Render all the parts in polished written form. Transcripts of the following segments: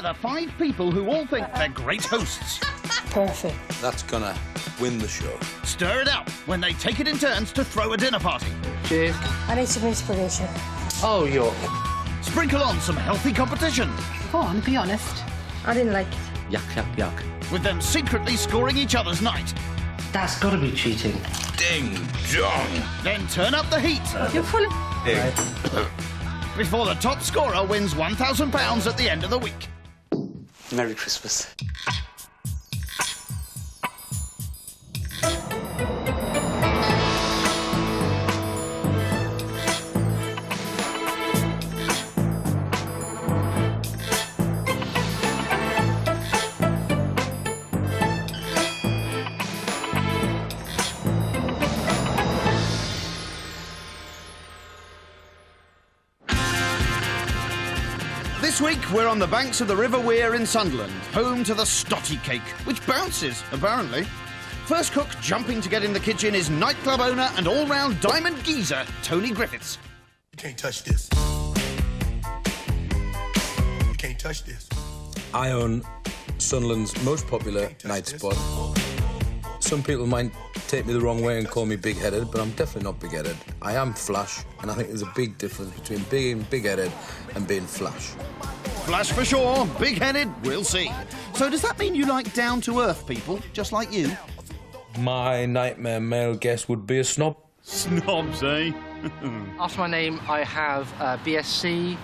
together 5 people who all think they're great hosts. Perfect. That's gonna win the show. Stir it up when they take it in turns to throw a dinner party. Cheers. I need some inspiration. Oh, you're... Sprinkle on some healthy competition. Go on, be honest. I didn't like it. Yuck, yuck, yuck. With them secretly scoring each other's night. That's gotta be cheating. Ding dong. Then turn up the heat. You're full of... Before the top scorer wins £1,000 at the end of the week. Merry Christmas. This week, we're on the banks of the River Wear in Sunderland, home to the Stotty cake, which bounces, apparently. First cook jumping to get in the kitchen is nightclub owner and all-round diamond geezer, Tony Griffiths. You can't touch this. You can't touch this. I own Sunderland's most popular night spot. Some people might take me the wrong way and call me big-headed, but I'm definitely not big-headed. I am flash, and I think there's a big difference between being big-headed and being flash. Flash for sure, big-headed, we'll see. So does that mean you like down-to-earth people, just like you? My nightmare male guest would be a snob. Snobs, eh? After my name, I have BSc,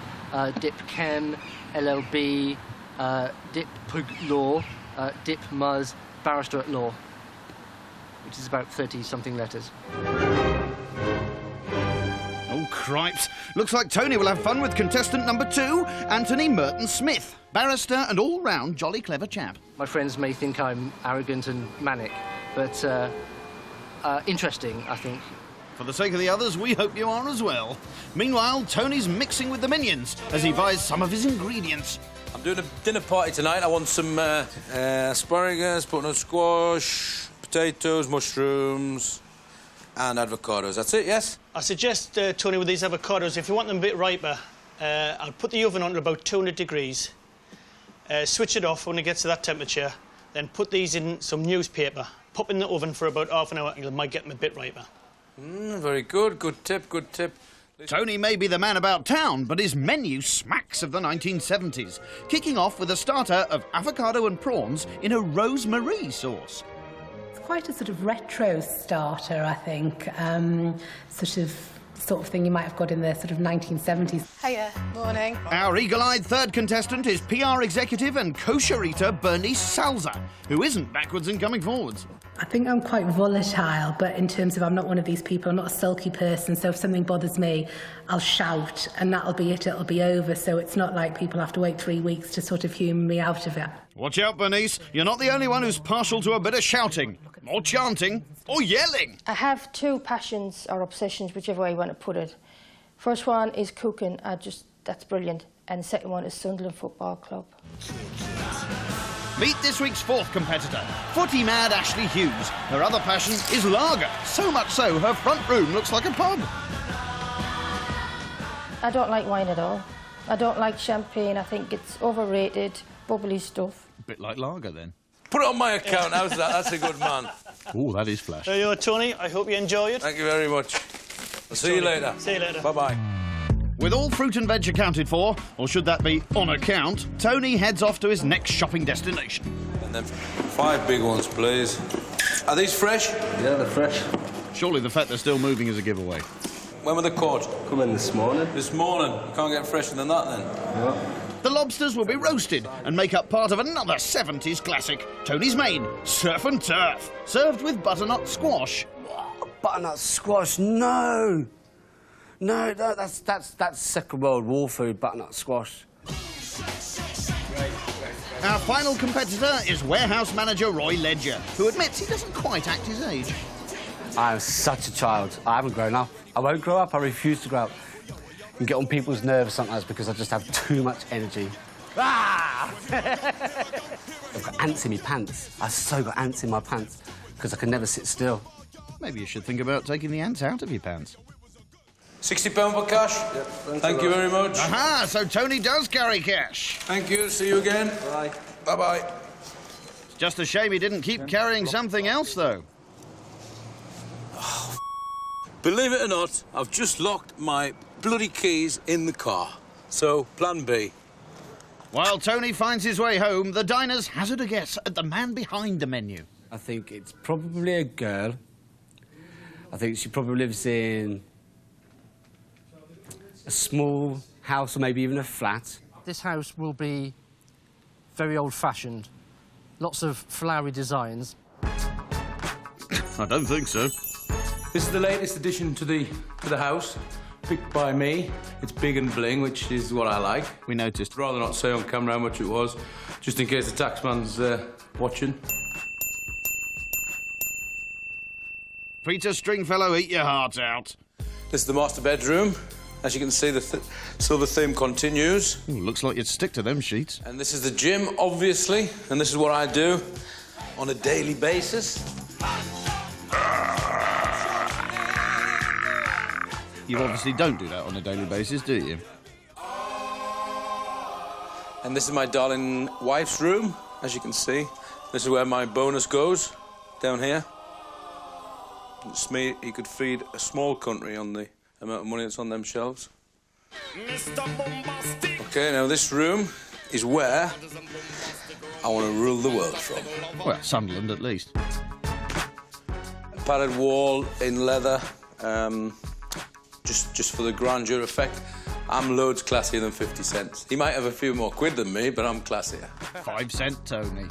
Dip Chem, LLB, Dip Pug Law, Dip Muzz, Barrister at Law, which is about 30-something letters. Oh, cripes. Looks like Tony will have fun with contestant number 2, Anthony Merton Smith, barrister and all-round jolly clever chap. My friends may think I'm arrogant and manic, but interesting, I think. For the sake of the others, we hope you are as well. Meanwhile, Tony's mixing with the minions as he buys some of his ingredients. I'm doing a dinner party tonight. I want some asparagus, butternut squash, potatoes, mushrooms, and avocados. That's it, yes? I suggest, Tony, with these avocados, if you want them a bit riper, I'll put the oven on at about 200 degrees, switch it off when it gets to that temperature, then put these in some newspaper, pop in the oven for about half an hour, and you might get them a bit riper. Very good. Good tip, good tip. Tony may be the man about town, but his menu smacks of the 1970s, kicking off with a starter of avocado and prawns in a rosemary sauce. It's quite a sort of retro starter, I think. Sort of thing you might have got in the sort of 1970s. Hiya, morning. Our eagle-eyed third contestant is PR executive and kosher eater Bernice Salza, who isn't backwards in coming forwards. I think I'm quite volatile, but in terms of I'm not one of these people, I'm not a sulky person, so if something bothers me, I'll shout, and that'll be it, it'll be over, so it's not like people have to wait 3 weeks to sort of humour me out of it. Watch out, Bernice. You're not the only one who's partial to a bit of shouting, or chanting, or yelling. I have 2 passions or obsessions, whichever way you want to put it. First one is cooking, that's brilliant, and the second one is Sunderland Football Club. Meet this week's 4th competitor, footy-mad Ashley Hughes. Her other passion is lager, so much so her front room looks like a pub. I don't like wine at all. I don't like champagne. I think it's overrated, bubbly stuff. A bit like lager, then. Put it on my account, how's that? That's a good man. Oh, that is flash. There you are, Tony. I hope you enjoy it. Thank you very much. I'll see you later. See you later. Bye-bye. With all fruit and veg accounted for, or should that be on account, Tony heads off to his next shopping destination. And then 5 big ones, please. Are these fresh? Yeah, they're fresh. Surely the fact they're still moving is a giveaway. When were they caught? Come in this morning. This morning. You can't get fresher than that, then? Yeah. The lobsters will be roasted and make up part of another 70s classic, Tony's Main, Surf and Turf, served with butternut squash. Butternut squash, no! No, that's Second World War food, butternut squash. Our final competitor is warehouse manager Roy Ledger, who admits he doesn't quite act his age. I am such a child. I haven't grown up. I won't grow up. I refuse to grow up. And get on people's nerves sometimes because I just have too much energy. Ah! I've got ants in my pants. I've so got ants in my pants because I can never sit still. Maybe you should think about taking the ants out of your pants. £60 for cash. Thank you very much. Aha, so Tony does carry cash. Thank you. See you again. Bye. Bye-bye. It's just a shame he didn't keep carrying something else, though. Believe it or not, I've just locked my bloody keys in the car. So, plan B. While Tony finds his way home, the diners hazard a guess at the man behind the menu. I think it's probably a girl. I think she probably lives in a small house or maybe even a flat. This house will be very old-fashioned. Lots of flowery designs. I don't think so. This is the latest addition to the house, picked by me. It's big and bling, which is what I like. We noticed. I'd rather not say on camera how much it was, just in case the taxman's watching. Peter Stringfellow, eat your heart out. This is the master bedroom. As you can see, the silver theme continues. Ooh, looks like you'd stick to them sheets. And this is the gym, obviously, and this is what I do on a daily basis. You obviously don't do that on a daily basis, do you? And this is my darling wife's room, as you can see. This is where my bonus goes, down here. It's me, you could feed a small country on the amount of money that's on them shelves. OK, now this room is where I want to rule the world from. Well, Sunderland, at least. A padded wall in leather, just for the grandeur effect. I'm loads classier than 50 cents. He might have a few more quid than me, but I'm classier. 5 cent Tony.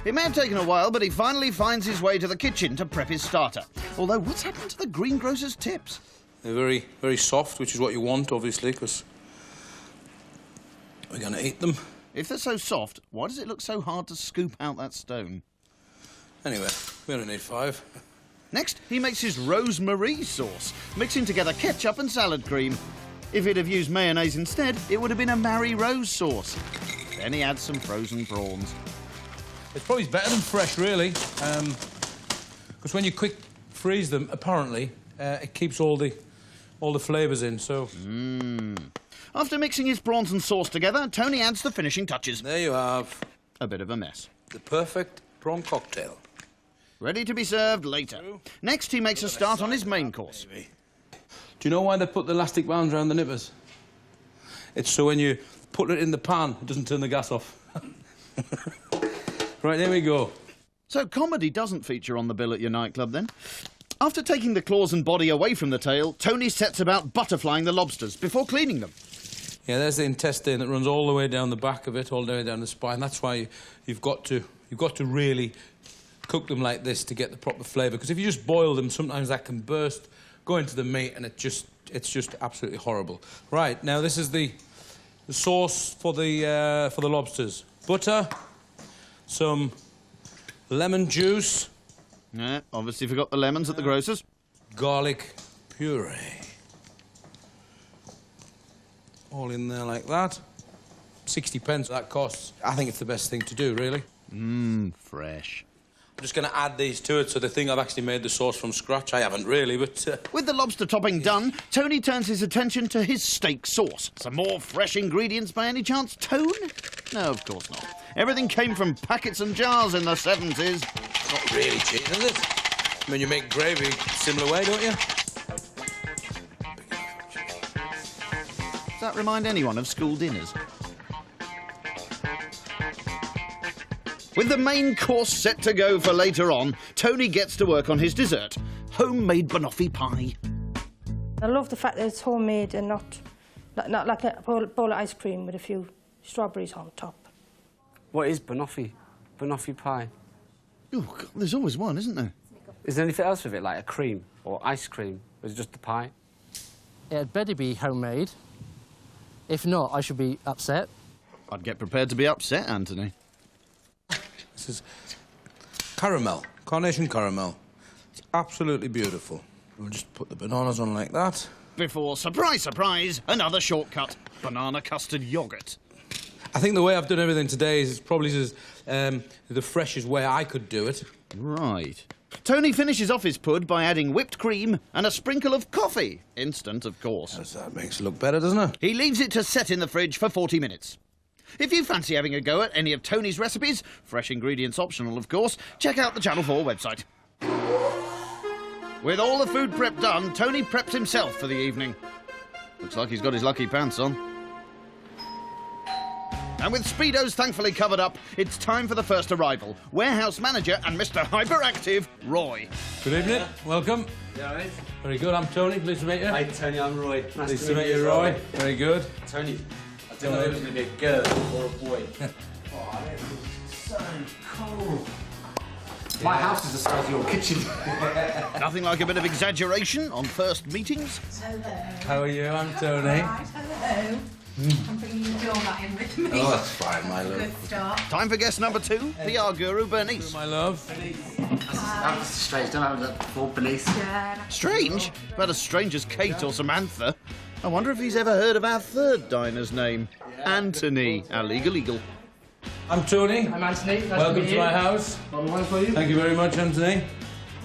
It may have taken a while, but he finally finds his way to the kitchen to prep his starter. Although, what's happened to the greengrocer's tips? They're very, very soft, which is what you want, obviously, because we're going to eat them. If they're so soft, why does it look so hard to scoop out that stone? Anyway, we only need 5. Next, he makes his rosemary sauce, mixing together ketchup and salad cream. If he'd have used mayonnaise instead, it would have been a Mary Rose sauce. Then he adds some frozen prawns. It's probably better than fresh, really, because when you quick freeze them, apparently, it keeps all the flavours in, so... After mixing his prawns and sauce together, Tony adds the finishing touches. There you have... A bit of a mess. The perfect prawn cocktail. Ready to be served later. Next, he makes a start on his main course. Do you know why they put the elastic bands around the nippers? It's so when you put it in the pan, it doesn't turn the gas off. Right, there we go. So comedy doesn't feature on the bill at your nightclub, then? After taking the claws and body away from the tail, Tony sets about butterflying the lobsters before cleaning them. Yeah, there's the intestine that runs all the way down the back of it, all the way down the spine. That's why you've got to really cook them like this to get the proper flavour. Because if you just boil them, sometimes that can burst, go into the meat, and it's just absolutely horrible. Right, now this is the sauce for the lobsters. Butter, some lemon juice. Yeah, obviously forgot the lemons at the grocer's. Garlic puree. All in there like that. 60 pence that costs. I think it's the best thing to do, really. Fresh. I'm just going to add these to it so they think I've actually made the sauce from scratch. I haven't really, but... With the lobster topping done, Tony turns his attention to his steak sauce. Some more fresh ingredients by any chance, Tone? No, of course not. Everything came from packets and jars in the 70s. Not really cheese, is it? I mean, you make gravy similar way, don't you? Does that remind anyone of school dinners? With the main course set to go for later on, Tony gets to work on his dessert, homemade banoffee pie. I love the fact that it's homemade and not like a bowl of ice cream with a few strawberries on top. What is banoffee? Banoffee pie? Oh, God, there's always one, isn't there? Is there anything else with it, like a cream or ice cream? Or is it just the pie? It'd better be homemade. If not, I should be upset. I'd get prepared to be upset, Anthony. This is caramel, carnation caramel. It's absolutely beautiful. We'll just put the bananas on like that. Before, surprise, surprise, another shortcut. Banana custard yoghurt. I think the way I've done everything today is probably the freshest way I could do it. Right. Tony finishes off his pud by adding whipped cream and a sprinkle of coffee. Instant, of course. That makes it look better, doesn't it? He leaves it to set in the fridge for 40 minutes. If you fancy having a go at any of Tony's recipes, fresh ingredients optional, of course, check out the Channel 4 website. With all the food prep done, Tony preps himself for the evening. Looks like he's got his lucky pants on. And with Speedos thankfully covered up, it's time for the first arrival. Warehouse manager and Mr. Hyperactive, Roy. Good evening. Welcome. Yeah, right. Very good. I'm Tony. Pleased to meet you. Hi, Tony. I'm Roy. Pleased to meet you, Roy. Very good. Tony, I didn't know it was going to be a girl or a boy. Oh, this is so cool. My house is the size of your kitchen. Nothing like a bit of exaggeration on first meetings. Hello. How are you? I'm Tony. Right, hello. I'm bringing your doormat in with me. Oh, that's fine, my love. Good start. Time for guest number 2, PR guru Bernice. My love. That's strange. Don't have that before, Bernice. Yeah. Strange? About as strange as Kate or Samantha. I wonder if he's ever heard of our third diner's name. Anthony, our legal. I'm Tony. I'm Anthony. Nice Welcome to meet to you. my house. Bottle of wine for you. Thank you very much, Anthony.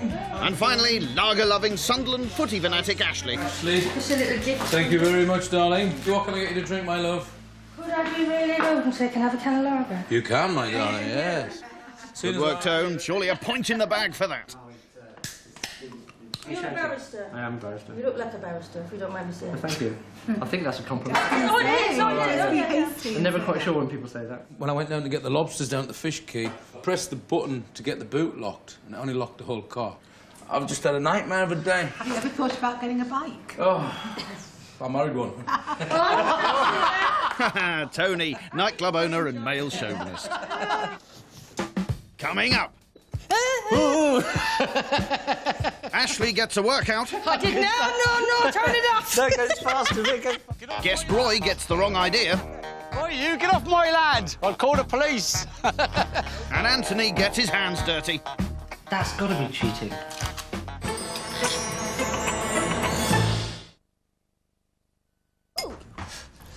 And finally, lager-loving Sunderland footy fanatic Ashley. Ashley. Just a little gift. Thank you very much, darling. What can I get you to drink, my love? Could I be really open so I can have a can of lager? You can, my darling, yes. Good work, Tone. Surely a point in the bag for that. Are you a barrister? I am a barrister. You look like a barrister, if you don't mind me saying. Thank you. I think that's a compliment. Oh, it is! Oh, I'm never quite sure when people say that. When I went down to get the lobsters down at the fish quay, I pressed the button to get the boot locked, and it only locked the whole car. I've just had a nightmare of a day. Have you ever thought about getting a bike? Oh, I married one. Tony, nightclub owner and male chauvinist. Coming up. Ashley gets a workout. I did no, turn it off! That goes faster. Guest Roy gets the wrong idea. Oi, you get off my land! I'll call the police. And Anthony gets his hands dirty. That's got to be cheating.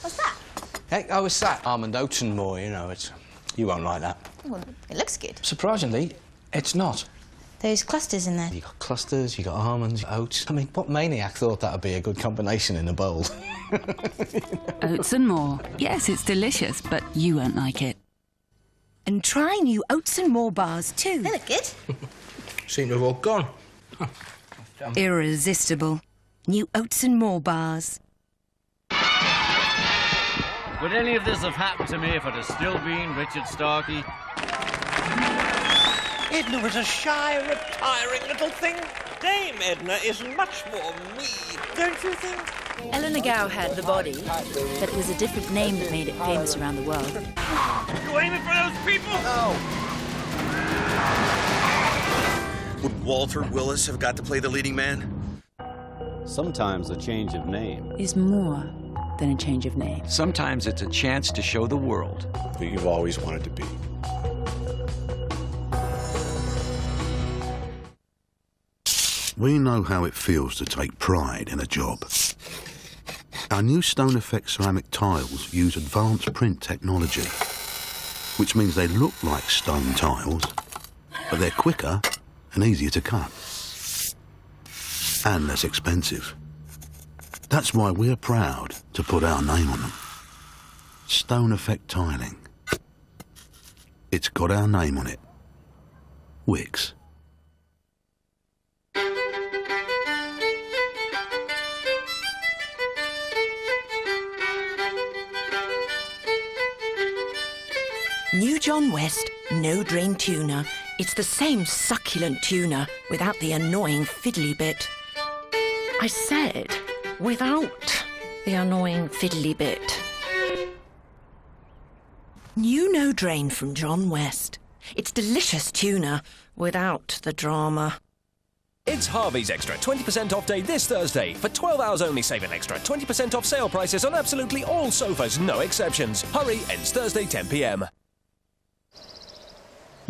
What's that? Hey, oh, it's that almond oats and more, you know, you won't like that. Oh, it looks good. Surprisingly, it's not. There's clusters in there. You got clusters, you got almonds, oats. I mean, what maniac thought that would be a good combination in a bowl? Oats and more. Yes, it's delicious, but you won't like it. And try new Oats and More bars too. They look good. Seem to have all gone. Irresistible. New Oats and More bars. Would any of this have happened to me if I'd have still been Richard Starkey? Edna was a shy, retiring little thing. Dame Edna is much more me, don't you think? Eleanor Gow had the body, but it was a different name that made it famous around the world. You aiming for those people? No. Would Walter Willis have got to play the leading man? Sometimes a change of name Is more than a change of name. Sometimes it's a chance to show the world who you've always wanted to be. We know how it feels to take pride in a job. Our new Stone Effect ceramic tiles use advanced print technology, which means they look like stone tiles, but they're quicker and easier to cut. And less expensive. That's why we're proud to put our name on them. Stone Effect tiling. It's got our name on it. Wix. New John West, no drain tuna. It's the same succulent tuna without the annoying fiddly bit. I said, without the annoying fiddly bit. New no drain from John West. It's delicious tuna without the drama. It's Harvey's Extra 20% off day this Thursday. For 12 hours only, save an extra 20% off sale prices on absolutely all sofas, no exceptions. Hurry, ends Thursday 10 p.m.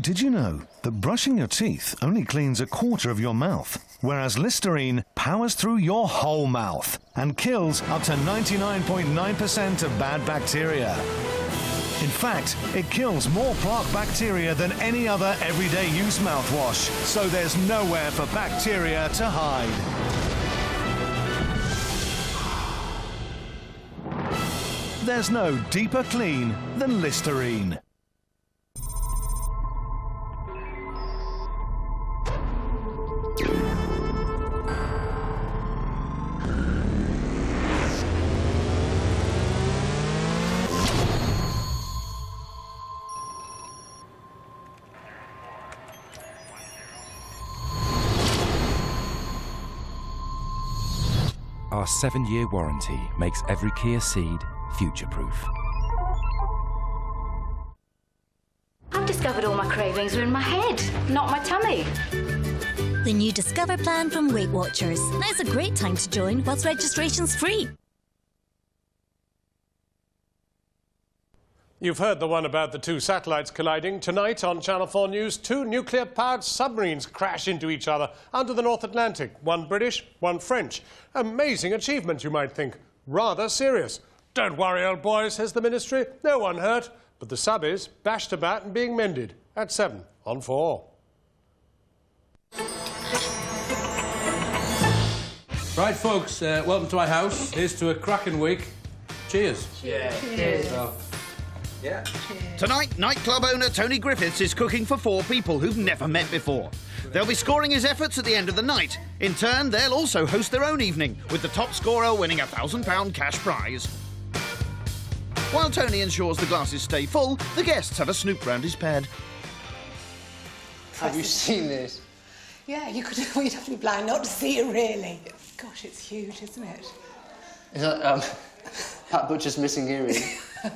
Did you know that brushing your teeth only cleans a quarter of your mouth, whereas Listerine powers through your whole mouth and kills up to 99.9% of bad bacteria? In fact, it kills more plaque bacteria than any other everyday use mouthwash, so there's nowhere for bacteria to hide. There's no deeper clean than Listerine. Our 7-year warranty makes every Kia Ceed future-proof. I've discovered all my cravings are in my head, not my tummy. The new Discover plan from Weight Watchers. Now's a great time to join whilst registration's free. You've heard the one about the two satellites colliding. Tonight on Channel 4 News, 2 nuclear-powered submarines crash into each other under the North Atlantic. One British, one French. Amazing achievement, you might think. Rather serious. Don't worry, old boy, says the Ministry. No one hurt. But the sub is bashed about and being mended. At 7 on 4. Right, folks, welcome to my house. Here's to a cracking week. Cheers. Yeah. Cheers. Yeah. Tonight, nightclub owner Tony Griffiths is cooking for 4 people who've never met before. They'll be scoring his efforts at the end of the night. In turn, they'll also host their own evening, with the top scorer winning a £1,000 cash prize. While Tony ensures the glasses stay full, the guests have a snoop round his pad. Have you seen this? Yeah, you'd have to be blind not to see it, really. Gosh, it's huge, isn't it? Is that, Pat Butcher's missing earring?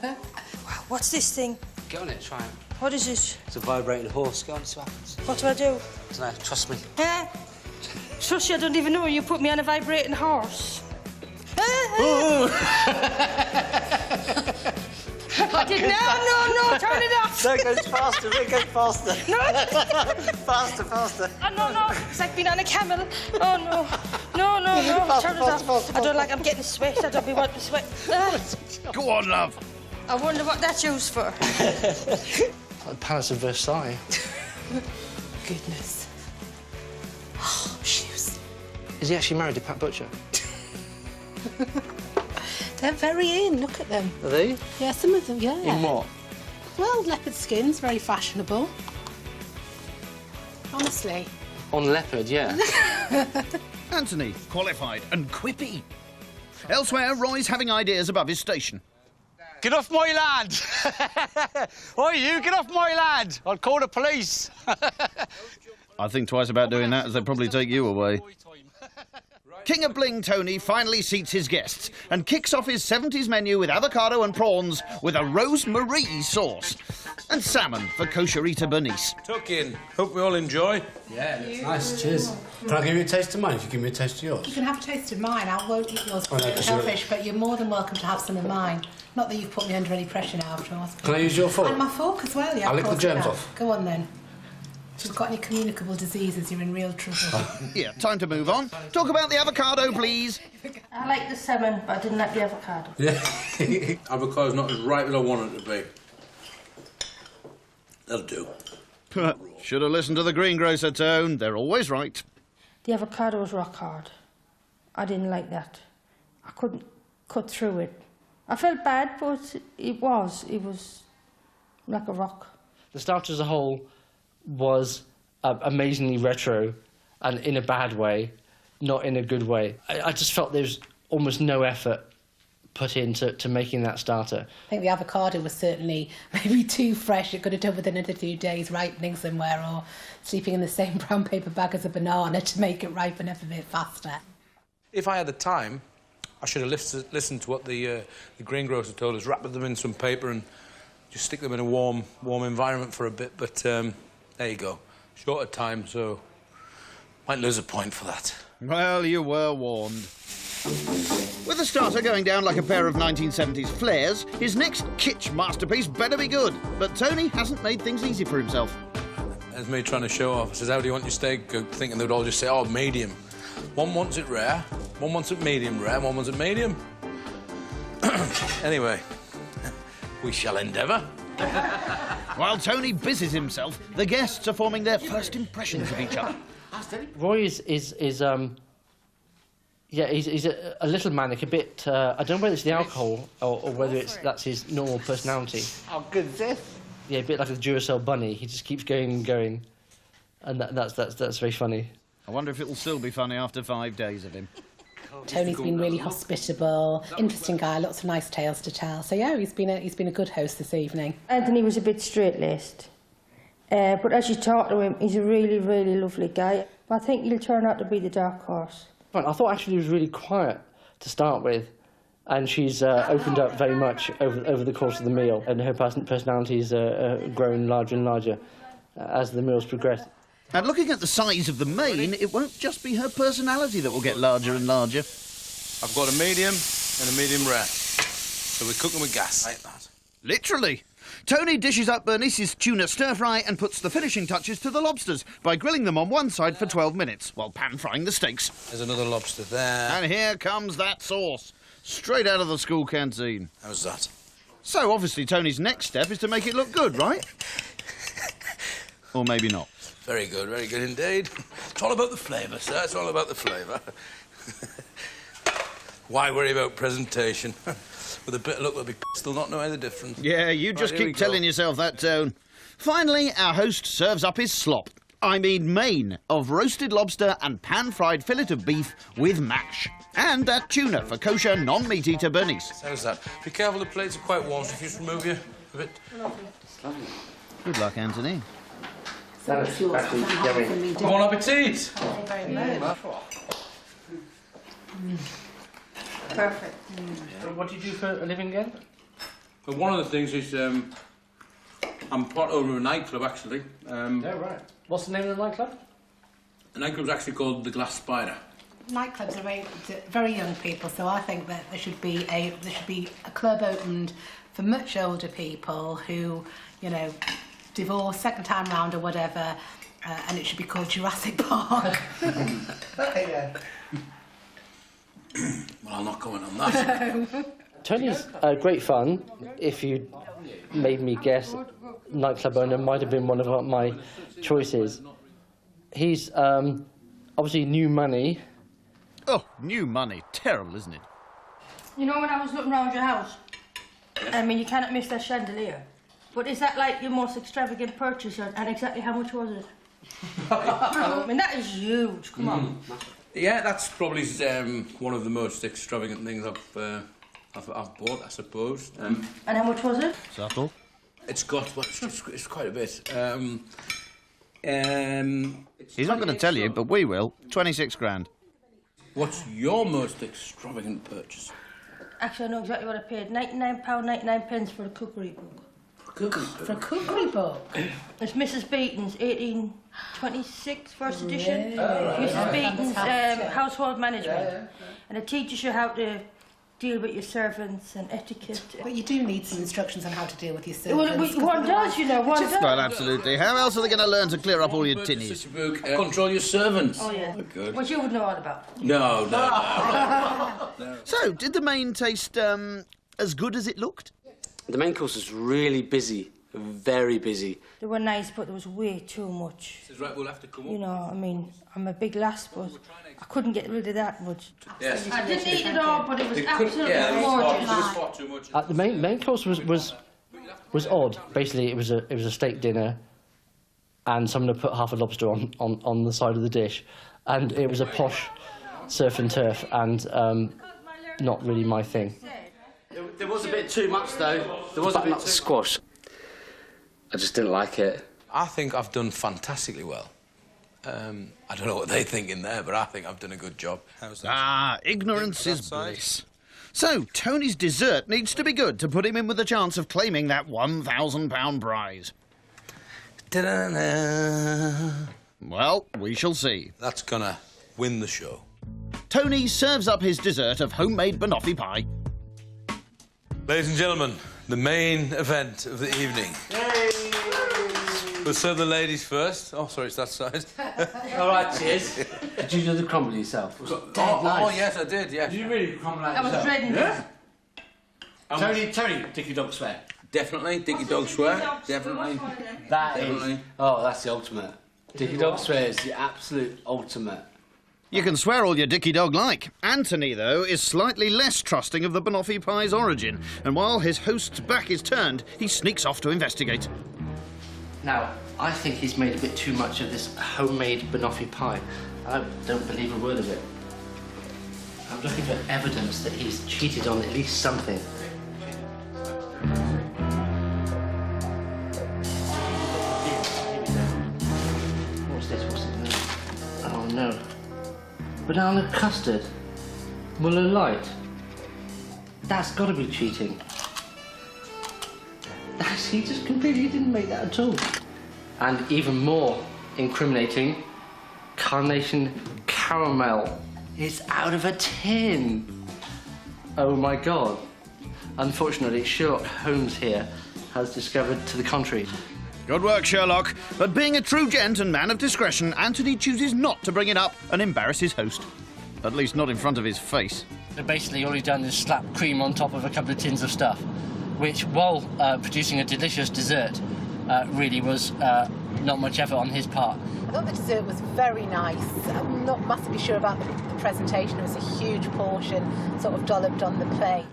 Wow, what's this thing? Get on it, try it. What is it? It's a vibrating horse. Go on, see what happens. What do I do? I don't know, trust me. Trust you, I don't even know you put me on a vibrating horse. I didn't. No, turn it off. No, it goes faster, it goes faster. No. Faster. Oh, no. It's like being on a camel. Oh, no. No. Turn it off. I don't like, I'm getting sweat. I don't be wanting to sweat. Go on, love. I wonder what that's used for. Like the Palace of Versailles. Goodness. Oh, shoes. Is he actually married to Pat Butcher? They're very in, look at them. Are they? Yeah, some of them, yeah. In what? Well, leopard skin's very fashionable. Honestly. On leopard, yeah. Anthony, qualified and quippy. Elsewhere, Roy's having ideas above his station. Get off my land! Oi, you, get off my land! I'll call the police. I think twice about doing that, as they'd probably take you away. King of Bling Tony finally seats his guests and kicks off his 70s menu with avocado and prawns with a rosemary sauce and salmon for kosherita Bernice. Tuck in. Hope we all enjoy. Yeah, it's nice. Cheers. Can I give you a taste of mine if you give me a taste of yours? You can have a taste of mine. I won't eat yours Oh, no, because it's selfish, but you're more than welcome to have some of mine. Not that you've put me under any pressure now, after all. Can I use your fork? And my fork as well, yeah. I'll lick the germs off. Go on, then. If you've got any communicable diseases, you're in real trouble. Yeah, time to move on. Talk about the avocado, please. I like the salmon, but I didn't like the avocado. Yeah. Avocado's not as ripe as I want it to be. That'll do. Should have listened to the greengrocer tone. They're always right. The avocado was rock hard. I didn't like that. I couldn't cut through it. I felt bad, but it was like a rock. The starter as a whole was amazingly retro, and in a bad way, not in a good way. I just felt there was almost no effort put into making that starter. I think the avocado was certainly maybe too fresh. It could have done with another 2 days ripening somewhere, or sleeping in the same brown paper bag as a banana to make it ripen up a bit faster. If I had the time, I should have listened to what the greengrocer told us, wrap them in some paper and just stick them in a warm environment for a bit, but there you go. Shorter time, so might lose a point for that. Well, you were warned. With the starter going down like a pair of 1970s flares, his next kitsch masterpiece better be good. But Tony hasn't made things easy for himself. There's me trying to show off. I says, how do you want your steak cooked? Thinking they'd all just say, oh, medium. One wants it rare, one wants it medium rare, one wants it medium. Anyway, We shall endeavour. While Tony busies himself, the guests are forming their first impressions of each other. Roy is yeah, he's a little manic, a bit. I don't know whether it's the alcohol or whether that's his normal personality. How good is this? Yeah, a bit like a Duracell bunny. He just keeps going and going, and that's very funny. I wonder if it'll still be funny after 5 days of him. Tony's been really hospitable, interesting guy, lots of nice tales to tell. So yeah, he's been a good host this evening. Anthony was a bit straight-laced, but as you talk to him, he's a really, really lovely guy. I think he'll turn out to be the dark horse. I thought actually he was really quiet to start with, and she's opened up very much over the course of the meal, and her personality's grown larger and larger as the meals progress. And looking at the size of the main, it won't just be her personality that will get larger and larger. I've got a medium and a medium rare. So we're cooking with gas. Like that. Literally. Tony dishes up Bernice's tuna stir-fry and puts the finishing touches to the lobsters by grilling them on one side for 12 minutes while pan-frying the steaks. There's another lobster there. And here comes that sauce, straight out of the school canteen. How's that? So, obviously, Tony's next step is to make it look good, right? Or maybe not. Very good indeed. It's all about the flavour, sir. It's all about the flavour. Why worry about presentation? With a bit of luck, they'll be still not know any difference. Yeah, you just keep telling yourself that, Tone. Finally, our host serves up his slop. I mean main of roasted lobster and pan-fried fillet of beef with mash. And that tuna for kosher non-meat eater Bernice. How's that? Be careful, the plates are quite warm, so if you just remove you a bit. Good luck, Anthony. Bon appetit! Thank you very much. Perfect. What do you do for a living again? Well, one of the things is I'm part owner of a nightclub, actually. Right. What's the name of the nightclub? The nightclub's actually called the Glass Spider. Nightclubs are very young people, so I think that there should be a club opened for much older people who, you know, divorced second time round or whatever, and it should be called Jurassic Park. Yeah. Well, I'll not comment on that. Tony's great fun. If you made me guess, nightclub owner might have been one of my choices. He's obviously new money. Oh, new money. Terrible, isn't it? You know, when I was looking around your house, I mean, you cannot miss that chandelier. But is that like your most extravagant purchase, and exactly how much was it? I mean, that is huge. Come on. Yeah, that's probably one of the most extravagant things I've bought, I suppose. And how much was it? Subtle. It's got, well, it's quite a bit. He's not going to tell you, but we will. 26 grand. What's your most extravagant purchase? Actually, I know exactly what I paid. £99.99 for a cookery book. For a cookery book? It's Mrs. Beaton's 1826 first edition. Really? Mrs. Beaton's Fantastic. household management. And it teaches you how to deal with your servants and etiquette. But you do need some instructions on how to deal with your servants. Well, one does, you know, one does. Well, absolutely. How else are they going to learn to clear up all your tinnies? Control your servants. Oh, yeah. Good. What you would know all about. No. So, did the main taste as good as it looked? The main course was really busy, very busy. They were nice, but there was way too much. Says, right, we'll have to come up. You know, I mean, I'm a big lass, but I couldn't get rid of that much. Yes. I didn't eat it all, but it was absolutely It gorgeous. was far too much. The main course was odd. Basically, it was a steak dinner, and someone had put half a lobster on the side of the dish, and it was a posh surf and turf, and not really my thing. There was a bit too much, though. There was a bit too squash. I just didn't like it. I think I've done fantastically well. I don't know what they think in there, but I think I've done a good job. How's that? Ah, ignorance is bliss. So, Tony's dessert needs to be good to put him in with a chance of claiming that £1,000 prize. Ta-da-da. Well, we shall see. That's gonna win the show. Tony serves up his dessert of homemade banoffee pie. Ladies and gentlemen, the main event of the evening. Yay! We'll serve the ladies first. Oh, sorry, it's that side. All right, cheers. Did you do the crumble yourself? Was it dead nice? Oh, yes, I did, yes. Did you really crumble that I was yourself? dreading Yeah? Tony, Dicky don't swear. Definitely. Dicky Dog swear. Definitely. Definitely. Oh, that's the ultimate. Dicky Dog swear is the absolute ultimate. You can swear all your dicky dog like. Anthony, though, is slightly less trusting of the banoffee pie's origin, and while his host's back is turned, he sneaks off to investigate. Now, I think he's made a bit too much of this homemade banoffee pie. I don't believe a word of it. I'm looking for evidence that he's cheated on at least something. What's this? What's it now? Oh no. Banana custard. Muller Light. That's got to be cheating. He just completely didn't make that at all. And even more incriminating, Carnation Caramel. It's out of a tin. Oh my God. Unfortunately, Sherlock Holmes here has discovered to the contrary. Good work, Sherlock. But being a true gent and man of discretion, Anthony chooses not to bring it up and embarrass his host. At least not in front of his face. So basically, all he's done is slap cream on top of a couple of tins of stuff, which, while producing a delicious dessert, really was not much effort on his part. I thought the dessert was very nice. I'm not massively sure about the presentation. It was a huge portion, sort of dolloped on the plate.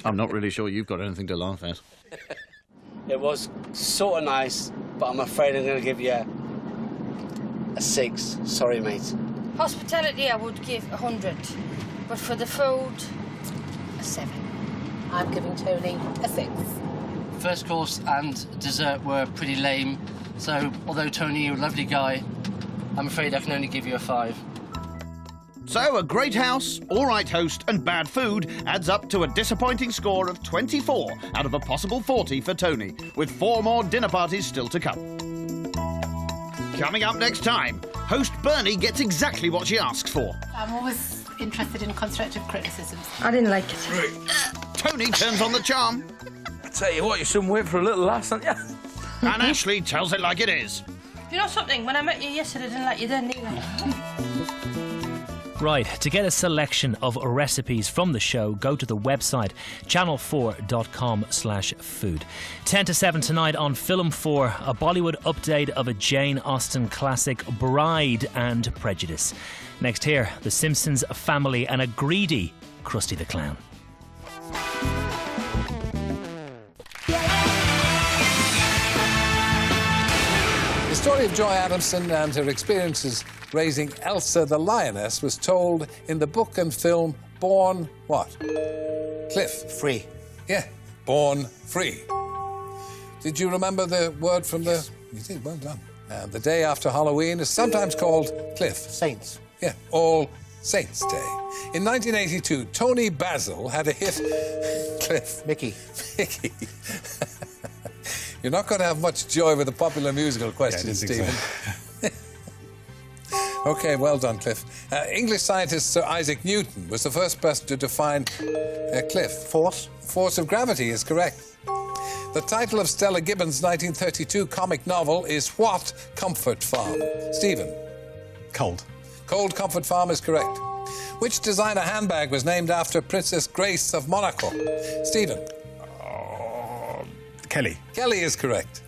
I'm not really sure you've got anything to laugh at. It was sort of nice, but I'm afraid I'm going to give you a 6. Sorry, mate. Hospitality, I would give 100. But for the food, a 7. I'm giving Tony a 6. First course and dessert were pretty lame, so although Tony, you're a lovely guy, I'm afraid I can only give you a 5. So a great house, all right host and bad food adds up to a disappointing score of 24 out of a possible 40 for Tony, with 4 more dinner parties still to come. Coming up next time, host Bernie gets exactly what she asks for. I'm always interested in constructive criticisms. I didn't like it. Tony turns on the charm. I tell you what, you shouldn't wait for a little lass, aren't you? And Ashley tells it like it is. You know something? When I met you yesterday, I didn't like you then either. Right, to get a selection of recipes from the show, go to the website channel4.com/food. 10 to 7 tonight on Film 4, a Bollywood update of a Jane Austen classic, Bride and Prejudice. Next here, The Simpsons family and a greedy Krusty the Clown. The story of Joy Adamson and her experiences raising Elsa the lioness was told in the book and film Born what? Cliff. Free. Yeah, Born Free. Did you remember the word from the... You did, well done. And the day after Halloween is sometimes called Cliff. Saints. Yeah, All Saints Day. In 1982, Tony Basil had a hit... Cliff. Mickey. Mickey. You're not going to have much joy with the popular musical question, Stephen. OK, well done, Cliff. English scientist Sir Isaac Newton was the first person to define Cliff. Force. Force of gravity is correct. The title of Stella Gibbons' 1932 comic novel is What Comfort Farm? Stephen. Cold. Cold Comfort Farm is correct. Which designer handbag was named after Princess Grace of Monaco? Stephen. Kelly. Kelly is correct.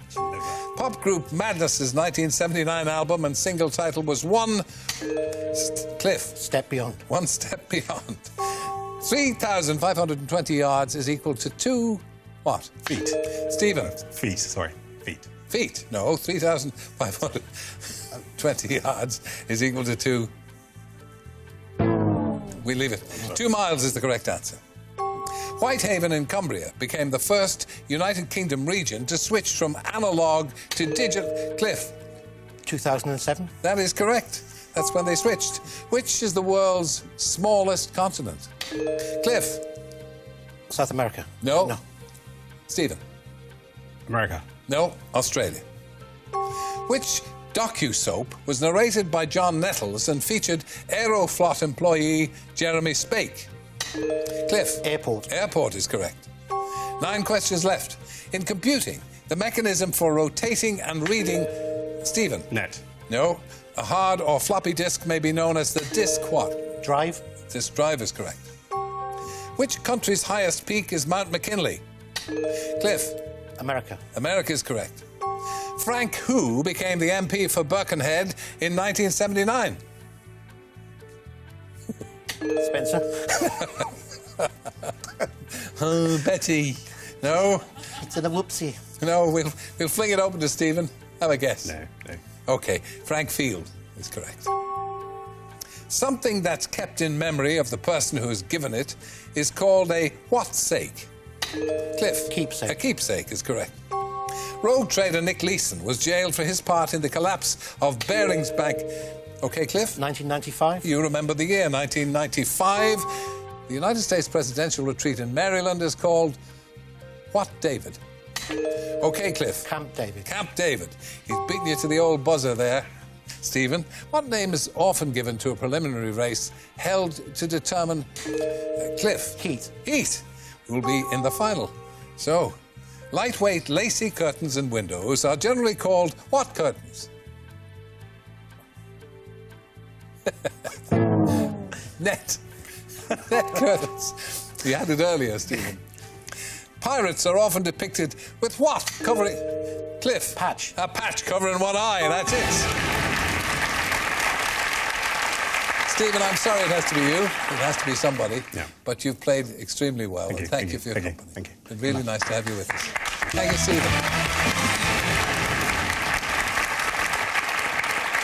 Pop group Madness's 1979 album and single title was Cliff. Step Beyond. One Step Beyond. 3,520 yards is equal to 2... what? Feet. Stephen. Feet, sorry. Feet. Feet. No, 3,520 yards is equal to 2... We leave it. 2 miles is the correct answer. Whitehaven in Cumbria became the first United Kingdom region to switch from analogue to digital. Cliff. 2007. That is correct. That's when they switched. Which is the world's smallest continent? Cliff. South America. No. No. Stephen. America. No. Australia. Which docu-soap was narrated by John Nettles and featured Aeroflot employee Jeremy Spake? Cliff. Airport. Airport is correct. 9 questions left. In computing, the mechanism for rotating and reading... Stephen. Net. No. A hard or floppy disk may be known as the disk what? Drive. Disk drive is correct. Which country's highest peak is Mount McKinley? Cliff. America. America is correct. Frank who became the MP for Birkenhead in 1979? Spencer. Oh, Betty. No? It's a whoopsie. No, we'll fling it open to Stephen. Have a guess. No. OK, Frank Field is correct. Something that's kept in memory of the person who has given it is called a what sake? Cliff. Keepsake. A keepsake is correct. Rogue trader Nick Leeson was jailed for his part in the collapse of Barings Bank. OK, Cliff? 1995. You remember the year, 1995. The United States presidential retreat in Maryland is called what, David? OK, Cliff. Camp David. Camp David. He's beaten you to the old buzzer there. Stephen, what name is often given to a preliminary race held to determine... Cliff. Heat. Heat will be in the final. So, lightweight, lacy curtains and windows are generally called what curtains? Net. Net curtains. You had it earlier, Stephen. Pirates are often depicted with what covering... Cliff. Patch. A patch covering one eye, that's it. Stephen, I'm sorry it has to be you. It has to be somebody. Yeah. But you've played extremely well. Thank you for your company. Thank you. It's really nice to have you with us. Thank you, Stephen.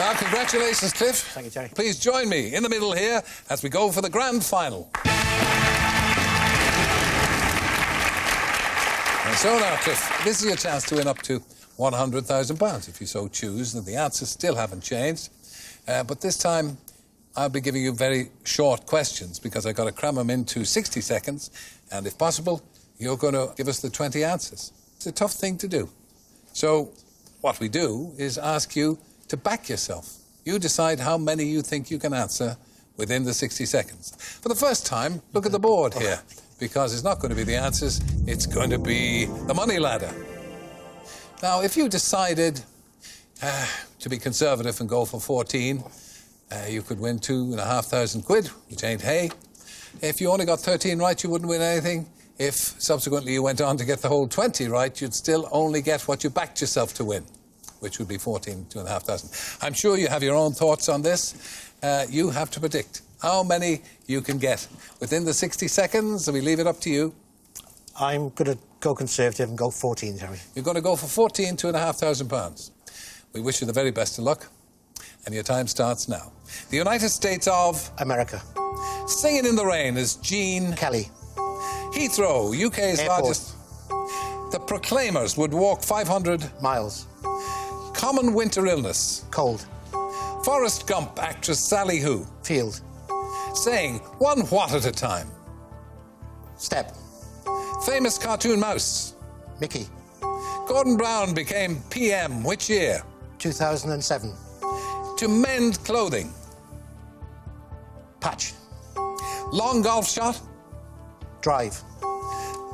Now, congratulations, Cliff. Thank you, Jerry. Please join me in the middle here as we go for the grand final. And so now, Cliff, this is your chance to win up to £100,000 if you so choose, and the answers still haven't changed. But this time, I'll be giving you very short questions because I've got to cram them into 60 seconds, and if possible, you're going to give us the 20 answers. It's a tough thing to do. So what we do is ask you to back yourself. You decide how many you think you can answer within the 60 seconds. For the first time, look at the board here, because it's not going to be the answers, it's going to be the money ladder. Now, if you decided to be conservative and go for 14, you could win £2,500, which ain't hay. If you only got 13 right, you wouldn't win anything. If subsequently you went on to get the whole 20 right, you'd still only get what you backed yourself to win, which would be 14, £2,500. I'm sure you have your own thoughts on this. You have to predict how many you can get within the 60 seconds, and we leave it up to you. I'm going to go conservative and go 14, Jerry. You're going to go for 14, £2,500. We wish you the very best of luck. And your time starts now. The United States of... America. Singing in the Rain is Gene... Kelly. Heathrow, UK's Airport. largest... The Proclaimers would walk 500... Miles. Common winter illness. Cold. Forrest Gump actress Sally who? Field. Saying one what at a time? Step. Famous cartoon mouse. Mickey. Gordon Brown became PM which year? 2007. To mend clothing. Patch. Long golf shot. Drive.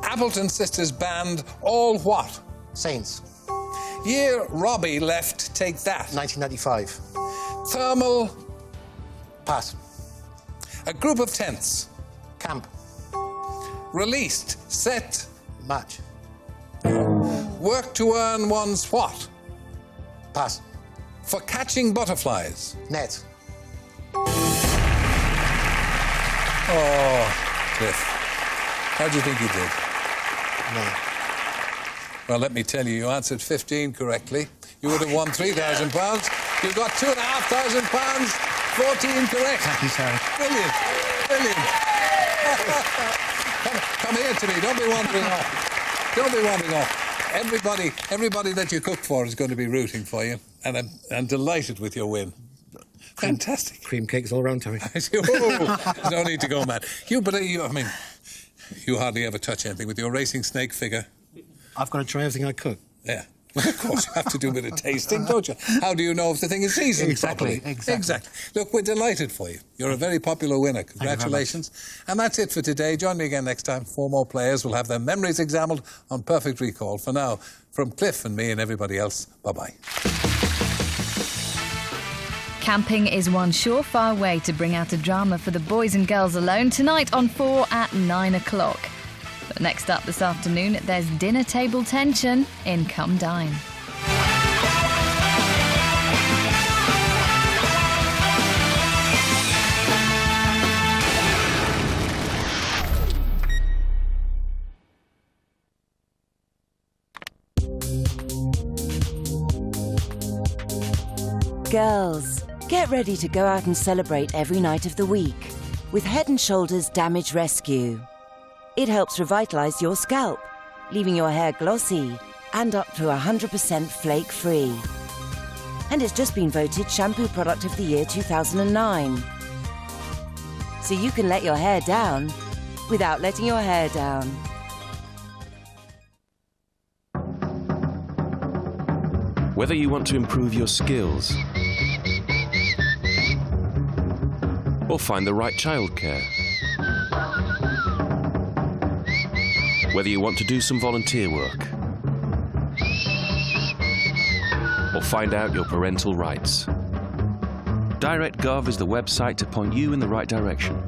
Appleton Sisters band all what? Saints. Year Robbie left Take That. 1995. Thermal. Pass. A group of tents. Camp. Released. Set. Match. Work to earn one's what? Pass. For catching butterflies. Net. Oh, Cliff. How do you think you did? No. Well, let me tell you, you answered 15 correctly. You would have won £3,000. You got £2,500, 14 correct. Thank you, Sarah. Brilliant. Brilliant. Come here to me. Don't be wandering off. Don't be wandering off. Everybody that you cook for is going to be rooting for you, and I'm delighted with your win. Fantastic. Cream cakes all around, Terry. There's no need to go mad. You hardly ever touch anything with your racing snake figure. I've got to try everything I cook. Yeah. Well, of course, you have to do a bit of tasting, don't you? How do you know if the thing is seasoned properly? Exactly. Look, we're delighted for you. You're a very popular winner. Congratulations. And that's it for today. Join me again next time. 4 more players will have their memories examined on Perfect Recall. For now, from Cliff and me and everybody else, bye-bye. Camping is one surefire way to bring out a drama for the boys and girls alone tonight on 4 at 9 o'clock. But next up this afternoon, there's dinner table tension in Come Dine. Girls, get ready to go out and celebrate every night of the week with Head & Shoulders Damage Rescue. It helps revitalise your scalp, leaving your hair glossy and up to 100% flake-free. And it's just been voted Shampoo Product of the Year 2009. So you can let your hair down without letting your hair down. Whether you want to improve your skills or find the right childcare, whether you want to do some volunteer work or find out your parental rights, DirectGov is the website to point you in the right direction.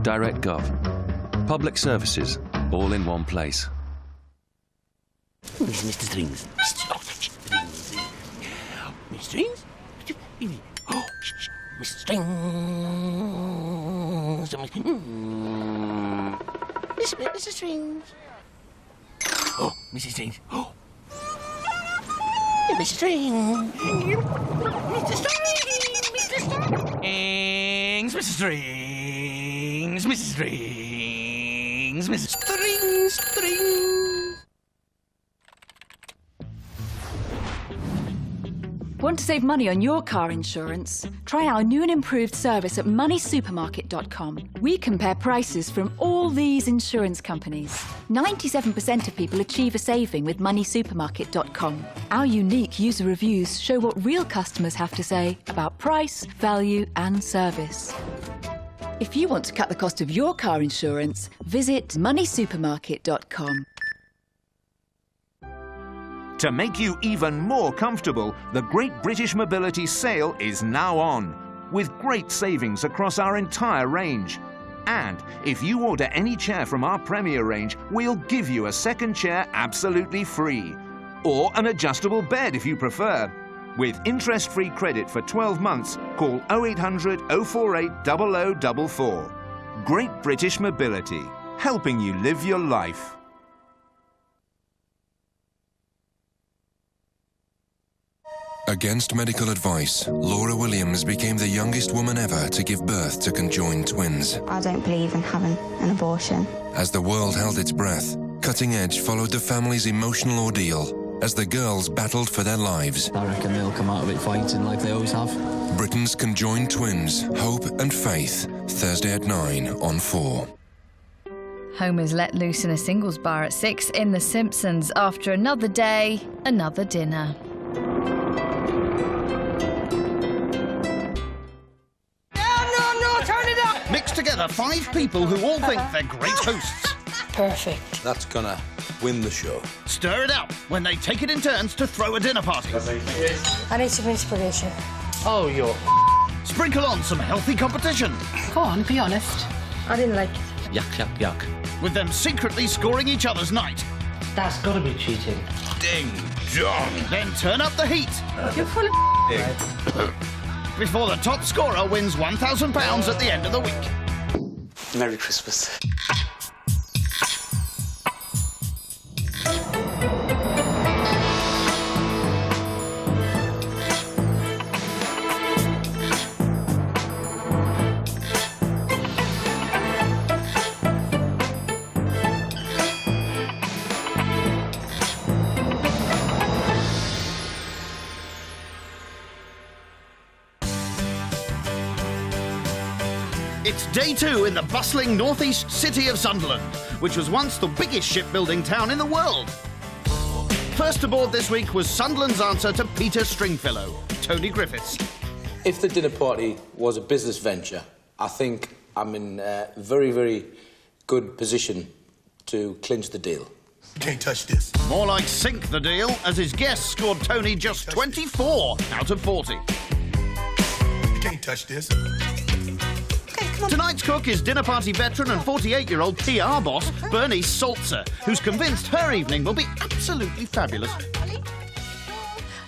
DirectGov. Public services, all in one place. Mr. Strings. Mr. Strings? Oh, Mr. Strings. Mr. Strings. Oh, Mrs. Strings. Oh. Mr. Strings. Mr. Strings. Mr. Strings. Mr. Strings. Mr. Strings. Mr. Strings. Strings. Want to save money on your car insurance? Try our new and improved service at moneysupermarket.com. We compare prices from all these insurance companies. 97% of people achieve a saving with moneysupermarket.com. Our unique user reviews show what real customers have to say about price, value and service. If you want to cut the cost of your car insurance, visit moneysupermarket.com. To make you even more comfortable, the Great British Mobility Sale is now on, with great savings across our entire range. And if you order any chair from our Premier range, we'll give you a second chair absolutely free. Or an adjustable bed if you prefer. With interest-free credit for 12 months, call 0800 048 0044. Great British Mobility, helping you live your life. Against medical advice, Laura Williams became the youngest woman ever to give birth to conjoined twins. I don't believe in having an abortion. As the world held its breath, Cutting Edge followed the family's emotional ordeal as the girls battled for their lives. I reckon they'll come out of it fighting like they always have. Britain's conjoined twins, Hope and Faith, Thursday at 9 on 4. Home is let loose in a singles bar at 6 in The Simpsons. After another day, another dinner. Mix together 5 people who all think they're great hosts. Perfect. That's gonna win the show. Stir it up when they take it in turns to throw a dinner party. I need some inspiration. Oh, you're... Sprinkle on some healthy competition. Go on, be honest. I didn't like it. Yuck, yuck, yuck. With them secretly scoring each other's night. That's gotta be cheating. Ding dong. Then turn up the heat. You're full of before the top scorer wins £1,000 at the end of the week. Merry Christmas. It's day 2 in the bustling northeast city of Sunderland, which was once the biggest shipbuilding town in the world. First aboard this week was Sunderland's answer to Peter Stringfellow, Tony Griffiths. If the dinner party was a business venture, I think I'm in a very, very good position to clinch the deal. Can't touch this. More like sink the deal, as his guests scored Tony just 24 out of 40. can't touch this. Tonight's cook is dinner party veteran and 48-year-old PR boss, Bernice Salzer, who's convinced her evening will be absolutely fabulous.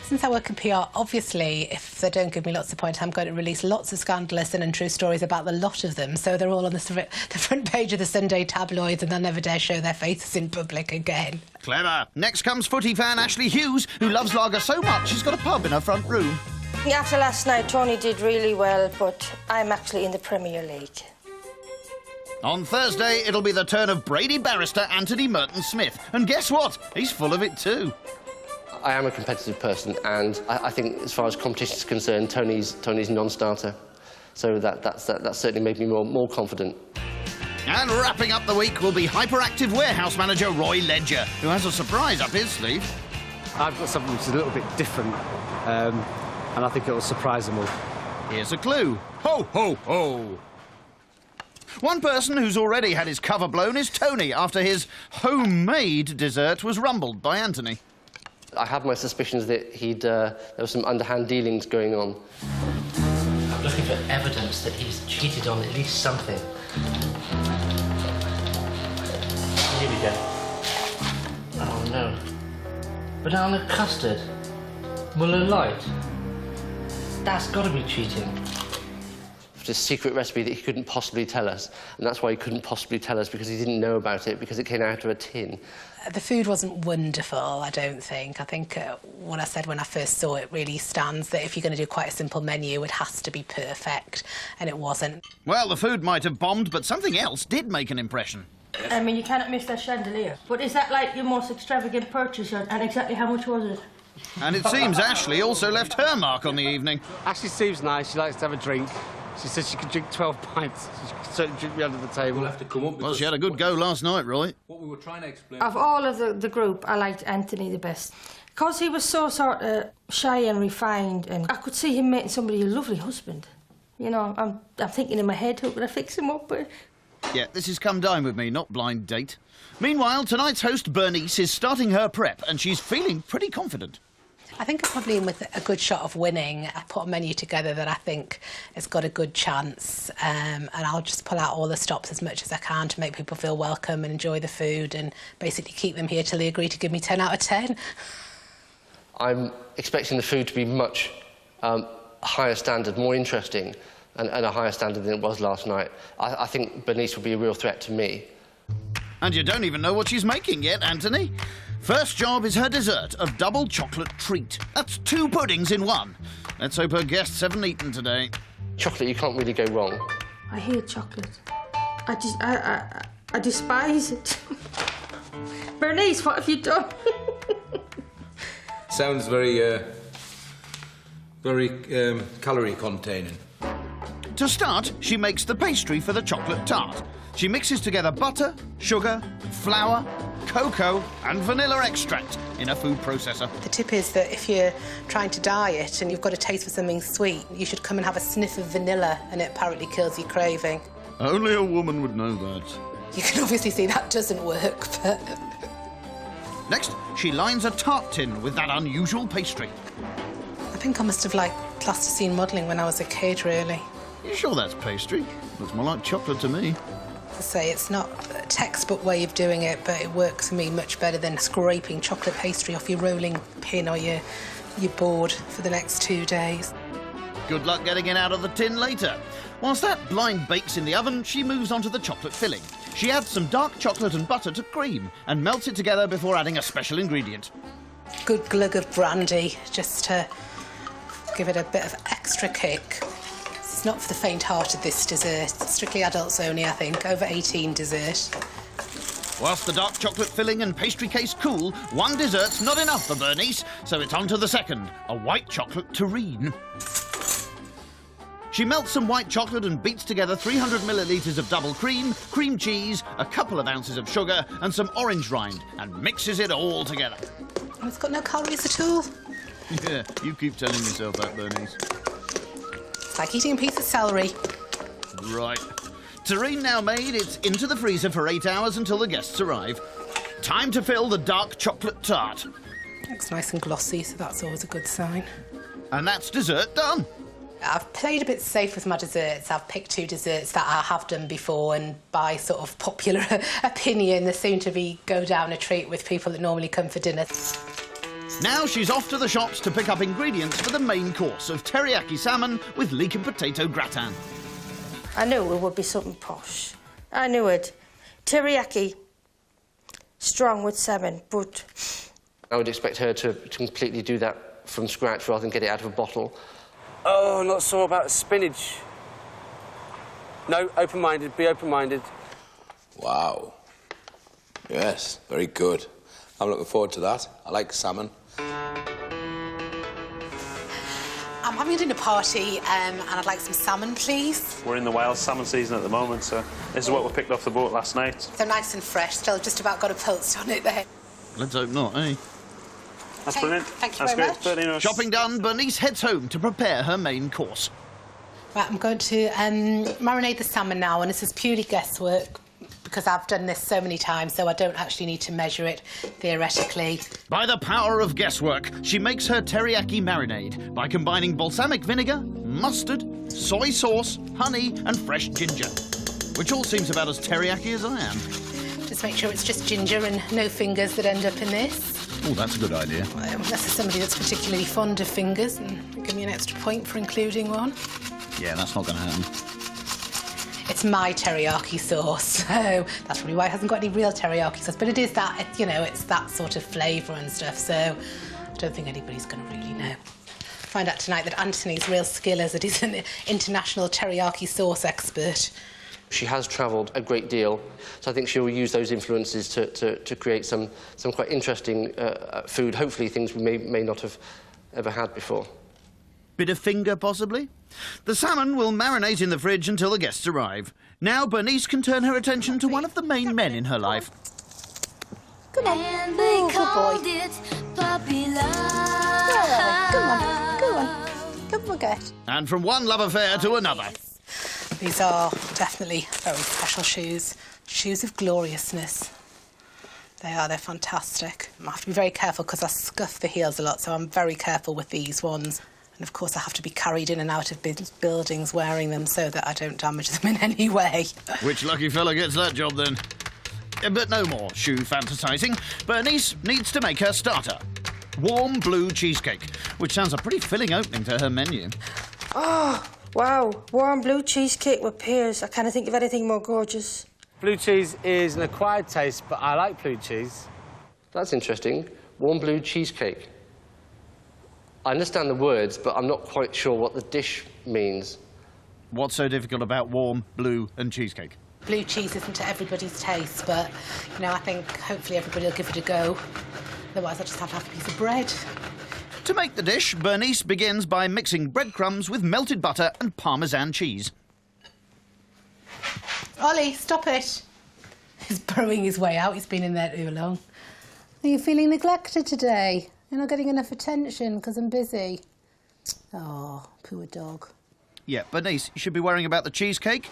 Since I work in PR, obviously, if they don't give me lots of points, I'm going to release lots of scandalous and untrue stories about the lot of them, so they're all on the front page of the Sunday tabloids and they'll never dare show their faces in public again. Clever. Next comes footy fan Ashley Hughes, who loves lager so much she's got a pub in her front room. After last night, Tony did really well, but I'm actually in the Premier League. On Thursday, it'll be the turn of Brady barrister Anthony Merton-Smith. And guess what? He's full of it too. I am a competitive person, and I think as far as competition is concerned, Tony's non-starter. So that certainly made me more confident. And wrapping up the week will be hyperactive warehouse manager Roy Ledger, who has a surprise up his sleeve. I've got something which is a little bit different, and I think it will surprise them all. Here's a clue. Ho, ho, ho! One person who's already had his cover blown is Tony, after his homemade dessert was rumbled by Anthony. I have my suspicions that there was some underhand dealings going on. I'm looking for evidence that he's cheated on at least something. Here we go. Oh no. Banana custard. Muller Light. That's got to be cheating. It's a secret recipe that he couldn't possibly tell us, and that's why he couldn't possibly tell us, because he didn't know about it, because it came out of a tin. The food wasn't wonderful, I don't think. I think what I said when I first saw it really stands, that if you're going to do quite a simple menu, it has to be perfect, and it wasn't. Well, the food might have bombed, but something else did make an impression. I mean, you cannot miss that chandelier. But is that like your most extravagant purchase, and exactly how much was it? And it seems Ashley also left her mark on the evening. Ashley seems nice. She likes to have a drink. She said she could drink 12 pints. She could certainly drink me under the table. We'll have to come up. Well, she had a good go last night, Roy. What we were trying to explain... Of all of the group, I liked Anthony the best. Because he was so sort of shy and refined, and I could see him making somebody a lovely husband. You know, I'm thinking in my head, how could I fix him up? But... Yeah, this is Come Dine With Me, not Blind Date. Meanwhile, tonight's host, Bernice, is starting her prep, and she's feeling pretty confident. I think I'm probably in with a good shot of winning. I put a menu together that I think has got a good chance, and I'll just pull out all the stops as much as I can to make people feel welcome and enjoy the food, and basically keep them here till they agree to give me 10 out of 10. I'm expecting the food to be much higher standard, more interesting, and a higher standard than it was last night. I think Bernice will be a real threat to me. And you don't even know what she's making yet, Anthony. First job is her dessert of double chocolate treat. That's 2 puddings in one. Let's hope her guests haven't eaten today. Chocolate, you can't really go wrong. I hate chocolate. I despise it. Bernice, what have you done? Sounds very calorie containing. To start, she makes the pastry for the chocolate tart. She mixes together butter, sugar, flour, cocoa and vanilla extract in a food processor. The tip is that if you're trying to diet and you've got a taste for something sweet, you should come and have a sniff of vanilla, and it apparently kills your craving. Only a woman would know that. You can obviously see that doesn't work, but... Next, she lines a tart tin with that unusual pastry. I think I must have liked plasticine modelling when I was a kid, really. You sure that's pastry? Looks more like chocolate to me. To say, it's not a textbook way of doing it, but it works for me much better than scraping chocolate pastry off your rolling pin or your board for the next 2 days. Good luck getting it out of the tin later. Whilst that blind bakes in the oven, she moves on to the chocolate filling. She adds some dark chocolate and butter to cream and melts it together before adding a special ingredient. Good glug of brandy, just to give it a bit of extra kick. It's not for the faint-hearted, this dessert. It's strictly adults only, I think. Over 18 dessert. Whilst the dark chocolate filling and pastry case cool, one dessert's not enough for Bernice, so it's on to the second, a white chocolate terrine. She melts some white chocolate and beats together 300 millilitres of double cream, cream cheese, a couple of ounces of sugar and some orange rind, and mixes it all together. Oh, it's got no calories at all. Yeah, you keep telling yourself that, Bernice. It's like eating a piece of celery. Right. Terrine now made, it's into the freezer for 8 hours until the guests arrive. Time to fill the dark chocolate tart. Looks nice and glossy, so that's always a good sign. And that's dessert done. I've played a bit safe with my desserts. I've picked 2 desserts that I have done before, and by sort of popular opinion, they seem to be go down a treat with people that normally come for dinner. Now she's off to the shops to pick up ingredients for the main course of teriyaki salmon with leek and potato gratin. I knew it would be something posh. I knew it. Teriyaki, strong with salmon, but... I would expect her to completely do that from scratch rather than get it out of a bottle. Oh, not so about spinach. No, open-minded, be open-minded. Wow. Yes, very good. I'm looking forward to that. I like salmon. I'm having a dinner party and I'd like some salmon, please. We're in the wild salmon season at the moment, so this is what we picked off the boat last night. They're nice and fresh, still just about got a pulse on it there. Let's hope not, eh? That's brilliant. Thank you That's very great. much. 30 minutes. Shopping done, Bernice heads home to prepare her main course. Right, I'm going to marinate the salmon now, and this is purely guesswork because I've done this so many times, so I don't actually need to measure it theoretically. By the power of guesswork, she makes her teriyaki marinade by combining balsamic vinegar, mustard, soy sauce, honey and fresh ginger, which all seems about as teriyaki as I am. Just make sure it's just ginger and no fingers that end up in this. Oh, that's a good idea. Unless there's somebody that's particularly fond of fingers, and give me an extra point for including one. Yeah, that's not going to happen. It's my teriyaki sauce, so that's probably why it hasn't got any real teriyaki sauce. But it is that, you know, it's that sort of flavour and stuff, so I don't think anybody's going to really know. Find out tonight that Anthony's real skill is that he's an international teriyaki sauce expert. She has travelled a great deal, so I think she'll use those influences to create some quite interesting food, hopefully things we may not have ever had before. Bit of finger, possibly? The salmon will marinate in the fridge until the guests arrive. Now Bernice can turn her attention to one of the main men in her life. Come on. And they called it puppy love. Go on. Don't forget. And from one love affair to another. These are definitely very special shoes. Shoes of gloriousness. They are, they're fantastic. I have to be very careful because I scuff the heels a lot, so I'm very careful with these ones. And of course I have to be carried in and out of buildings wearing them so that I don't damage them in any way. Which lucky fella gets that job then? But no more shoe fantasising. Bernice needs to make her starter. Warm blue cheesecake, which sounds a pretty filling opening to her menu. Oh, wow. Warm blue cheesecake with pears. I can't think of anything more gorgeous. Blue cheese is an acquired taste, but I like blue cheese. That's interesting. Warm blue cheesecake. I understand the words, but I'm not quite sure what the dish means. What's so difficult about warm, blue and cheesecake? Blue cheese isn't to everybody's taste, but, you know, I think hopefully everybody will give it a go. Otherwise, I'll just have to have a piece of bread. To make the dish, Bernice begins by mixing breadcrumbs with melted butter and Parmesan cheese. Ollie, stop it. He's burrowing his way out. He's been in there too long. Are you feeling neglected today? You're not getting enough attention because I'm busy. Oh, poor dog. Yeah, Bernice, you should be worrying about the cheesecake.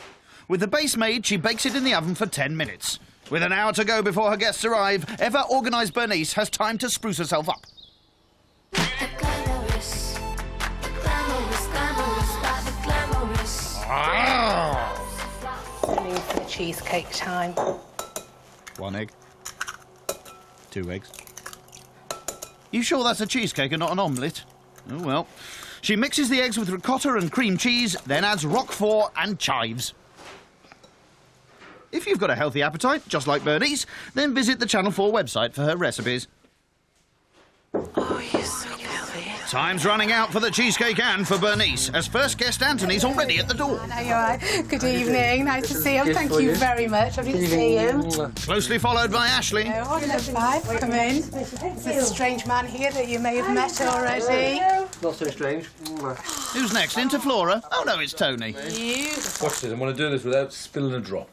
With the base made, she bakes it in the oven for 10 minutes. With an hour to go before her guests arrive, ever-organised Bernice has time to spruce herself up. Ready for the cheesecake time. 1 egg. 2 eggs. You sure that's a cheesecake and not an omelette? Oh, well. She mixes the eggs with ricotta and cream cheese, then adds roquefort and chives. If you've got a healthy appetite, just like Bernice, then visit the Channel 4 website for her recipes. Oh, you're so healthy. Time's running out for the cheesecake and for Bernice, as first guest Anthony's already at the door. Hello, you're right. Good evening. Nice to see you. Thank you very much. Lovely to see you. Closely followed by Ashley. Oh, hello, come in. There's a strange man here that you may have met already. Not so strange. Who's next? Into Flora? Oh, no, it's Tony. You. Watch this. I want to do this without spilling a drop.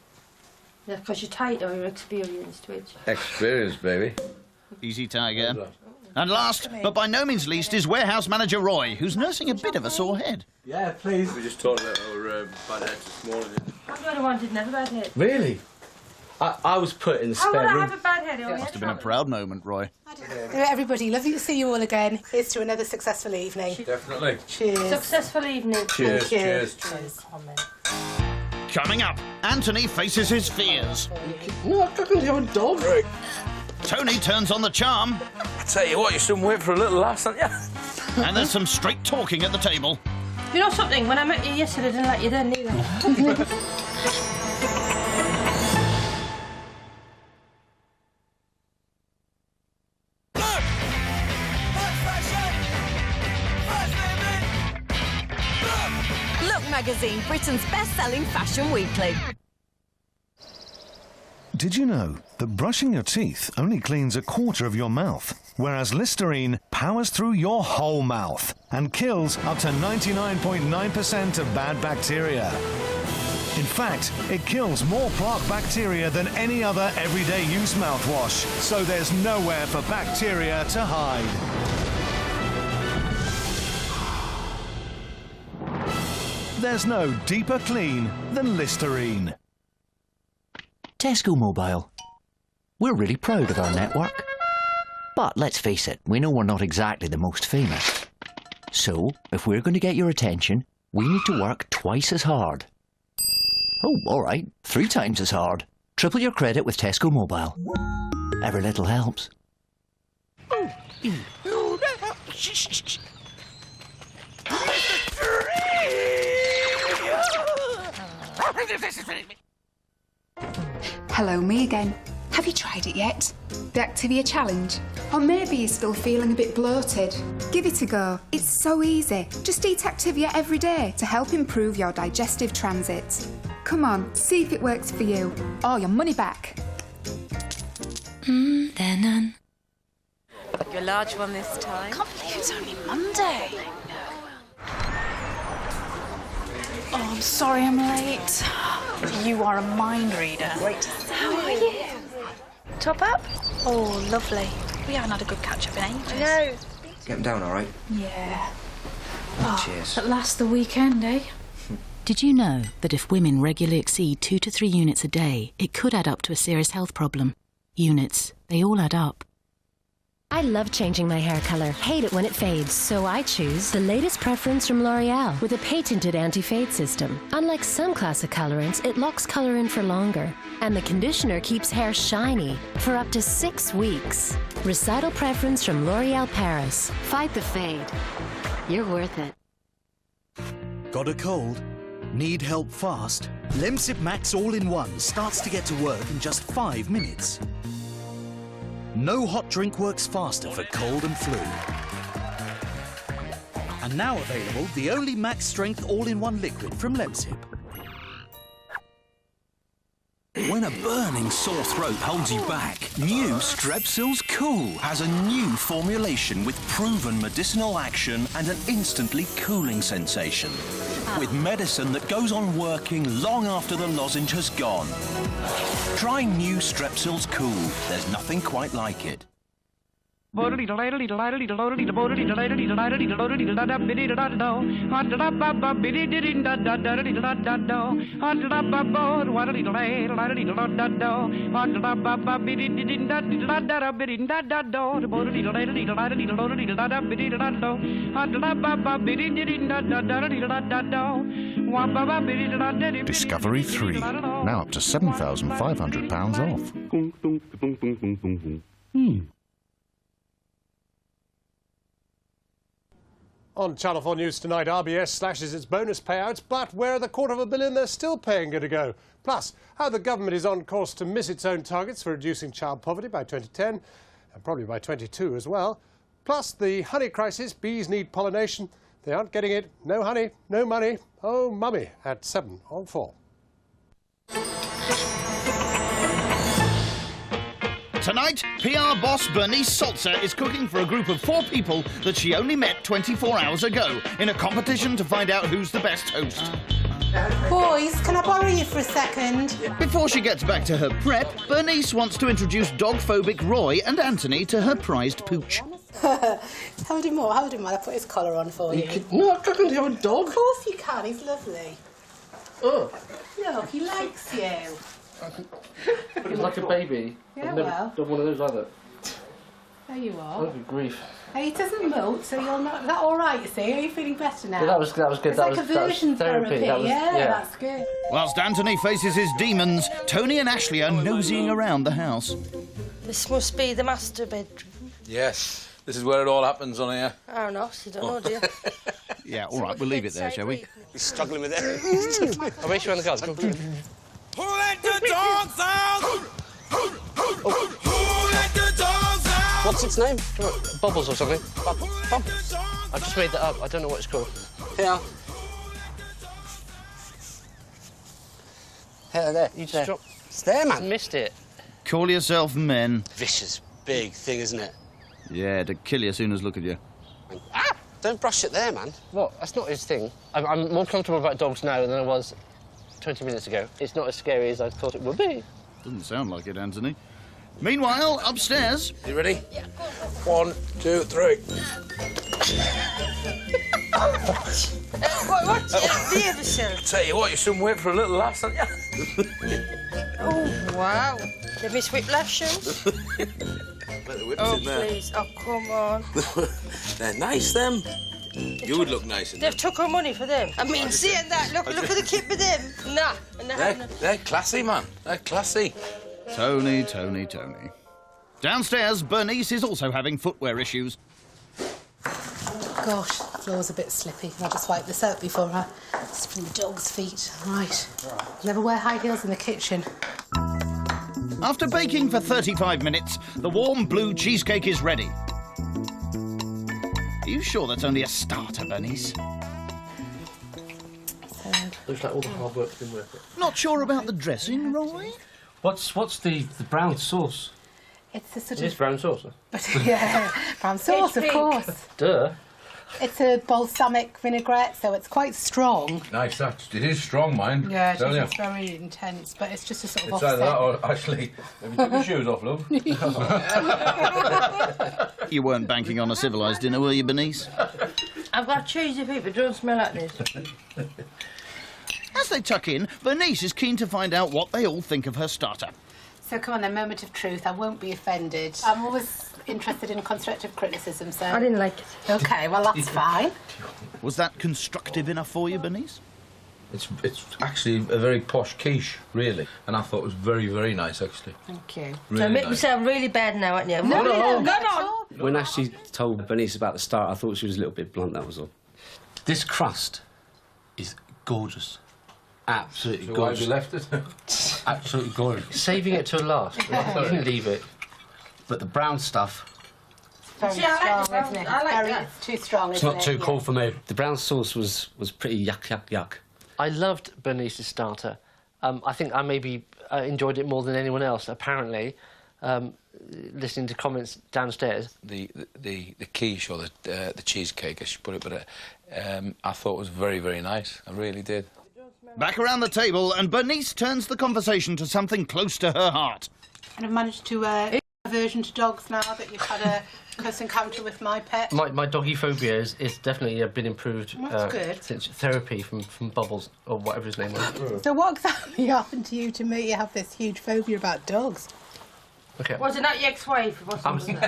Yeah, because you're tight or you're experienced, which... Experience, baby. Easy, Tiger. And last, but by no means least, is warehouse manager Roy, who's nursing a bit of a sore head. Yeah, please. We just talked about our bad heads this morning. I've got a wanted, never bad hit. Really? I was put in the How spare would I room. have a bad head? Must have been a proud moment, Roy. Everybody, lovely to see you all again. Here's to another successful evening. Definitely. Cheers. Successful evening. Cheers, Thank you. cheers. Coming up, Anthony faces his fears. No, I couldn't have a dog. Right. Tony turns on the charm. I tell you what, you're some wait for a little lass, aren't you? And there's some straight talking at the table. You know something? When I met you yesterday, I didn't like you then either. Look Magazine, Britain's best-selling fashion weekly. Did you know that brushing your teeth only cleans a quarter of your mouth, whereas Listerine powers through your whole mouth and kills up to 99.9% of bad bacteria? In fact, it kills more plaque bacteria than any other everyday use mouthwash, so there's nowhere for bacteria to hide. There's no deeper clean than Listerine. Tesco Mobile. We're really proud of our network. But let's face it, we know we're not exactly the most famous. So, if we're going to get your attention, we need to work twice as hard. Oh, all right, 3 times as hard. Triple your credit with Tesco Mobile. Every little helps. Hello, me again. Have you tried it yet? The Activia Challenge? Or maybe you're still feeling a bit bloated? Give it a go. It's so easy. Just eat Activia every day to help improve your digestive transit. Come on, see if it works for you. Or your money back. They're none. Your large one this time. Can't believe it's only Monday. Oh, I'm sorry I'm late. You are a mind reader. Great. How are you? Top up? Oh, lovely. We haven't had a good catch-up in ages. No. Getting down all right? Yeah. Cheers. At last the weekend, eh? Did you know that if women regularly exceed 2 to 3 units a day, it could add up to a serious health problem? Units, they all add up. I love changing my hair color, hate it when it fades, so I choose the latest preference from L'Oreal with a patented anti-fade system. Unlike some classic colorants, it locks color in for longer, and the conditioner keeps hair shiny for up to 6 weeks. Recital preference from L'Oreal Paris. Fight the fade. You're worth it. Got a cold? Need help fast? Lemsip Max All-in-One starts to get to work in just 5 minutes. No hot drink works faster for cold and flu. And now available, the only max strength all-in-one liquid from Lemsip. When a burning sore throat holds you back, new Strepsils Cool has a new formulation with proven medicinal action and an instantly cooling sensation. With medicine that goes on working long after the lozenge has gone. Try new Strepsils Cool. There's nothing quite like it. Discovery 3, now up to £7,500 off. On Channel 4 News tonight, RBS slashes its bonus payouts, but where are the $250 million they're still paying going to go? Plus, how the government is on course to miss its own targets for reducing child poverty by 2010, and probably by 22 as well. Plus, the honey crisis, bees need pollination. They aren't getting it. No honey, no money. Oh, mummy, at 7 on 4. Tonight, PR boss Bernice Salzer is cooking for a group of 4 people that she only met 24 hours ago in a competition to find out who's the best host. Boys, can I borrow you for a second? Before she gets back to her prep, Bernice wants to introduce dog-phobic Roy and Anthony to her prized pooch. Hold him more, hold him more. I'll put his collar on for you. No, I can't have a dog. Of course you can, he's lovely. Oh. Look, he likes you. But It's like a baby. Yeah, I've never well. done one of those either. There you are. Oh, good grief. Hey, it doesn't milk, so you're not. Is that all right? You see? Are you feeling better now? Yeah, that was good. It's like aversion therapy. Yeah, that's good. Whilst Anthony faces his demons, Tony and Ashley are nosying around the house. This must be the master bedroom. Yes, this is where it all happens on here. I don't know, you don't know, do you? Yeah, all right, we'll leave it there, shall we? He's struggling with it. I'll race you around the cars. Come through. Who let the dogs out? Who let the dogs out? What's its name? Bubbles or something. Bubbles. I just made that up. I don't know what it's called. Here. Here, there. You just dropped... It's there, man. Missed it. Call yourself men. Vicious, big thing, isn't it? Yeah, to kill you as soon as look at you. Ah! Don't brush it there, man. Well, that's not his thing. I'm more comfortable about dogs now than I was 20 minutes ago. It's not as scary as I thought it would be. Doesn't sound like it, Anthony. Meanwhile, upstairs... You ready? Yeah, go on. 1, 2, 3. What's behave yourself? Tell you what, you shouldn't wait for a little laugh, haven't you? Oh, wow. Did Miss Whiplash shoes? Bet the whip's Oh, in there. please. Oh, come on. They're nice, them. You would look nice in them. They've took our money for them. I mean, seeing that, look at the kit with them. Nah. They're classy, man. They're classy. Tony. Downstairs, Bernice is also having footwear issues. Gosh, the floor's a bit slippy. I'll just wipe this out before I... It's from the dog's feet. Right. Never wear high heels in the kitchen. After baking for 35 minutes, the warm blue cheesecake is ready. Are you sure that's only a starter, Bernice? Looks like all the hard work's been worth it. Not sure about the dressing, Roy? What's the brown sauce? It's a sort It is of... brown sauce. yeah, brown sauce, of course. Duh. It's a balsamic vinaigrette, so it's quite strong. Nice, it is strong, mine. Yeah, Tell you. it's very intense, but it's just a sort of It's offset. either that or, actually, have you took your shoes off, love? You weren't banking on a civilised dinner, were you, Bernice? I've got choosy people. Don't smell like this. As they tuck in, Bernice is keen to find out what they all think of her starter. So come on then, moment of truth. I won't be offended. I'm always interested in constructive criticism, so... I didn't like it. OK, well, that's fine. Was that constructive enough for you, Bernice? It's actually a very posh quiche, really, and I thought it was very, very nice, actually. Thank you. Really So make me nice. sound really bad now, aren't you? No, Go not at on. all. When Ashley told Bernice about the start, I thought she was a little bit blunt, that was all. This crust is gorgeous. Absolutely So why gorgeous. have you left it? Absolutely gorgeous. Saving it to last. You didn't leave it. But the brown stuff, Very See, I like strong, the isn't it? brown- I like Very, that. it's too strong, it's isn't not it? too Yeah. cool for me. The brown sauce was pretty yuck. I loved Bernice's starter. I think I maybe enjoyed it more than anyone else, apparently, listening to comments downstairs. The quiche or the cheesecake, I should put it, but I thought it was very, very nice. I really did. Back around the table, and Bernice turns the conversation to something close to her heart. And I've managed to aversion to dogs now that you've had a close encounter with my pet. My doggy phobia is definitely been improved That's good. since therapy from Bubbles, or whatever his name was. So what exactly happened to you to make you have this huge phobia about dogs? Okay. Was it not your ex-wife?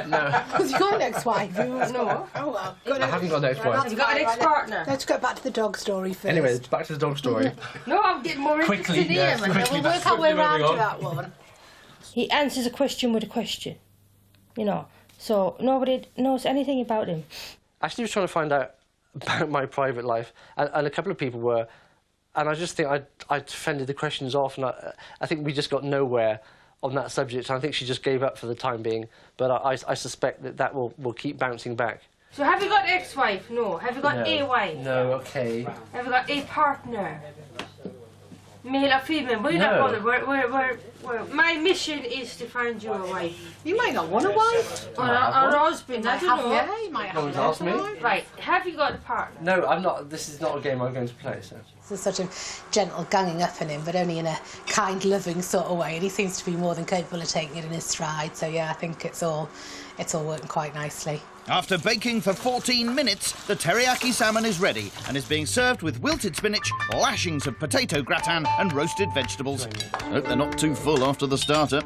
No. Was you got an ex-wife? No. Oh, well. I haven't got an ex-wife. You got an ex-partner? Let's go back to the dog story first. Anyway, back to the dog story. No, I'm getting more interested in yes, him. quickly. We'll work our way around to that one. He answers a question with a question, you know, so nobody knows anything about him. Ashley was trying to find out about my private life, and a couple of people were, and I just think I'd fended the questions off, and I think we just got nowhere on that subject, and I think she just gave up for the time being, but I suspect that will keep bouncing back. So have you got an ex-wife? No. Have you got a wife? No, okay. Have you got a partner? Male or female? We're No. not bothered. My mission is to find you a wife. You might not want a wife. Or a husband, I don't know. Yeah, you might have one's asked me. Right, have you got a partner? No, I'm not. This is not a game I'm going to play, so. There's a sort of gentle ganging up in him, but only in a kind, loving sort of way, and he seems to be more than capable of taking it in his stride. So yeah, I think it's all working quite nicely. After baking for 14 minutes, the teriyaki salmon is ready and is being served with wilted spinach, lashings of potato gratin and roasted vegetables. Hope they're not too full. full after the starter.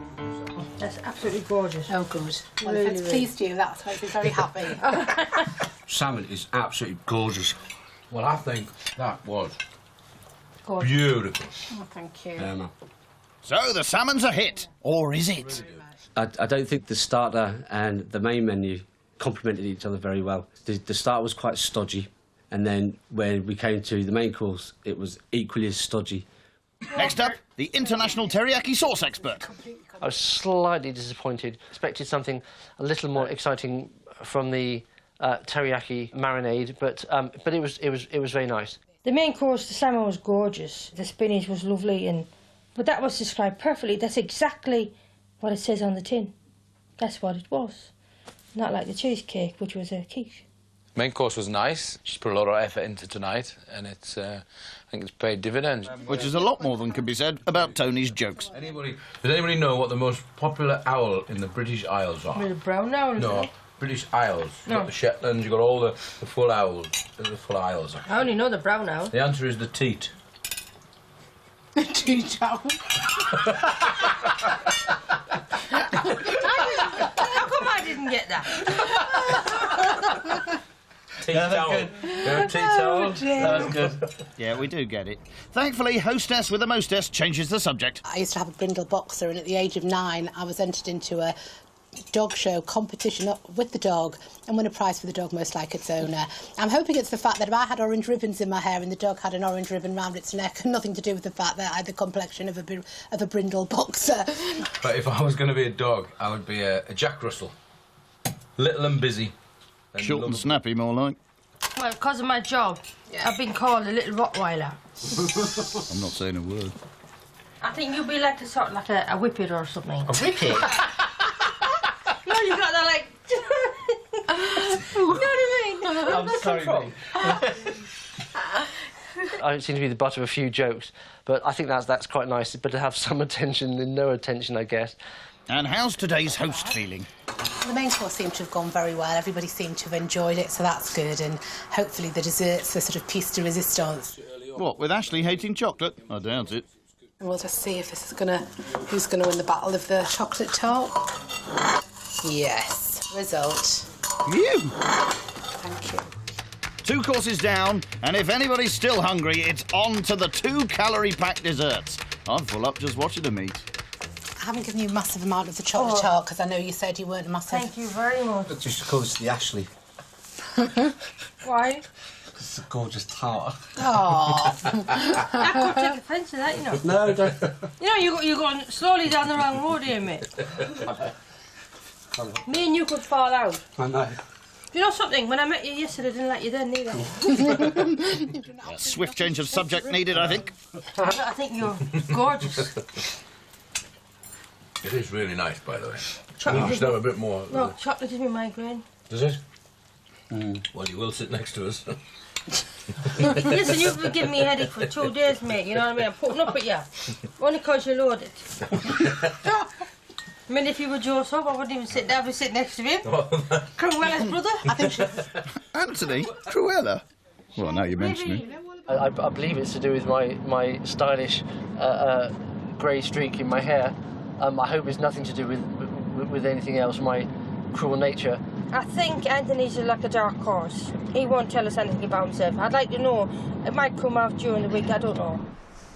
That's absolutely gorgeous. Oh, good. Well, Really, if it's pleased you, that's makes me very happy. Salmon is absolutely gorgeous. Well, I think that was Gorgeous. beautiful. Oh, thank you. So the salmon's a hit, or is it? I don't think the starter and the main menu complemented each other very well. The starter was quite stodgy, and then when we came to the main course, it was equally as stodgy. Next up, the international teriyaki sauce expert. I was slightly disappointed. Expected something a little more exciting from the teriyaki marinade, but it was very nice. The main course, the salmon was gorgeous. The spinach was lovely, but that was described perfectly. That's exactly what it says on the tin. That's what it was. Not like the cheesecake, which was a quiche. Main course was nice. She's put a lot of effort into tonight, and it's, I think it's paid dividends. Which is a lot more than can be said about Tony's jokes. Does anybody know what the most popular owl in the British Isles are? With a brown owl, isn't No, it? British Isles. You've No. got the Shetlands, you've got all the full owls, the full isles. I only know the brown owl. The answer is the teat. Teat owl. How come I didn't get that? Teat owl. You're a teat owl. That was good. Yeah, we do get it. Thankfully, hostess with a mostess changes the subject. I used to have a brindle boxer, and at the age of 9, I was entered into a dog show competition with the dog and won a prize for the dog most like its owner. I'm hoping it's the fact that if I had orange ribbons in my hair and the dog had an orange ribbon round its neck, and nothing to do with the fact that I had the complexion of a brindle boxer. But if I was going to be a dog, I would be a Jack Russell. Little and busy. Short and snappy, more like. Well, because of my job, I've been called a little Rottweiler. I'm not saying a word. I think you'll be like a whippet or something. A whippet? No, you got that like. You know what I mean? I'm sorry, mate. I seem to be the butt of a few jokes, but I think that's quite nice. But to have some attention than no attention, I guess. And how's today's host feeling? The main course seemed to have gone very well. Everybody seemed to have enjoyed it, so that's good. And hopefully the desserts are sort of piece de resistance. What, with Ashley hating chocolate? I doubt it. And we'll just see if this is who's gonna win the battle of the chocolate tart. Yes. Result. You! Thank you. 2 courses down, and if anybody's still hungry, it's on to the 2-calorie-packed desserts. I'm full up just watching them eat. I haven't given you a massive amount of the chocolate tart because I know you said you weren't a massive. Thank you very much. Let's just call this the Ashley. Why? It's a gorgeous tart. Oh. I could take offence to that, you know. No, don't. You know, you're going slowly down the wrong road here, mate. Me and you could fall out. I know. You know something? When I met you yesterday, I didn't like you then, neither. A swift change of subject needed, I think. I think you're gorgeous. It is really nice, by the way. Chocolate You should have a bit more. No, chocolate gives me migraine. Does it? Well, you will sit next to us. Listen, you've been giving me a headache for 2 days, mate. You know what I mean? I'm putting up with you. Only because you're loaded. I mean, if you were Joseph, I wouldn't even sit there. I'd be sitting next to him. Cruella's brother. I think she... Anthony? Cruella? Well, now you mention it. I believe it's to do with my stylish grey streak in my hair. I hope it's nothing to do with anything else, my cruel nature. I think Anthony's like a dark horse. He won't tell us anything about himself. I'd like to know. It might come out during the week, I don't know.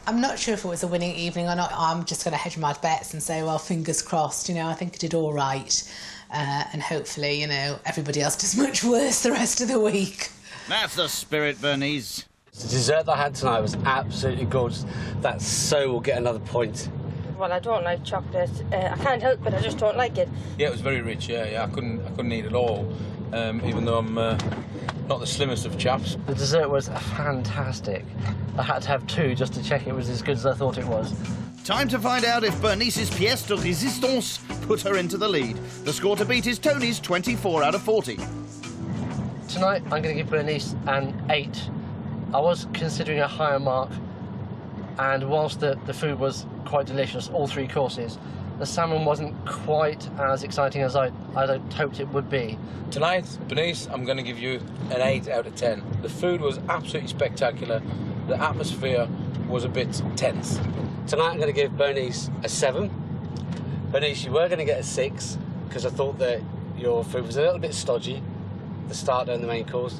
I'm not sure if it was a winning evening or not. I'm just going to hedge my bets and say, well, fingers crossed. You know, I think I did all right. And hopefully, you know, everybody else does much worse the rest of the week. That's the spirit, Bernice. The dessert that I had tonight was absolutely gorgeous. That so will get another point. Well, I don't like chocolate. I can't help it, I just don't like it. Yeah, it was very rich. Yeah. I couldn't eat it all, even though I'm not the slimmest of chaps. The dessert was fantastic. I had to have 2 just to check it was as good as I thought it was. Time to find out if Bernice's pièce de résistance put her into the lead. The score to beat is Tony's 24 out of 40. Tonight, I'm going to give Bernice an 8. I was considering a higher mark, and whilst the food was quite delicious, all 3 courses, the salmon wasn't quite as exciting as I'd hoped it would be. Tonight, Bernice, I'm going to give you an 8 out of 10. The food was absolutely spectacular. The atmosphere was a bit tense. Tonight I'm going to give Bernice a 7. Bernice, you were going to get a 6 because I thought that your food was a little bit stodgy, the starter and the main course,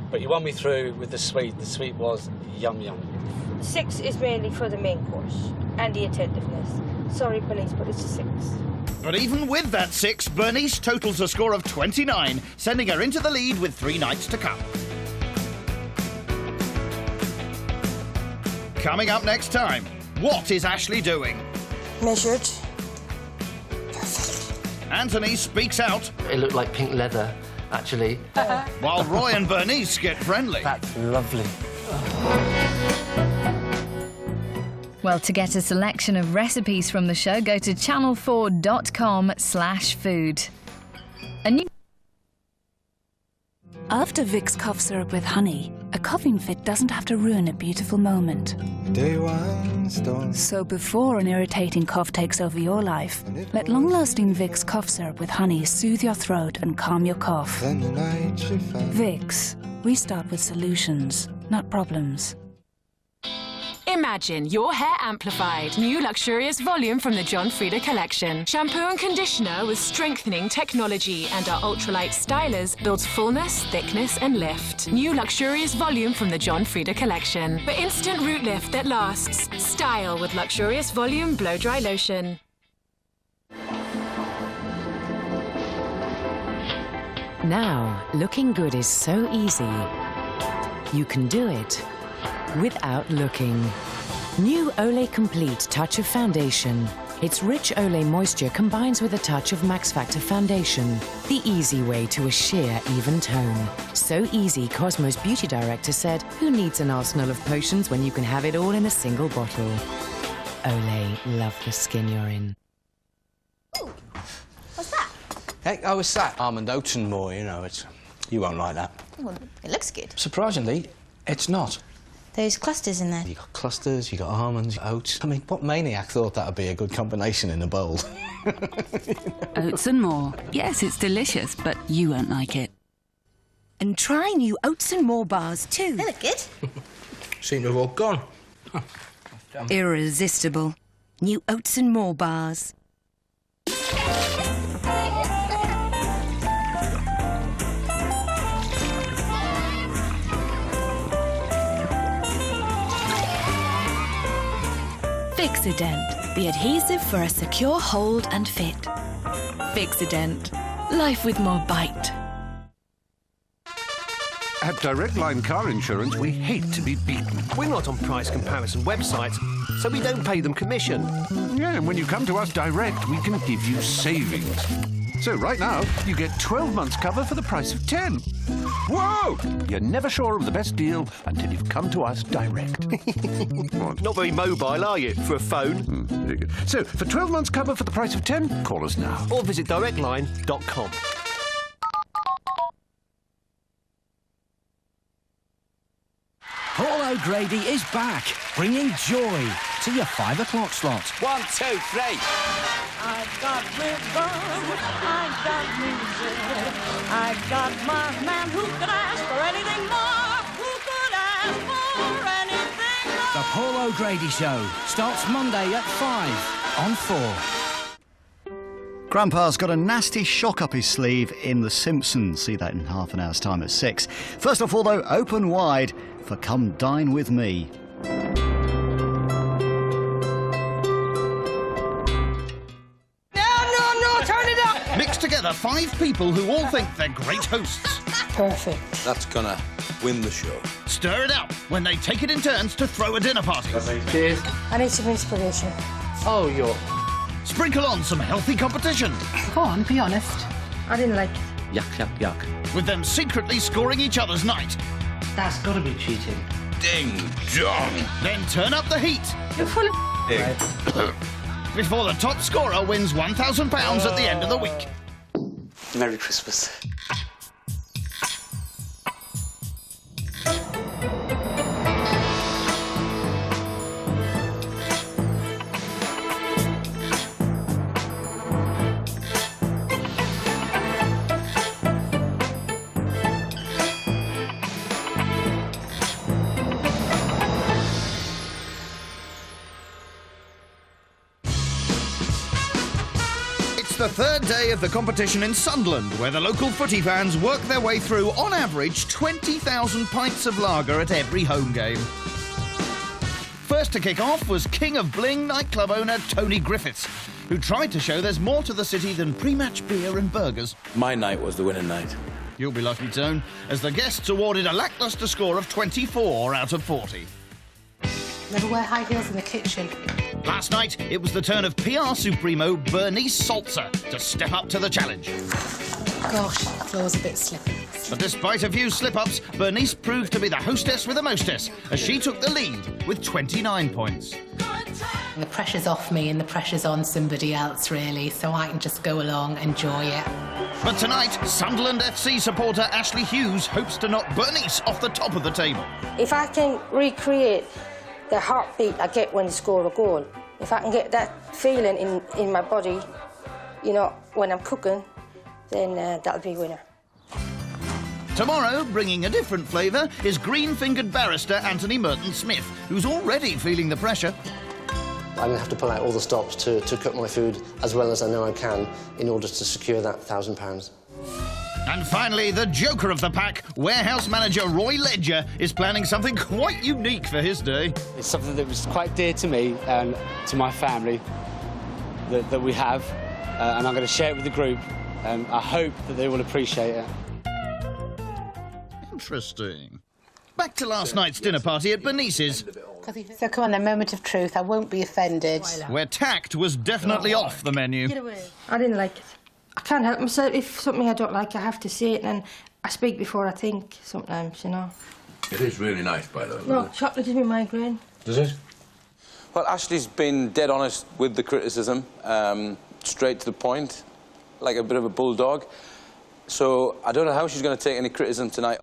but you won me through with the sweet. The sweet was yum yum. 6 is mainly for the main course and the attentiveness. Sorry, Bernice, but it's a 6. But even with that 6, Bernice totals a score of 29, sending her into the lead with 3 nights to come. Coming up next time, what is Ashley doing? Measured. Anthony speaks out. It looked like pink leather, actually. While Roy and Bernice get friendly. That's lovely. Well, to get a selection of recipes from the show, go to channel4.com/food. After Vicks cough syrup with honey, a coughing fit doesn't have to ruin a beautiful moment. Day one storm. So before an irritating cough takes over your life, let long-lasting Vicks cough syrup with honey soothe your throat and calm your cough. Vicks. We start with solutions, not problems. Imagine your hair amplified. New luxurious volume from the John Frieda collection. Shampoo and conditioner with strengthening technology, and our ultralight stylers builds fullness, thickness and lift. New luxurious volume from the John Frieda collection. For instant root lift that lasts. Style with luxurious volume blow dry lotion. Now, looking good is so easy. You can do it without looking. New Olay Complete Touch of Foundation. Its rich Olay moisture combines with a touch of Max Factor Foundation. The easy way to a sheer, even tone. So easy, Cosmo's beauty director said, who needs an arsenal of potions when you can have it all in a single bottle? Olay, love the skin you're in. What's that? Hey, oh, it's that almond oats and more, you know, it's... You won't like that. Well, it looks good. Surprisingly, it's not. There's clusters in there. You got clusters, you got almonds, oats. I mean, what maniac thought that would be a good combination in a bowl? Oats and more. Yes, it's delicious, but you won't like it. And try new Oats and More bars too. They look good. Seem to have all gone. Irresistible. New Oats and More bars. Fixident, the adhesive for a secure hold and fit. Fixident, life with more bite. At Direct Line Car Insurance, we hate to be beaten. We're not on price comparison websites, so we don't pay them commission. Yeah, and when you come to us direct, we can give you savings. So right now, you get 12 months cover for the price of 10. Whoa! You're never sure of the best deal until you've come to us direct. Not very mobile, are you, for a phone? Very good. So, for 12 months cover for the price of 10, call us now. Or visit directline.com. Paul O'Grady is back, bringing joy to your 5 o'clock slot. 1, 2, 3. I've got rhythm, I've got music, I've got my man who could ask for anything more, who could ask for anything more. The Paul O'Grady Show starts Monday at 5 on 4. Grandpa's got a nasty shock up his sleeve in The Simpsons. See that in half an hour's time at 6. First of all, though, open wide for Come Dine With Me. Turn it up! Mix together 5 people who all think they're great hosts. Perfect. That's gonna win the show. Stir it up when they take it in turns to throw a dinner party. Cheers. I need some inspiration. Oh, you're... Sprinkle on some healthy competition. Go on, be honest. I didn't like it. Yuck, yuck, yuck. With them secretly scoring each other's night. That's gotta be cheating. Ding dong. Then turn up the heat. You're full of... Before the top scorer wins £1,000 at the end of the week. Merry Christmas. It's the third day of the competition in Sunderland, where the local footy fans work their way through, on average, 20,000 pints of lager at every home game. First to kick off was King of Bling nightclub owner Tony Griffiths, who tried to show there's more to the city than pre-match beer and burgers. My night was the winning night. You'll be lucky, Tone, as the guests awarded a lacklustre score of 24 out of 40. Never wear high heels in the kitchen. Last night, it was the turn of PR Supremo Bernice to step up to the challenge. Gosh, the floor's a bit slippy. But despite a few slip-ups, Bernice proved to be the hostess with the mostess, as she took the lead with 29 points. The pressure's off me and the pressure's on somebody else, really, so I can just go along, enjoy it. But tonight, Sunderland FC supporter Ashley Hughes hopes to knock Bernice off the top of the table. If I can recreate the heartbeat I get when I score a goal, if I can get that feeling in my body, you know, when I'm cooking, then that'll be a winner. Tomorrow, bringing a different flavour, is green-fingered barrister Anthony Merton-Smith, who's already feeling the pressure. I'm going to have to pull out all the stops to cook my food as well as I know I can in order to secure that £1,000. And finally, the joker of the pack, warehouse manager Roy Ledger, is planning something quite unique for his day. It's something that was quite dear to me and to my family that we have, and I'm going to share it with the group, and I hope that they will appreciate it. Interesting. Back to last night's dinner party at Bernice's, So come on, a moment of truth. I won't be offended. where tact was definitely off the menu. Get away. I didn't like it. I can't help myself. If something I don't like, I have to say it, and I speak before I think sometimes, you know. It is really nice, by the way. No, chocolate gives me migraine. Does it? Well, Ashley's been dead honest with the criticism, straight to the point, like a bit of a bulldog. So I don't know how she's going to take any criticism tonight.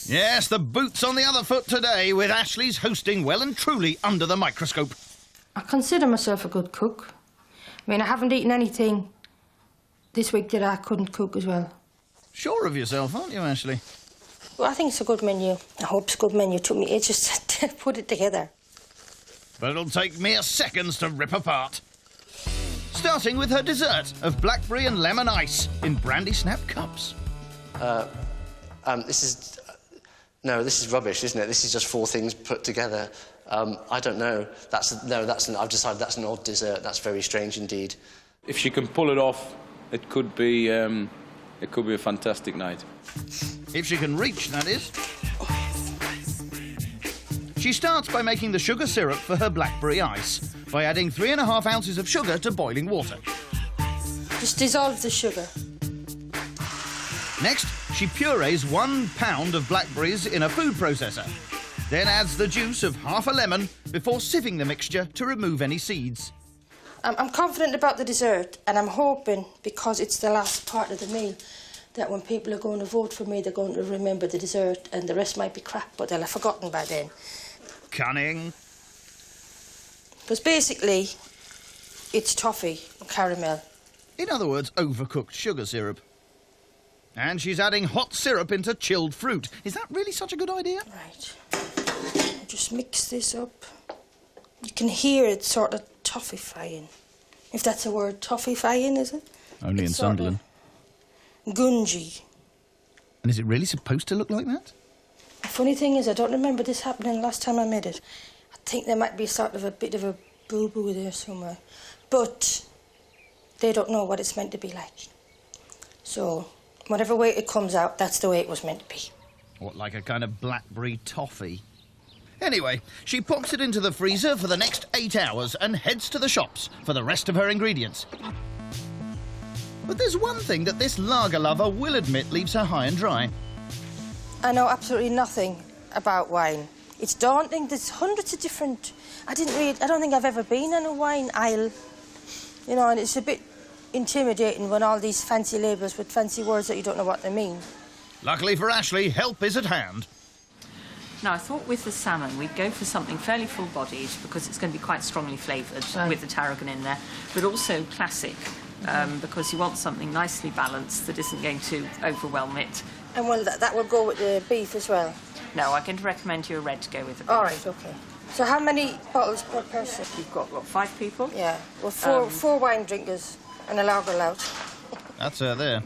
Yes, the boot's on the other foot today, with Ashley's hosting well and truly under the microscope. I consider myself a good cook. I mean, I haven't eaten anything this week that I couldn't cook as well. Sure of yourself, aren't you, Ashley? Well, I think it's a good menu. I hope it's a good menu. It took me ages to put it together. But it'll take mere seconds to rip apart. Starting with her dessert of blackberry and lemon ice in brandy snap cups. This is rubbish, isn't it? This is just 4 things put together. I don't know. I've decided that's an odd dessert. That's very strange indeed. If she can pull it off, it could be a fantastic night. If she can reach, that is. She starts by making the sugar syrup for her blackberry ice by adding 3½ ounces of sugar to boiling water. Just dissolve the sugar. Next, she purees 1 pound of blackberries in a food processor, then adds the juice of half a lemon before sieving the mixture to remove any seeds. I'm confident about the dessert, and I'm hoping, because it's the last part of the meal, that when people are going to vote for me, they're going to remember the dessert, and the rest might be crap, but they'll have forgotten by then. Cunning. Because basically, it's toffee and caramel. In other words, overcooked sugar syrup. And she's adding hot syrup into chilled fruit. Is that really such a good idea? Right. I'll just mix this up. You can hear it sort of toffifying. If that's a word, toffifying, is it? Only in Sunderland. Gungy. And is it really supposed to look like that? The funny thing is, I don't remember this happening last time I made it. I think there might be sort of a bit of a boo-boo there somewhere. But they don't know what it's meant to be like. So, whatever way it comes out, that's the way it was meant to be. What, like a kind of blackberry toffee? Anyway, she pops it into the freezer for the next 8 hours and heads to the shops for the rest of her ingredients. But there's one thing that this lager lover will admit leaves her high and dry. I know absolutely nothing about wine. It's daunting. There's hundreds of different... I don't think I've ever been in a wine aisle. You know, and it's a bit intimidating when all these fancy labels with fancy words that you don't know what they mean. Luckily for Ashley, help is at hand. Now, I thought with the salmon, we'd go for something fairly full-bodied because it's going to be quite strongly flavoured with the tarragon in there, but also classic because you want something nicely balanced that isn't going to overwhelm it. And well, that will go with the beef as well? No, I'm going to recommend you a red to go with the beef. All right, OK. So how many bottles per person? You've got, what, 5 people? Yeah. Well, four wine drinkers. And a lager lout. That's her there.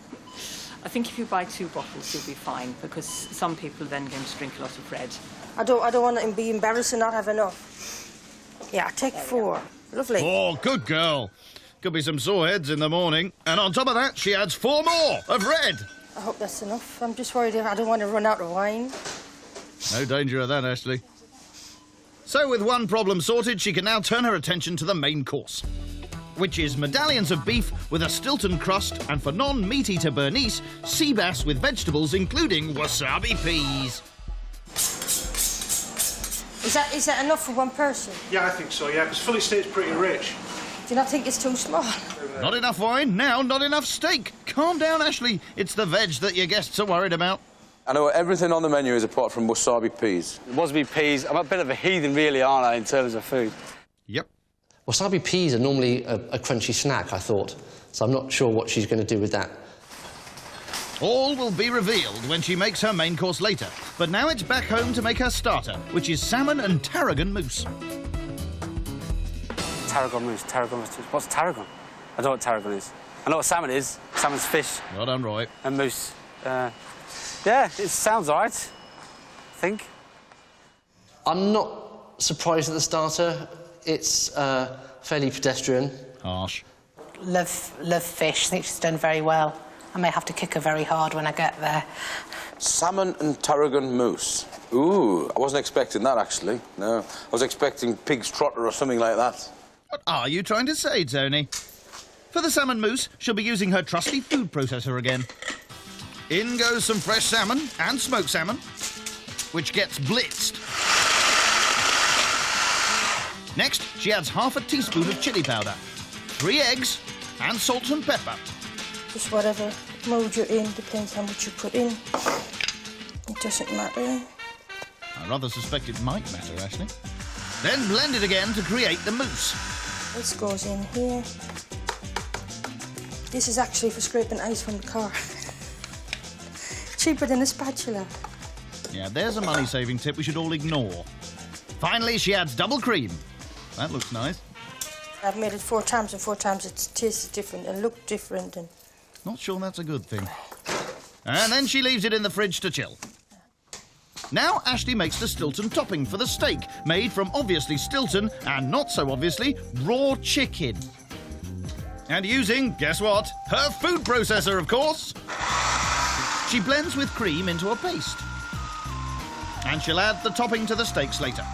I think if you buy 2 bottles, you'll be fine, because some people are then going to drink a lot of red. I don't want to be embarrassed and not have enough. Yeah, I take 4. Lovely. Oh, good girl. Could be some sore heads in the morning. And on top of that, she adds 4 more of red. I hope that's enough. I'm just worried I don't want to run out of wine. No danger of that, Ashley. So with one problem sorted, she can now turn her attention to the main course, which is medallions of beef with a Stilton crust, and for non-meat eater Bernice, sea bass with vegetables including wasabi peas. Is that enough for one person? Yeah, I think so, yeah, because Philly steak's pretty rich. Do you not think it's too small? Not enough wine, now not enough steak. Calm down, Ashley. It's the veg that your guests are worried about. I know everything on the menu is apart from wasabi peas. Wasabi peas. I'm a bit of a heathen, really, aren't I, in terms of food? Yep. Wasabi peas are normally a crunchy snack, I thought, so I'm not sure what she's going to do with that. All will be revealed when she makes her main course later. But now it's back home to make her starter, which is salmon and tarragon mousse. Tarragon mousse, tarragon mousse. What's tarragon? I don't know what tarragon is. I know what salmon is. Salmon's fish. Well done, Roy. And mousse. Yeah, it sounds all right, I think. I'm not surprised at the starter. It's fairly pedestrian. Harsh. Love fish. I think she's done very well. I may have to kick her very hard when I get there. Salmon and tarragon mousse. Ooh, I wasn't expecting that, actually. No, I was expecting pig's trotter or something like that. What are you trying to say, Tony? For the salmon mousse, she'll be using her trusty food processor again. In goes some fresh salmon and smoked salmon, which gets blitzed. Next, she adds half a teaspoon of chili powder, 3 eggs, and salt and pepper. Just whatever mood you're in, depends how much you put in. It doesn't matter. I rather suspect it might matter, Ashley. Then blend it again to create the mousse. This goes in here. This is actually for scraping ice from the car. Cheaper than a spatula. Yeah, there's a money-saving tip we should all ignore. Finally, she adds double cream. That looks nice. I've made it 4 times, and 4 times it tastes different and looked different. And not sure that's a good thing. And then she leaves it in the fridge to chill. Now Ashley makes the Stilton topping for the steak, made from obviously Stilton and not so obviously raw chicken. And using, guess what, her food processor, of course. She blends with cream into a paste. And she'll add the topping to the steaks later.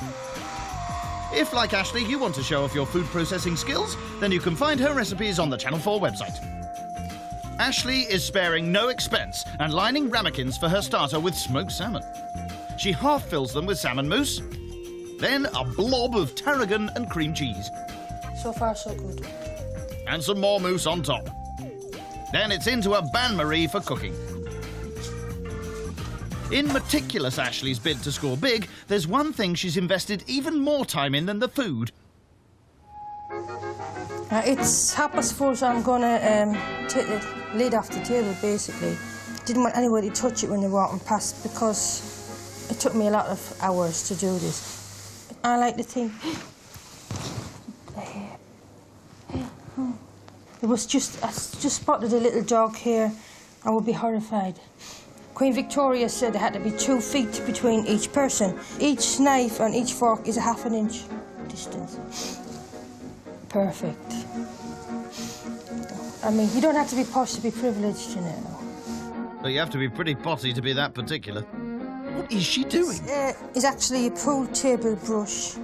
If, like Ashley, you want to show off your food processing skills, then you can find her recipes on the Channel 4 website. Ashley is sparing no expense and lining ramekins for her starter with smoked salmon. She half fills them with salmon mousse, then a blob of tarragon and cream cheese. so far, so good. And some more mousse on top. Then it's into a bain-marie for cooking. In meticulous Ashley's bid to score big, there's one thing she's invested even more time in than the food. It's 4:30, so I'm going to take the lid off the table, basically. Didn't want anybody to touch it when they were walking past because it took me a lot of hours to do this. I like to think... It was just... I just spotted a little dog here. I would be horrified. Queen Victoria said there had to be 2 feet between each person. Each knife and each fork is a ½ an inch distance. Perfect. I mean, you don't have to be posh to be privileged, you know. But you have to be pretty potty to be that particular. What is she doing? It's actually a pool table brush,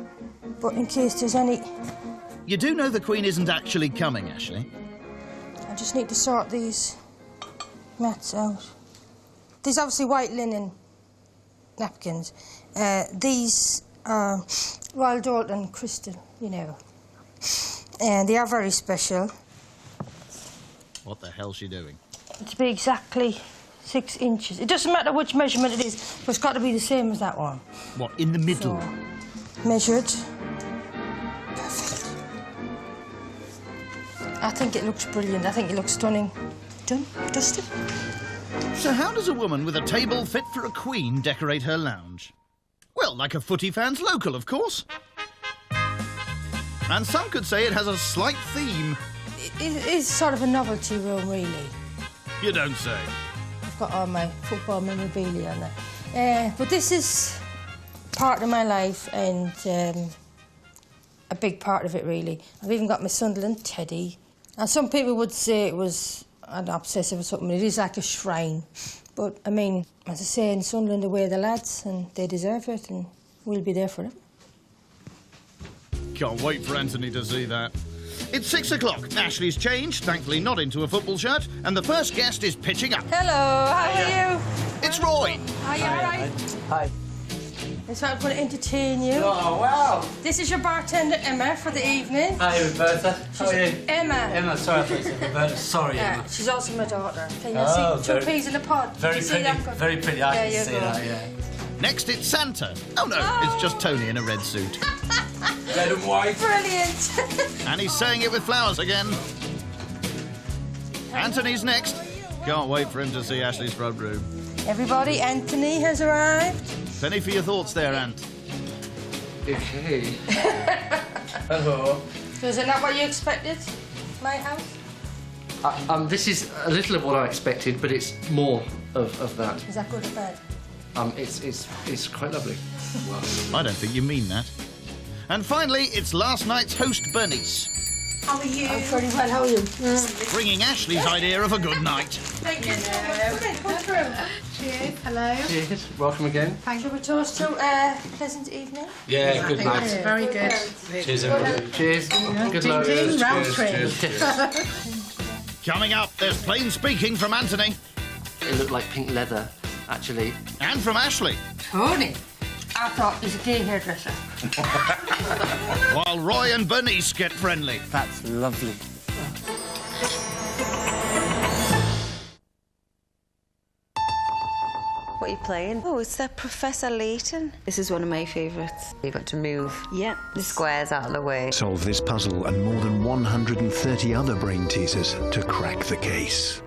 but in case there's any... You do know the Queen isn't actually coming, Ashley? I just need to sort these mats out. These obviously white linen napkins. These are Royal Dalton crystal, you know. And they are very special. What the hell's she doing? It's to be exactly 6 inches. It doesn't matter which measurement it is, but it's got to be the same as that one. What, in the middle? So, measured. Perfect. I think it looks brilliant. I think it looks stunning. Done? Dusted? So how does a woman with a table fit for a queen decorate her lounge? Well, like a footy fan's local, of course. And some could say it has a slight theme. It's sort of a novelty room, really. You don't say. I've got all my football memorabilia in there. But this is part of my life and a big part of it, really. I've even got my Sunderland teddy. And some people would say it was an obsessive or something. It is like a shrine. But, I mean, as I say, in Sunderland are where the lads, and they deserve it, and we'll be there for them. Can't wait for Anthony to see that. It's 6 o'clock. Ashley's changed, thankfully not into a football shirt, and the first guest is pitching up. Hello, how are you? It's Roy. Are you all right? Hi. It's not going to entertain you. Oh, wow. This is your bartender, Emma, for the evening. Hi, Roberta. How are you? Emma. Emma, sorry, I thought you said Roberta. Sorry, Emma. She's also my daughter. Can you see? 2 peas in a pod. Very See pretty, that? very pretty. I There can you see go. that, yeah. Next, it's Santa. Oh, no, it's just Tony in a red suit. Red and white. Brilliant. And he's saying it with flowers again. Anthony's next. Can't wait for him to see Ashley's front room. Everybody, Anthony has arrived. Penny for your thoughts there, Ant. Okay. Hello. So is it not what you expected? My house? This is a little of what I expected, but it's more of that. Is that good or bad? It's quite lovely. I don't think you mean that. And finally, it's last night's host, Bernice. How are you? I'm very well, how are you? Bringing Ashley's idea of a good night. Thank you. Come through. Cheers, hello. Cheers. Welcome again. Thank you. Shall we toast to a pleasant evening? Yeah, good night. Very good. Cheers, everybody. Cheers. Good Ding, luck. ding, round Cheers. trip. Cheers. Coming up, there's plain speaking from Anthony. It looked like pink leather, actually. And from Ashley. Tony. I thought he's a gay hairdresser. While Roy and Bernice get friendly. That's lovely. What are you playing? Oh, it's that Professor Layton. This is one of my favourites. You've got to move the squares out of the way. Solve this puzzle and more than 130 other brain teasers to crack the case.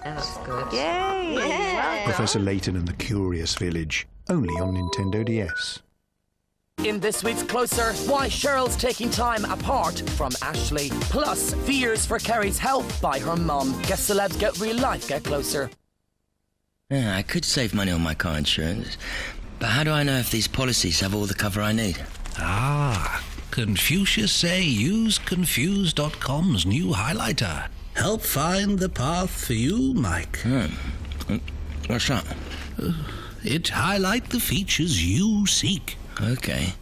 That's good. Yay! Yeah. Professor Layton and the Curious Village, only on Nintendo DS. In this week's Closer, why Cheryl's taking time apart from Ashley. Plus, fears for Kerry's health by her mum. Guess celebs get real life, get closer. Yeah, I could save money on my car insurance, but how do I know if these policies have all the cover I need? Ah, Confucius say use Confused.com's new highlighter. Help find the path for you, Mike. What's that? It highlight the features you seek. Okay.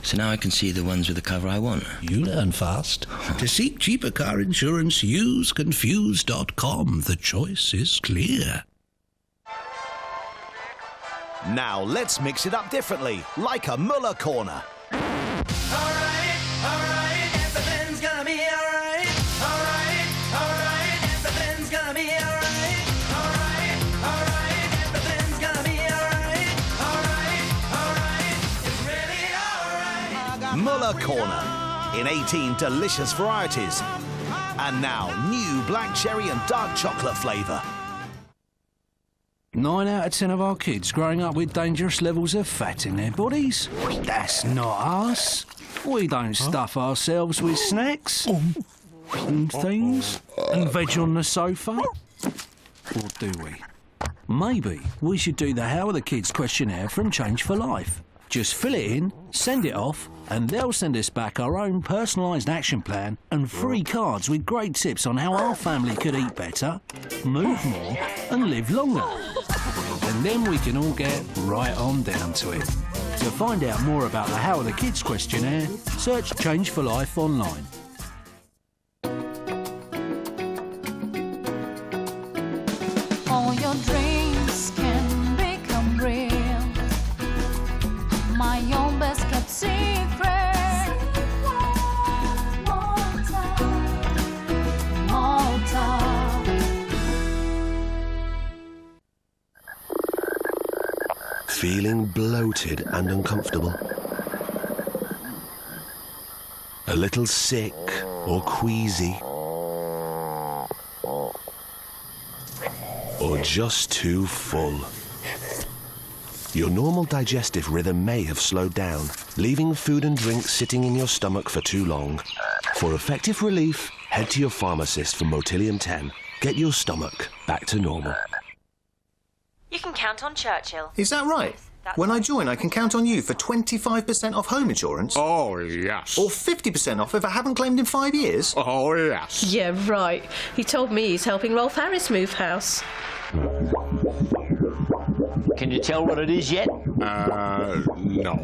So now I can see the ones with the cover I want. You learn fast. To seek cheaper car insurance, use Confused.com. The choice is clear. Now let's mix it up differently, like a Muller corner. Everything's gonna be alright. Alright, everything's gonna be alright. Alright, everything's gonna be alright. Alright, it's really alright. Muller corner in 18 delicious varieties. And now new black cherry and dark chocolate flavour. 9 out of 10 of our kids growing up with dangerous levels of fat in their bodies. That's not us. We don't stuff ourselves with snacks and things and veg on the sofa. Or do we? Maybe we should do the How Are the Kids questionnaire from Change for Life. Just fill it in, send it off, and they'll send us back our own personalised action plan and free cards with great tips on how our family could eat better, move more, and live longer. And then we can all get right on down to it. To find out more about the How Are the Kids questionnaire, search Change for Life online. All your dreams can become real. My own best kept secret. More time. Feeling bloated and uncomfortable? A little sick or queasy? Or just too full? Your normal digestive rhythm may have slowed down, leaving food and drink sitting in your stomach for too long. For effective relief, Head to your pharmacist for Motilium 10. Get your stomach back to normal. You can count on Churchill. Is that right? When I join, I can count on you for 25% off home insurance? Oh, yes. Or 50% off if I haven't claimed in 5 years? Oh, yes. Yeah, right. He told me he's helping Rolf Harris move house. Can you tell what it is yet? No.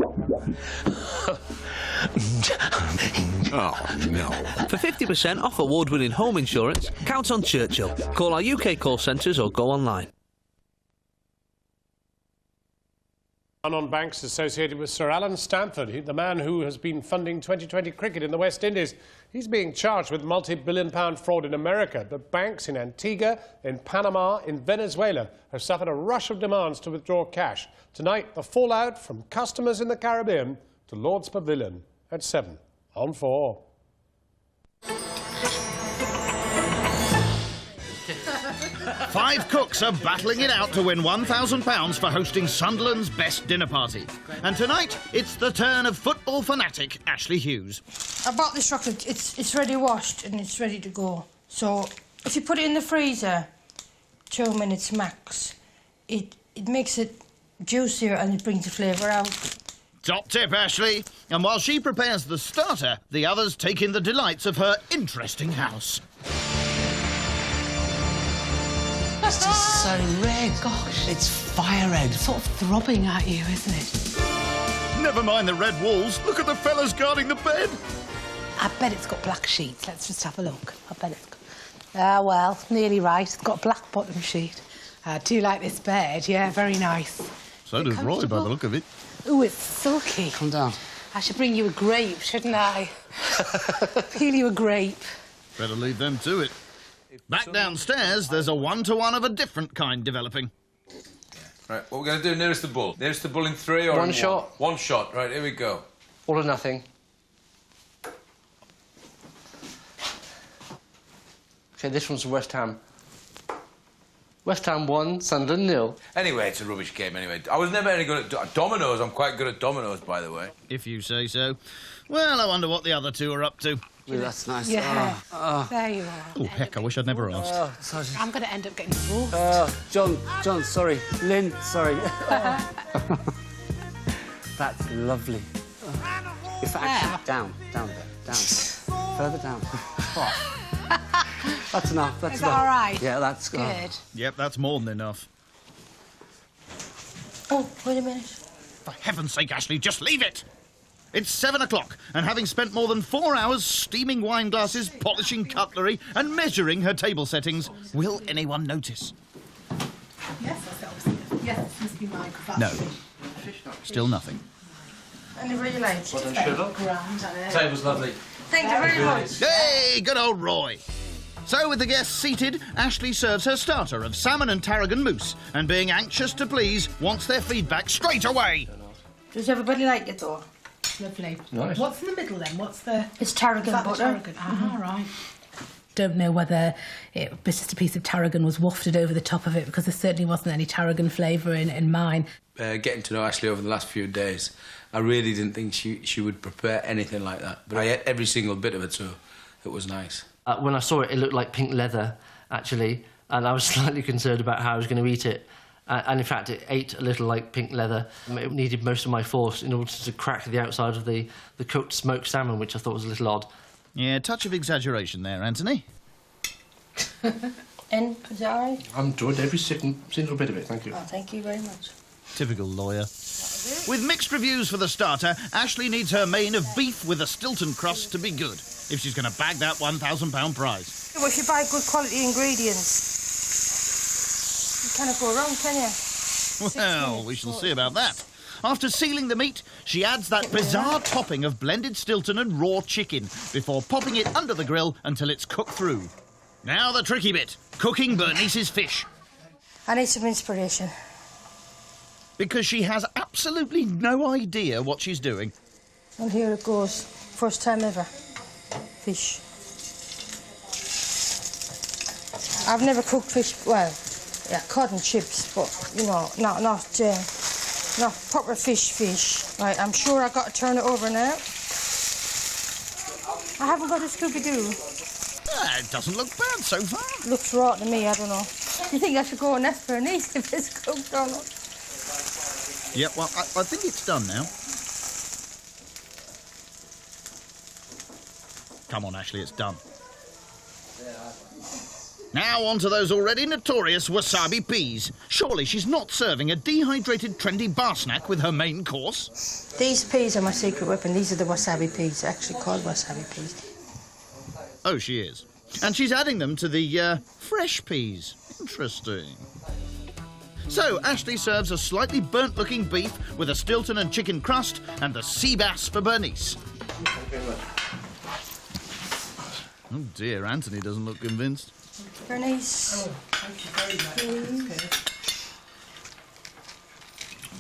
Oh, no. For 50% off award-winning home insurance, count on Churchill. Call our UK call centres or go online. On banks associated with Sir Alan Stamford, the man who has been funding 2020 cricket in the West Indies. He's being charged with multi-billion-pound fraud in America, but banks in Antigua, in Panama, in Venezuela have suffered a rush of demands to withdraw cash. Tonight, the fallout from customers in the Caribbean to Lord's Pavilion at 7 on 4. Five cooks are battling it out to win £1,000 for hosting Sunderland's best dinner party. And tonight, it's the turn of football fanatic Ashley Hughes. I bought this chocolate. It's ready washed and it's ready to go. So if you put it in the freezer, 2 minutes max, it makes it juicier and it brings the flavour out. Top tip, Ashley. And while she prepares the starter, the others take in the delights of her interesting house. It's just so red. Gosh. It's fire red. Sort of throbbing at you, isn't it? Never mind the red walls. Look at the fellas guarding the bed. I bet it's got black sheets. Let's just have a look. I bet it's got... Ah, well, nearly right. It's got a black bottom sheet. I do like this bed. Yeah, very nice. So does Roy, by the look of it. Oh, it's silky. Calm down. I should bring you a grape, shouldn't I? Peel you a grape. Better leave them to it. Back downstairs, there's a one-to-one of a different kind developing. Right, what we're going to do nearest the bull? Nearest the bull in 3 or One shot. One shot, right, here we go. All or nothing. Okay, this one's West Ham. West Ham 1, Sunderland 0. Anyway, it's a rubbish game anyway. I was never any good at dominoes. I'm quite good at dominoes, by the way. If you say so. Well, I wonder what the other two are up to. Ooh, that's nice. Yeah. There you are. Oh, heck, I wish I'd never asked. I'm going to end up getting divorced. John, sorry. Lynn, sorry. That's lovely. If actually, down there, further down. That's enough. That's Is enough. that all right? Yeah, that's good. Yep, that's more than enough. Oh, wait a minute. For heaven's sake, Ashley, just leave it! It's 7 o'clock, and having spent more than 4 hours steaming wine glasses, polishing cutlery, and measuring her table settings, will anyone notice? Yes, this must be mine. No. Still nothing. Anybody like? Well done, Sugar. Grand, I know. Table's lovely. Thank you very much. Hey, good old Roy. So, with the guests seated, Ashley serves her starter of salmon and tarragon mousse, and being anxious to please, wants their feedback straight away. Does everybody like it, though? Lovely. Nice. What's in the middle, then? What's the... It's tarragon butter. Tarragon? Ah, right. Don't know whether it was just a piece of tarragon was wafted over the top of it, because there certainly wasn't any tarragon flavour in mine. Getting to know Ashley over the last few days, I really didn't think she would prepare anything like that. But I ate every single bit of it, so it was nice. When I saw it, it looked like pink leather, actually, and I was slightly concerned about how I was going to eat it. And in fact, it ate a little like pink leather. It needed most of my force in order to crack the outside of the cooked smoked salmon, which I thought was a little odd. Yeah, a touch of exaggeration there, Anthony. And is that all right? I enjoyed every single bit of it, thank you. Oh, thank you very much. Typical lawyer. With mixed reviews for the starter, Ashley needs her main of beef with a Stilton crust to be good, if she's going to bag that £1,000 prize. Well, if you buy good quality ingredients, you cannot go wrong, can you? Well, we shall see about that. After sealing the meat, she adds that bizarre topping of blended Stilton and raw chicken before popping it under the grill until it's cooked through. Now the tricky bit, cooking Bernice's fish. I need some inspiration. Because she has absolutely no idea what she's doing. And here it goes. First time ever. Fish. I've never cooked fish, well, yeah, cod and chips, but, you know, not proper fish. Right, I'm sure I've got to turn it over now. I haven't got a Scooby-Doo. It doesn't look bad so far. Looks right to me, I don't know. Do you think I should go and ask Bernice if it's cooked or not? Yeah, well, I think it's done now. Come on, Ashley, it's done. Now on to those already notorious wasabi peas. Surely she's not serving a dehydrated, trendy bar snack with her main course? These peas are my secret weapon. These are the wasabi peas, actually called wasabi peas. Oh, she is. And she's adding them to the, fresh peas. Interesting. So, Ashley serves a slightly burnt-looking beef with a Stilton and chicken crust and the sea bass for Bernice. Thank you very much. Oh, dear, Anthony doesn't look convinced. Bernice. Oh, thank you very much.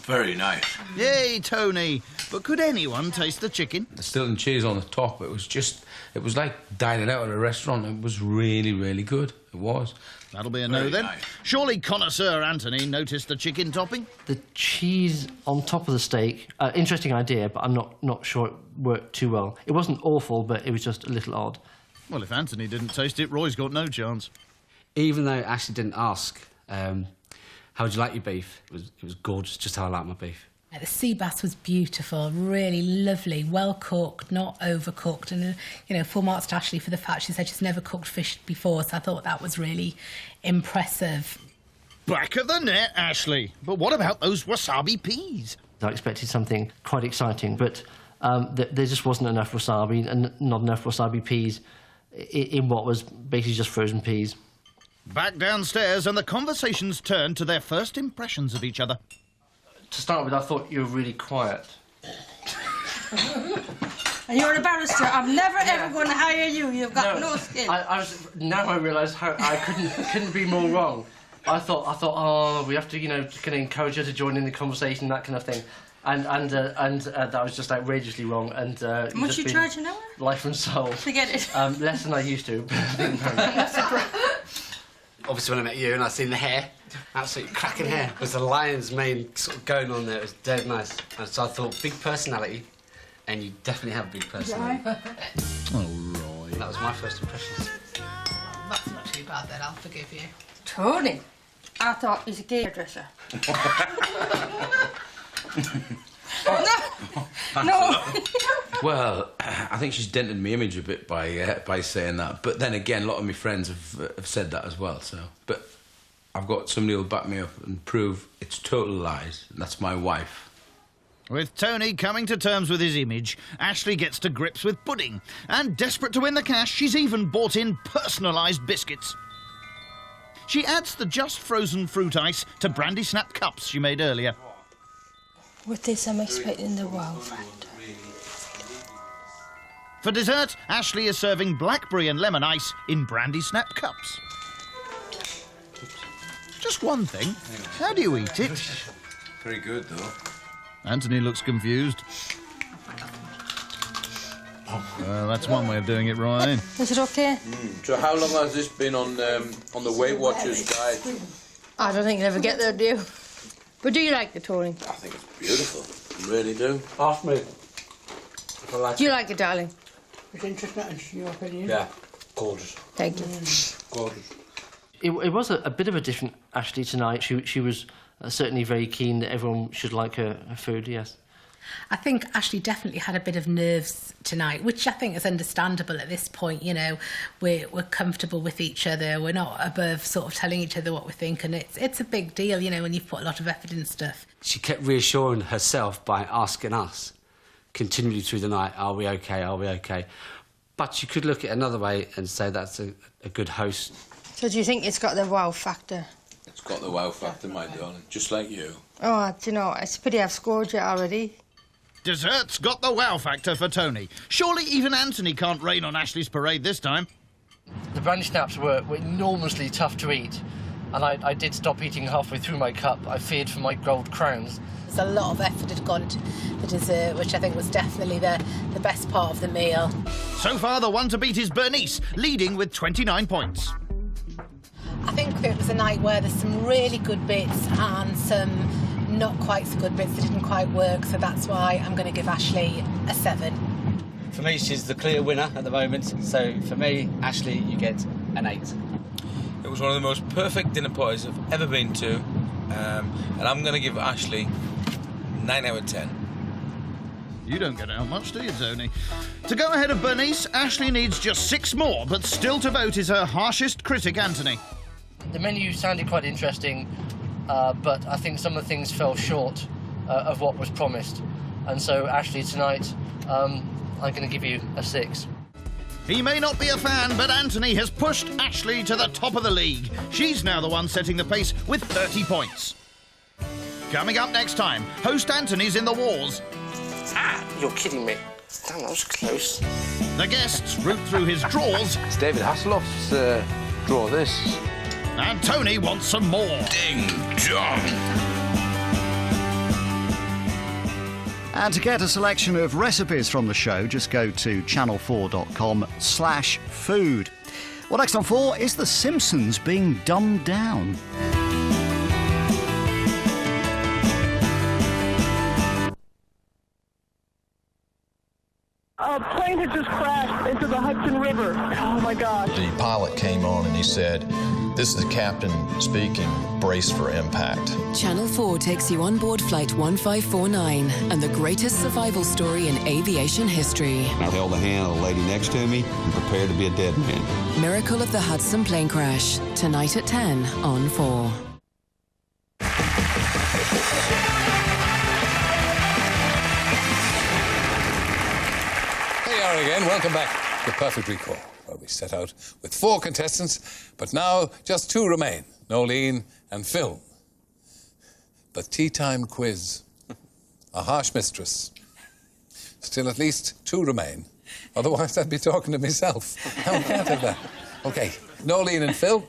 Very nice. Yay, Tony! But could anyone taste the chicken? The Stilton cheese on the top, it was like dining out at a restaurant. It was really, really good. It was. That'll be a no then. Nice. Surely connoisseur Anthony noticed the chicken topping? The cheese on top of the steak, interesting idea, but I'm not sure it worked too well. It wasn't awful, but it was just a little odd. Well, if Anthony didn't taste it, Roy's got no chance. Even though Ashley didn't ask, how would you like your beef? It was gorgeous, just how I like my beef. The sea bass was beautiful, really lovely, well cooked, not overcooked, and you know, full marks to Ashley for the fact she said she's never cooked fish before, so I thought that was really impressive. Back of the net, Ashley. But what about those wasabi peas? I expected something quite exciting, but there just wasn't enough wasabi and not enough wasabi peas in what was basically just frozen peas. Back downstairs, and the conversations turned to their first impressions of each other. To start with, I thought you were really quiet. And you're a barrister. I'm never ever going to hire you. You've got no skill. Now I realise how I couldn't be more wrong. I thought, oh, we have to, kind of encourage her to join in the conversation, that kind of thing. And that was just outrageously wrong. And how much you charge an hour? Life and soul. Forget it. Less than I used to. Obviously, when I met you and I seen the hair, absolutely cracking hair. It was the lion's mane sort of going on there. It was dead nice. And so I thought, big personality, and you definitely have a big personality. Oh, Roy. That was my first impressions. That's not too bad then, I'll forgive you. Tony, I thought he's a gay hairdresser. No. Well, I think she's dented my image a bit by saying that. But then again, a lot of my friends have said that as well. So, but I've got somebody who'll back me up and prove it's total lies. And that's my wife. With Tony coming to terms with his image, Ashley gets to grips with pudding. And desperate to win the cash, she's even bought in personalised biscuits. She adds the just frozen fruit ice to brandy snap cups she made earlier. With this, I'm expecting the wow factor. For dessert, Ashley is serving blackberry and lemon ice in brandy snap cups. Just one thing, how do you eat it? Very good, though. Anthony looks confused. Well, that's one way of doing it, Ryan. Is it okay? So how long has this been on the Weight Watchers guide? I don't think you'll ever get there, do you? But do you like it, Tony? I think it's beautiful. I really do. Ask me. Do you like it, darling? It's interesting, in your opinion. Yeah, gorgeous. Thank you. Gorgeous. It was a bit of a different Ashley tonight. She was certainly very keen that everyone should like her food, yes. I think Ashley definitely had a bit of nerves tonight, which I think is understandable at this point. You know, we're comfortable with each other. We're not above sort of telling each other what we think, and it's a big deal, you know, when you've put a lot of effort in stuff. She kept reassuring herself by asking us continually through the night, are we okay, are we okay? But you could look at it another way and say that's a good host. So do you think it's got the wow factor? It's got the wow factor, my darling, just like you. Oh, do you know, it's a pity I've scored you already. Dessert's got the wow factor for Tony. Surely even Anthony can't rain on Ashley's parade this time. The brandy snaps were enormously tough to eat, and I did stop eating halfway through my cup. I feared for my gold crowns. There's a lot of effort had gone to the dessert, which I think was definitely the best part of the meal. So far, the one to beat is Bernice, leading with 29 points. I think it was a night where there's some really good bits and some not quite so good bits that didn't quite work, so that's why I'm going to give Ashley a 7. For me, she's the clear winner at the moment. So for me, Ashley, you get an 8. It was one of the most perfect dinner parties I've ever been to, and I'm going to give Ashley 9 out of 10. You don't get out much, do you, Tony? To go ahead of Bernice, Ashley needs just 6 more, but still to vote is her harshest critic, Anthony. The menu sounded quite interesting, but I think some of the things fell short of what was promised. And so, Ashley, tonight, I'm going to give you a 6. He may not be a fan, but Anthony has pushed Ashley to the top of the league. She's now the one setting the pace with 30 points. Coming up next time, host Anthony's in the wars. Ah, you're kidding me. Damn, that was close. The guests root through his drawers. It's David Hasselhoff's draw, this. And Tony wants some more. Ding dong. And to get a selection of recipes from the show, just go to channel4.com/food. Well, next on 4 is The Simpsons being dumbed down. A plane had just crashed into the Hudson River. Oh, my gosh. The pilot came on and he said, "This is the captain speaking. Brace for impact." Channel 4 takes you on board Flight 1549 and the greatest survival story in aviation history. I held the hand of the lady next to me and prepared to be a dead man. Miracle of the Hudson plane crash. Tonight at 10 on 4. Again, welcome back to Perfect Recall, where we set out with 4 contestants, but now just 2 remain, Nolene and Phil. The tea time quiz. A harsh mistress. Still at least 2 remain, otherwise I'd be talking to myself. I can't have that. OK, Nolene and Phil,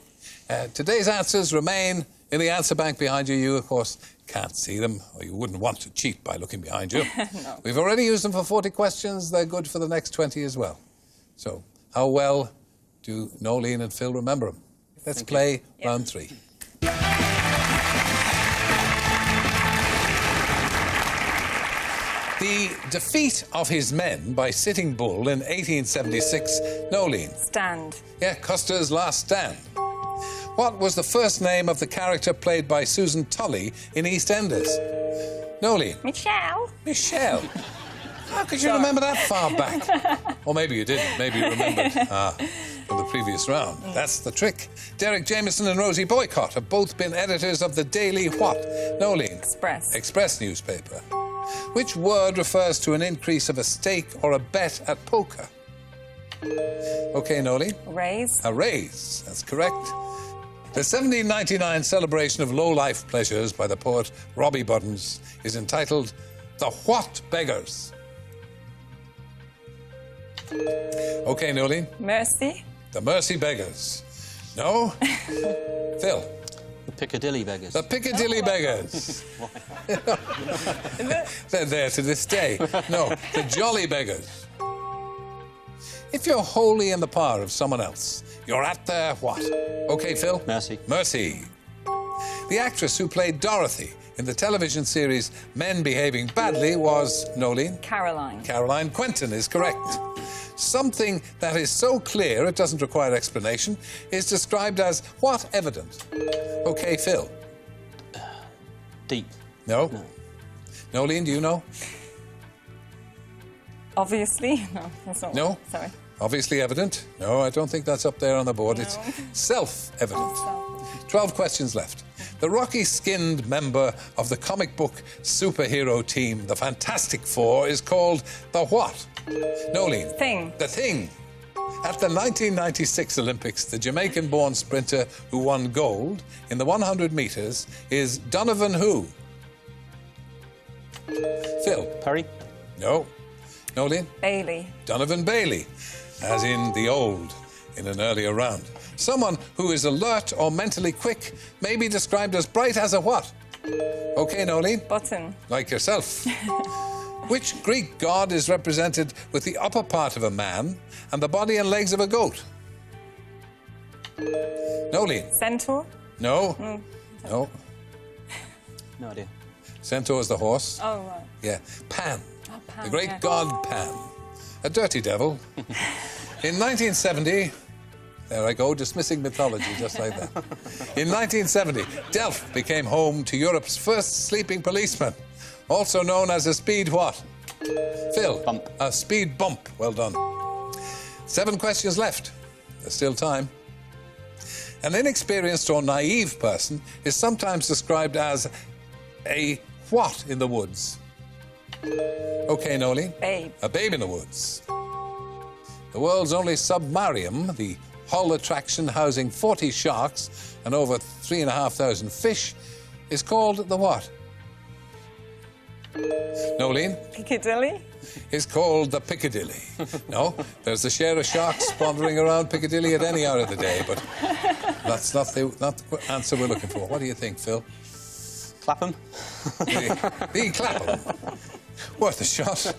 today's answers remain in the answer bank behind you. You, of course, can't see them, or you wouldn't want to cheat by looking behind you. No. We've already used them for 40 questions. They're good for the next 20 as well. So, how well do Nolene and Phil remember them? Let's play round 3. The defeat of his men by Sitting Bull in 1876, Nolene. Stand. Yeah, Custer's Last Stand. What was the first name of the character played by Susan Tully in EastEnders? Nolene. Michelle. Michelle. How could you remember that far back? Or maybe you didn't. Maybe you remembered from the previous round. That's the trick. Derek Jameson and Rosie Boycott have both been editors of the Daily what? Nolene. Express. Express newspaper. Which word refers to an increase of a stake or a bet at poker? OK, Nolene. Raise. A raise. That's correct. The 1799 celebration of low-life pleasures by the poet Robbie Buttons is entitled The What Beggars? OK, Nolene. Mercy. The Mercy Beggars. No? Phil. The Piccadilly Beggars. The Piccadilly Beggars. They're there to this day. No, the Jolly Beggars. If you're wholly in the power of someone else, you're at their what? OK, Phil? Mercy. Mercy. The actress who played Dorothy in the television series Men Behaving Badly was Nolene? Caroline. Caroline Quentin is correct. Something that is so clear it doesn't require explanation is described as what evident? OK, Phil? Deep. No? Nolene, do you know? Obviously. No, that's not. No? Sorry. Obviously evident? No, I don't think that's up there on the board. No. It's self-evident. 12 questions left. The rocky-skinned member of the comic book superhero team, the Fantastic Four, is called the what? Nolene. Thing. The Thing. At the 1996 Olympics, the Jamaican-born sprinter who won gold in the 100 metres is Donovan who? Phil. Perry. No. Nolene? Bailey. Donovan Bailey, as in the old, in an earlier round. Someone who is alert or mentally quick may be described as bright as a what? OK, Nolene? Button. Like yourself. Which Greek god is represented with the upper part of a man and the body and legs of a goat? Nolene? Centaur. No. No. No idea. Centaur is the horse. Oh, right. Yeah. Pan. Oh, Pan. The great god Pan. A dirty devil. In 1970... There I go, dismissing mythology just like that. In 1970, Delft became home to Europe's first sleeping policeman, also known as a speed what? Phil? Bump. A speed bump. Well done. 7 questions left. There's still time. An inexperienced or naive person is sometimes described as a what in the woods? OK, Nolene. Babe. A babe in the woods. The world's only submarium, the hull attraction housing 40 sharks and over 3,500 fish, is called the what? Nolene? Piccadilly? Is called the Piccadilly. No, there's a share of sharks wandering around Piccadilly at any hour of the day, but that's not the answer we're looking for. What do you think, Phil? Clapham? The Clapham. Worth a shot.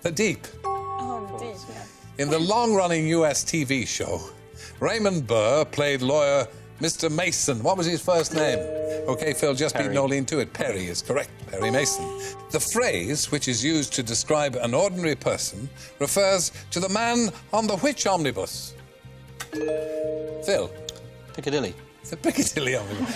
The Deep. Oh, deep, yeah. In the long-running US TV show, Raymond Burr played lawyer Mr. Mason. What was his first name? OK, Phil, just beat Nolene to it. Perry is correct. Perry Mason. The phrase, which is used to describe an ordinary person, refers to the man on the which omnibus? Phil? Piccadilly. The Piccadilly omnibus.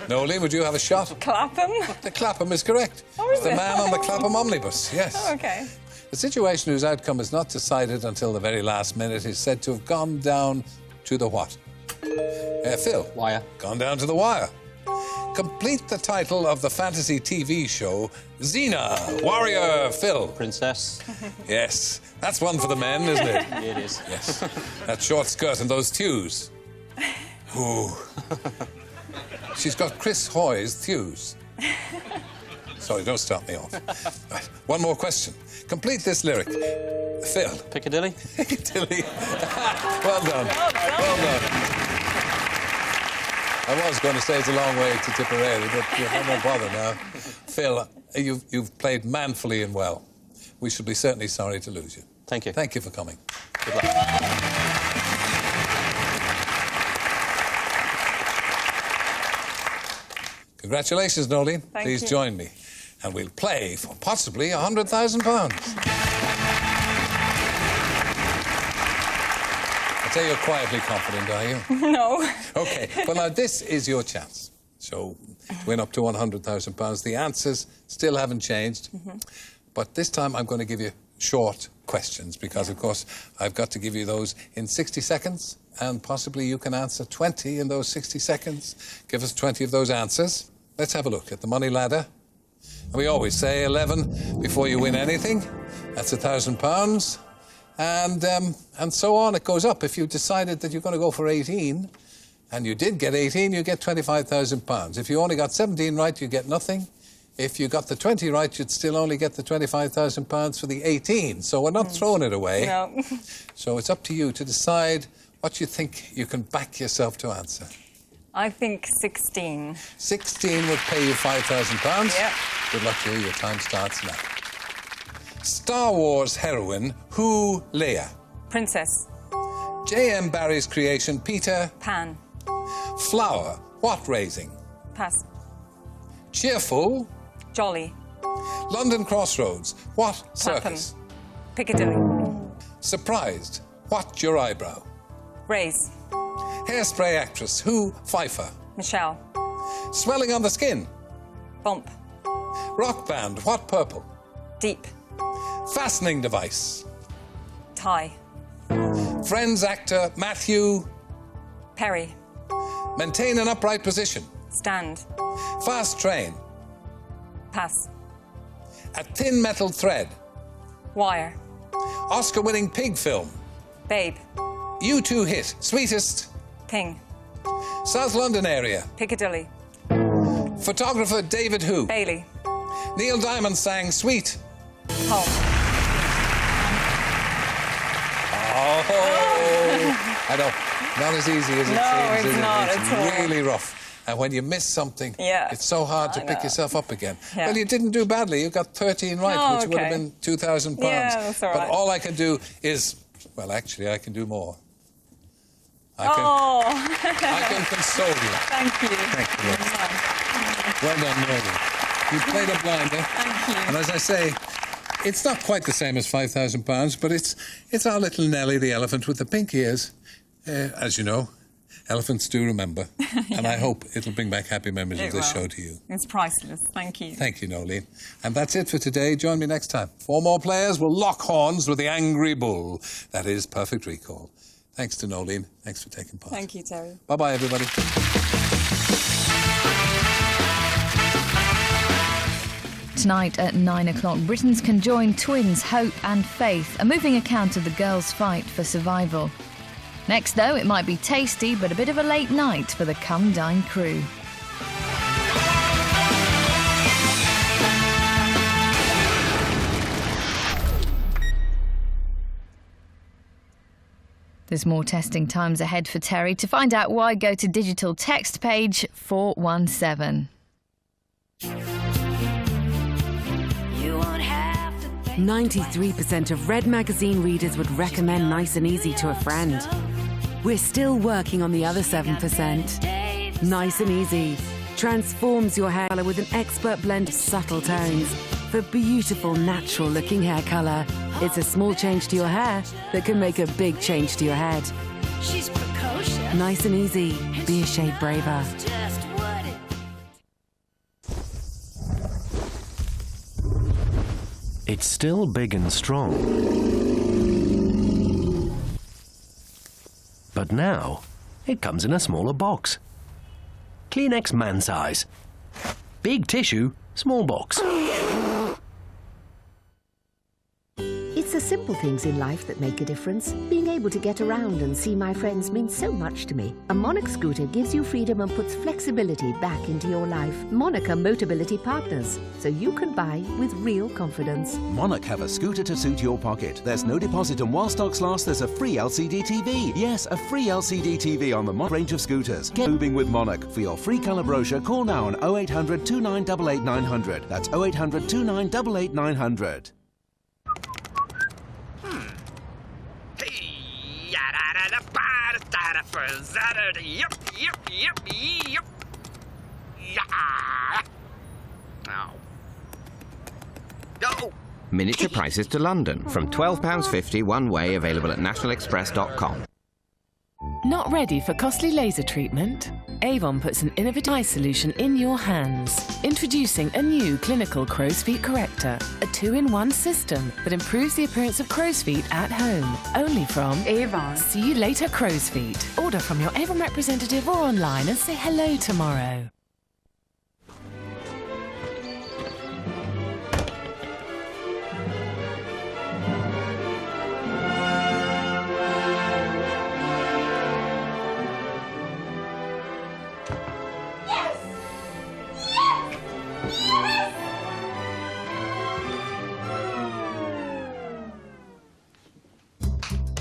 Nolene, would you have a shot? Clapham? The Clapham is correct. Oh, is the it? man on the Clapham omnibus, yes. Oh, OK. The situation whose outcome is not decided until the very last minute is said to have gone down to the what? Phil? Wire. Gone down to the wire. Complete the title of the fantasy TV show Xena, Warrior, Phil. Princess. Yes. That's one for the men, isn't it? It is. Yes. That short skirt and those thews. Ooh. She's got Chris Hoy's thews. Sorry, don't start me off. Right. One more question. Complete this lyric. Phil. Piccadilly? Piccadilly. Well done. Well done. I was going to say it's a long way to Tipperary, but I won't bother now. Phil, you've played manfully and well. We should be certainly sorry to lose you. Thank you. Thank you for coming. Good luck. Congratulations, Nolene. Thank Please you. join me. And we'll play for possibly £100,000. I tell you, you're quietly confident, are you? No. OK, well, now, this is your chance. So, to win up to £100,000. The answers still haven't changed. But this time, I'm going to give you short questions because, of course, I've got to give you those in 60 seconds. And possibly you can answer 20 in those 60 seconds. Give us 20 of those answers. Let's have a look at the money ladder. And we always say 11 before you win anything. That's £1,000. And so on. It goes up. If you decided that you're going to go for 18, and you did get 18, you get £25,000. If you only got 17 right, you get nothing. If you got the 20 right, you'd still only get the £25,000 for the 18. So we're not throwing it away. No. So it's up to you to decide what you think you can back yourself to answer. I think 16. 16 would pay you £5,000. Yep. Good luck to you. Your time starts now. Star Wars heroine, who Leia? Princess. J.M. Barrie's creation, Peter? Pan. Flower, what raising? Pass. Cheerful? Jolly. London Crossroads, what Clapham. circus? Piccadilly. Surprised, what your eyebrow? Raise. Hairspray actress, who Pfeiffer? Michelle. Swelling on the skin? Bump. Rock band, what purple? Deep. Fastening device? Tie. Friends actor, Matthew? Perry. Maintain an upright position? Stand. Fast train? Pass. A thin metal thread? Wire. Oscar-winning pig film? Babe. U2 hit, Sweetest? Thing. South London area? Piccadilly. Photographer David who? Bailey. Neil Diamond sang Sweet? Home. Oh, I know, not as easy as it No, seems. it's not It's at all. really rough. And when you miss something, Yeah, it's so hard to I pick know. yourself up again. Yeah. Well, you didn't do badly. You got 13 right, Oh, which would have okay. been £2,000. Yeah, that's all But right. all I can do is, well, actually, I can do more. I can console you. Thank you. Thank you. Well done, Norman. You played a blinder. Thank you. And as I say, It's not quite the same as £5,000, but it's our little Nellie the elephant with the pink ears. As you know, elephants do remember. And I hope it'll bring back happy memories of this show to you. It's priceless. Thank you. Thank you, Nolene. And that's it for today. Join me next time. 4 more players will lock horns with the angry bull. That is Perfect Recall. Thanks to Nolene. Thanks for taking part. Thank you, Terry. Bye-bye, everybody. Tonight at 9 o'clock, Britons can join Twins, Hope and Faith, a moving account of the girls' fight for survival. Next, though, it might be tasty, but a bit of a late night for the Come Dine crew. There's more testing times ahead for Terry. To find out why, go to digital text page 417. 93% of Red magazine readers would recommend Nice and Easy to a friend. We're still working on the other 7%. Nice and Easy transforms your hair colour with an expert blend of subtle tones for beautiful, natural-looking hair colour. It's a small change to your hair that can make a big change to your head. She's precocious. Nice and Easy. Be a shade braver. It's still big and strong. But now, it comes in a smaller box. Kleenex man size. Big tissue, small box. It's the simple things in life that make a difference. Being able to get around and see my friends means so much to me. A Monarch scooter gives you freedom and puts flexibility back into your life. Monarch are Motability partners, so you can buy with real confidence. Monarch have a scooter to suit your pocket. There's no deposit, and while stocks last, there's a free LCD TV. Yes, a free LCD TV on the Monarch range of scooters. Get moving with Monarch. For your free colour brochure, call now on 0800 2988 900. That's 0800 2988 900. Go! Miniature prices to London from £12.50 one way, available at nationalexpress.com. Not ready for costly laser treatment? Avon puts an innovative eye solution in your hands. Introducing a new clinical crow's feet corrector, a 2-in-1 system that improves the appearance of crow's feet at home. Only from Avon. See you later, crow's feet. Order from your Avon representative or online and say hello tomorrow.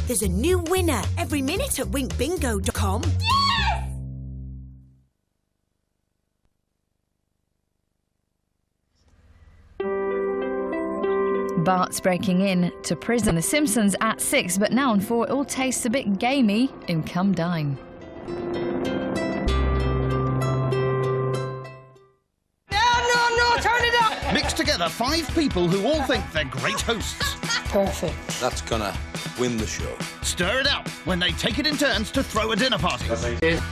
There's a new winner every minute at winkbingo.com. Yes! Bart's breaking in to prison. The Simpsons at 6, but now on 4 it all tastes a bit gamey in Come Dine. No, turn it up! Mix together 5 people who all think they're great hosts. Perfect. That's gonna win the show. Stir it up when they take it in turns to throw a dinner party.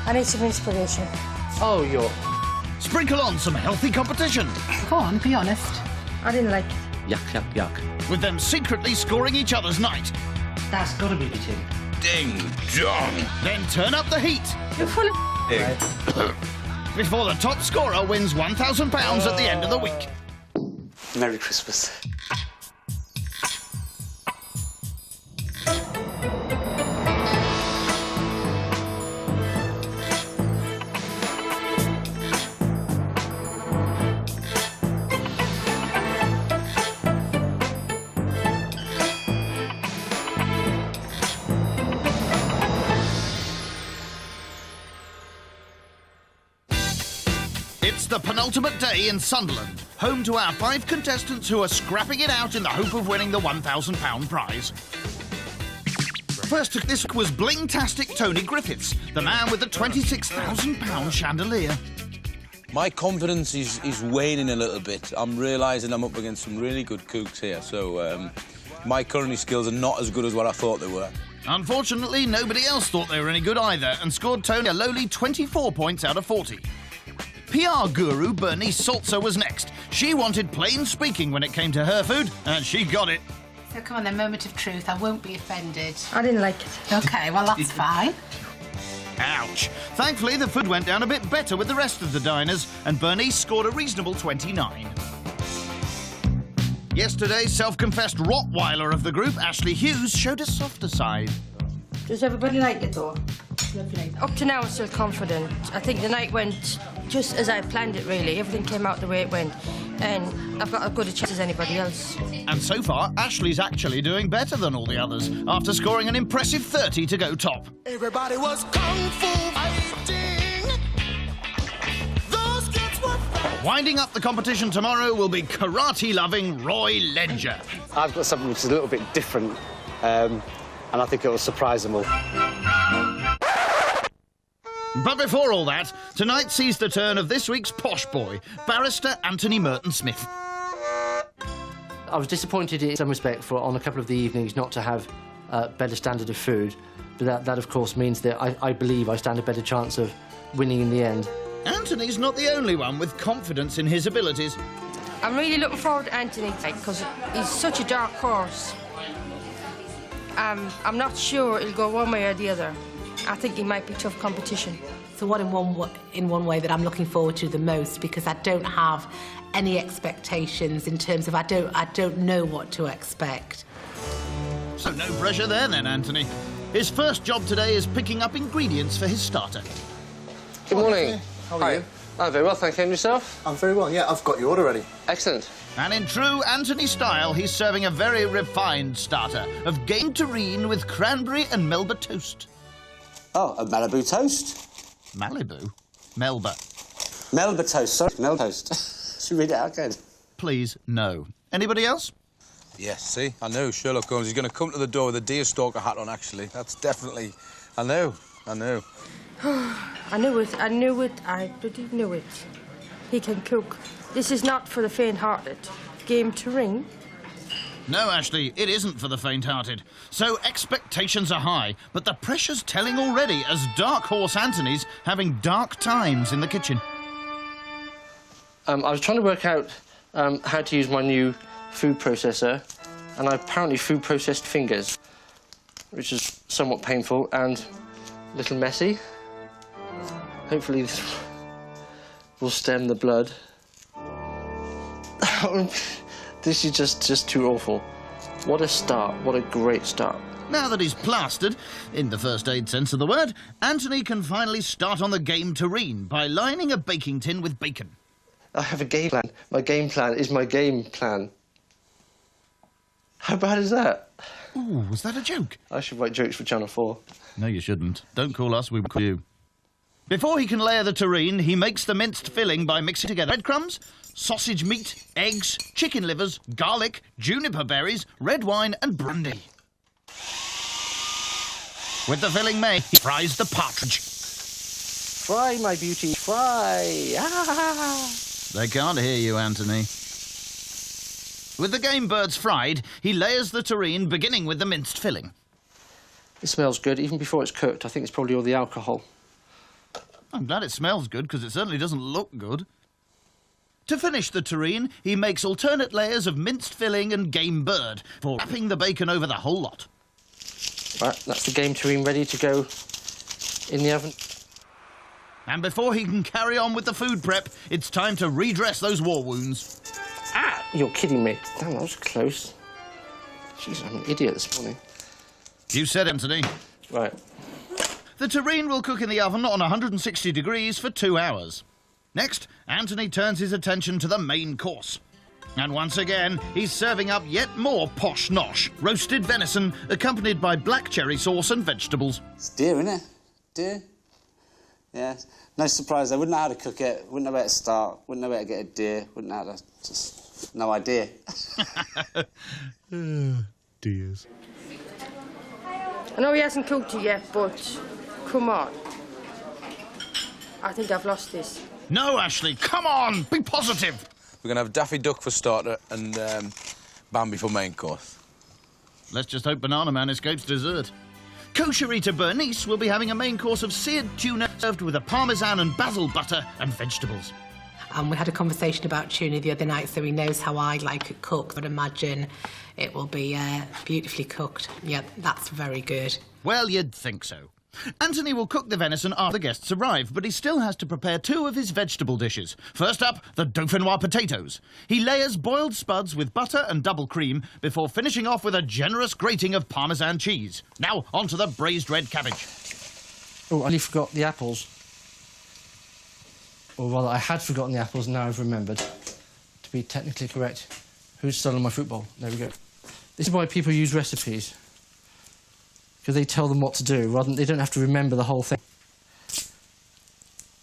I need some inspiration. Oh, you're... Sprinkle on some healthy competition. Go on, be honest. I didn't like it. Yuck, yuck, yuck. With them secretly scoring each other's night. That's gotta be the tin. Ding dong. Then turn up the heat. You're full of... Before the top scorer wins £1,000 at the end of the week. Merry Christmas. It's the penultimate day in Sunderland, home to our 5 contestants who are scrapping it out in the hope of winning the £1,000 prize. First this was bling-tastic Tony Griffiths, the man with the £26,000 chandelier. My confidence is waning a little bit. I'm realising I'm up against some really good cooks here, so my culinary skills are not as good as what I thought they were. Unfortunately, nobody else thought they were any good either and scored Tony a lowly 24 points out of 40. PR guru Bernice Salzer was next. She wanted plain speaking when it came to her food, and she got it. So come on then, moment of truth. I won't be offended. I didn't like it. OK, well, that's fine. Ouch. Thankfully, the food went down a bit better with the rest of the diners, and Bernice scored a reasonable 29. Yesterday's self-confessed Rottweiler of the group, Ashley Hughes, showed a softer side. Does everybody like it, though? Lovely. Up to now, I'm still confident. I think the night went just as I planned it, really. Everything came out the way it went, and I've got as good a chance as anybody else. And so far, Ashley's actually doing better than all the others, after scoring an impressive 30 to go top. Everybody was kung fu fighting. Those kids were Winding up the competition tomorrow will be karate-loving Roy Ledger. I've got something which is a little bit different, and I think it will surprise them all. But before all that, tonight sees the turn of this week's posh boy, barrister Anthony Merton-Smith. I was disappointed in some respect for, on a couple of the evenings, not to have a better standard of food. But that of course, means that I believe I stand a better chance of winning in the end. Anthony's not the only one with confidence in his abilities. I'm really looking forward to Anthony, because he's such a dark horse. I'm not sure he'll go one way or the other. I think he might be tough competition. So what in one way that I'm looking forward to the most, because I don't have any expectations in terms of I don't know what to expect. So no pressure there then, Anthony. His first job today is picking up ingredients for his starter. Good morning. How are you? I'm very well, thank you. And yourself? I'm very well, yeah. I've got your order ready. Excellent. And in true Anthony style, he's serving a very refined starter of game terrine with cranberry and Melba toast. Oh, a Malibu toast? Malibu? Melba. Melba toast, sorry. Melba toast. Should we read it out again? Please, no. Anybody else? Yes, see? I know Sherlock Holmes. He's going to come to the door with a deerstalker hat on, actually. That's definitely... I know. I knew it. I bloody knew it. He can cook. This is not for the faint-hearted. Game terrine. No, Ashley, it isn't for the faint-hearted. So expectations are high, but the pressure's telling already as Dark Horse Anthony's having dark times in the kitchen. I was trying to work out how to use my new food processor, and I apparently food processed fingers, which is somewhat painful and a little messy. Hopefully this will stem the blood. This is just too awful. What a start. What a great start. Now that he's plastered, in the first aid sense of the word, Anthony can finally start on the game terrine by lining a baking tin with bacon. I have a game plan. My game plan is my game plan. How bad is that? Ooh, was that a joke? I should write jokes for Channel 4. No, you shouldn't. Don't call us, we will call you. Before he can layer the terrine, he makes the minced filling by mixing together breadcrumbs, sausage meat, eggs, chicken livers, garlic, juniper berries, red wine and brandy. With the filling made, he fries the partridge. Fry, my beauty, fry! Ah! They can't hear you, Anthony. With the game birds fried, he layers the terrine, beginning with the minced filling. It smells good, even before it's cooked. I think it's probably all the alcohol. I'm glad it smells good, because it certainly doesn't look good. To finish the terrine, he makes alternate layers of minced filling and game bird, for wrapping the bacon over the whole lot. Right, that's the game terrine ready to go in the oven. And before he can carry on with the food prep, it's time to redress those war wounds. Ah! You're kidding me. Damn, that was close. Jeez, I'm an idiot this morning. You said, Anthony. Right. The terrine will cook in the oven on 160 degrees for 2 hours. Next, Anthony turns his attention to the main course. And once again, he's serving up yet more posh nosh, roasted venison, accompanied by black cherry sauce and vegetables. It's deer, isn't it? Deer? Yeah. No surprise, I wouldn't know how to cook it, wouldn't know where to start, wouldn't know where to get a deer, wouldn't know how to... just... no idea. Dears. I know he hasn't cooked it yet, but come on. I think I've lost this. No, Ashley, come on, be positive. We're going to have Daffy Duck for starter and Bambi for main course. Let's just hope Banana Man escapes dessert. Kosher eater Bernice will be having a main course of seared tuna served with a parmesan and basil butter and vegetables. We had a conversation about tuna the other night, so he knows how I like it cooked. I'd imagine it will be beautifully cooked. Yeah, that's very good. Well, you'd think so. Anthony will cook the venison after the guests arrive, but he still has to prepare 2 of his vegetable dishes. First up, the dauphinoise potatoes. He layers boiled spuds with butter and double cream before finishing off with a generous grating of Parmesan cheese. Now, on to the braised red cabbage. Oh, I nearly forgot the apples. Or rather, I had forgotten the apples, now I've remembered. To be technically correct, who's stolen my fruit bowl? There we go. This is why people use recipes. Because they tell them what to do, rather than they don't have to remember the whole thing.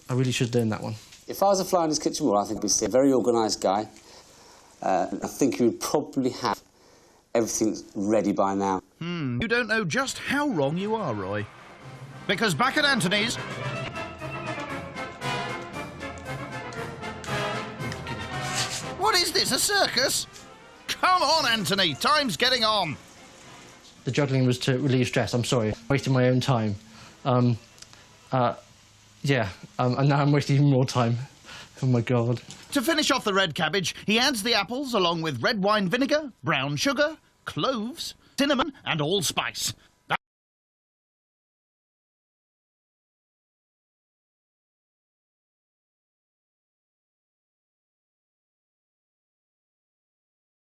I really should learn that one. If I was a fly on his kitchen wall, I think he'd be a very organised guy. I think he would probably have everything ready by now. You don't know just how wrong you are, Roy. Because back at Anthony's... What is this, a circus? Come on, Anthony, time's getting on. The juggling was to relieve stress, I'm sorry. Wasting my own time. And now I'm wasting even more time. Oh, my God. To finish off the red cabbage, he adds the apples along with red wine vinegar, brown sugar, cloves, cinnamon and allspice.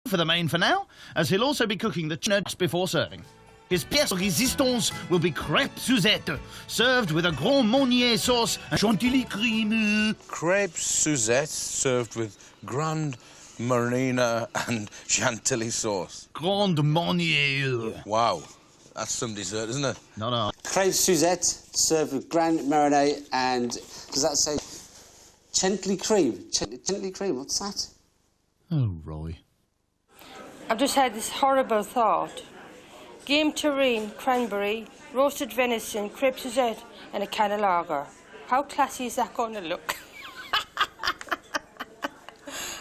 For the main for now, as he'll also be cooking the tuna just before serving. His pièce de résistance will be crêpes Suzette, served with a Grand Marnier sauce and chantilly cream. Crêpes Suzette served with Grand Marnier and chantilly sauce. Grand Marnier. Wow, that's some dessert, isn't it? No. Crêpes Suzette served with Grand Marnier and, does that say chantilly cream? Chantilly cream, what's that? Oh, Roy. I've just had this horrible thought. Game terrine, cranberry, roasted venison, crêpes Suzette and a can of lager. How classy is that going to look?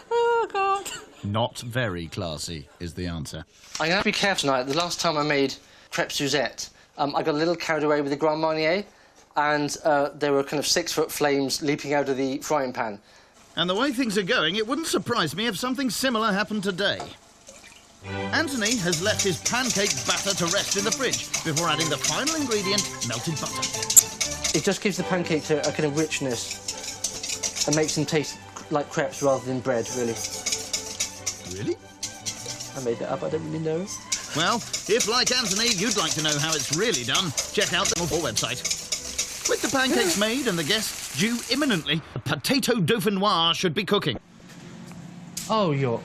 Oh, God. Not very classy is the answer. I'm going to have to be careful tonight. The last time I made crêpes Suzette, I got a little carried away with the Grand Marnier, and there were kind of 6-foot flames leaping out of the frying pan. And the way things are going, it wouldn't surprise me if something similar happened today. Anthony has left his pancake batter to rest in the fridge before adding the final ingredient, melted butter. It just gives the pancakes a kind of richness and makes them taste like crepes rather than bread, really. Really? I made that up, I don't really know. Well, if, like Anthony, you'd like to know how it's really done, check out the More website. With the pancakes made and the guests due imminently, the potato dauphinoise should be cooking. Oh, you're...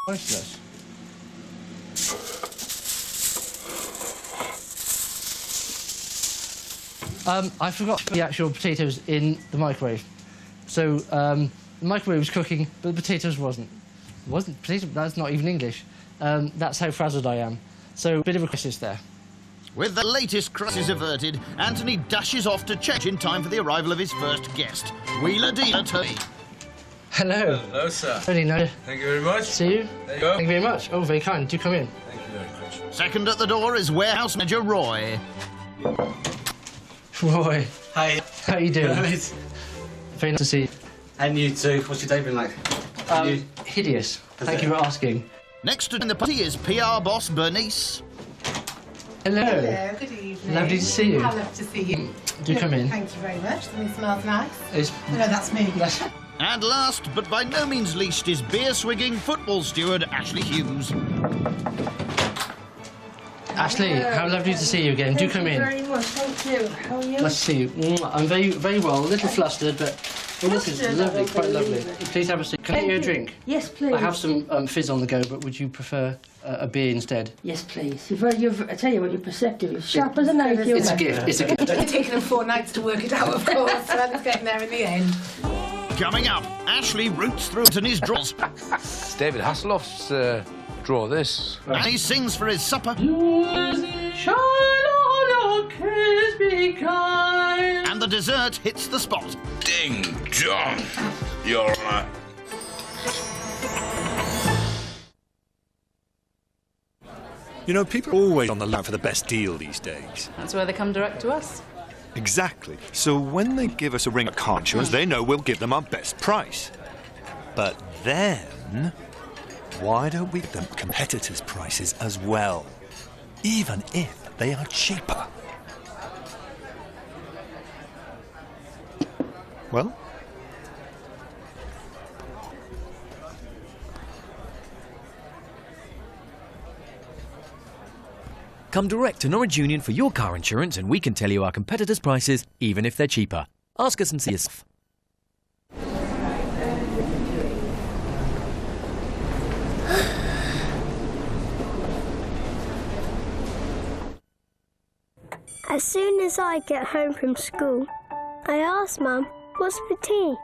Nice. I forgot to put the actual potatoes in the microwave. So, the microwave was cooking, but the potatoes wasn't. Potato, that's not even English. That's how frazzled I am. So, a bit of a crisis there. With the latest crisis averted, Anthony dashes off to check in time for the arrival of his first guest, Wheeler Dealer Tony. Hello. Hello, sir. Very nice. Thank you very much. See you. There you go. Thank you very much. Oh, very kind. Do come in. Thank you very much. Second at the door is warehouse manager Roy. Roy. Hi. How are you doing? Good. Very nice to see you. And you too. What's your day been like? Hideous. Thank you for asking. Next in the party is PR boss Bernice. Hello. Hello, good evening. Lovely to see you. How lovely to see you. Do come in. Thank you very much. Something smells nice. It's... No, that's me. And last, but by no means least, is beer-swigging football steward Ashley Hughes. Ashley, how lovely to see you again. Do come in. Thank you very much. Thank you. How are you? Nice to see you. I'm very, very well. A little flustered, but this is lovely, quite lovely. Please have a seat. Can I get you a drink? Yes, please. I have some fizz on the go, but would you prefer a beer instead? Yes, please. I tell you what, you're perceptive. You're sharp as a knife. It's a gift. It's a gift. It's taken them 4 nights to work it out, of course, so it's getting there in the end. Coming up, Ashley roots through to his drawers. It's David Hasselhoff's draw, this. And he sings for his supper. Shine on a kind. And the dessert hits the spot. Ding dong, Your Honour. You know, people are always on the lookout for the best deal these days. That's why they come direct to us. Exactly. So when they give us a ring of car insurance, they know we'll give them our best price. But then, why don't we give them competitors' prices as well? Even if they are cheaper. Well? Come direct to Norwich Union for your car insurance and we can tell you our competitors' prices, even if they're cheaper. Ask us and see yourself. As soon as I get home from school, I ask Mum, what's for tea?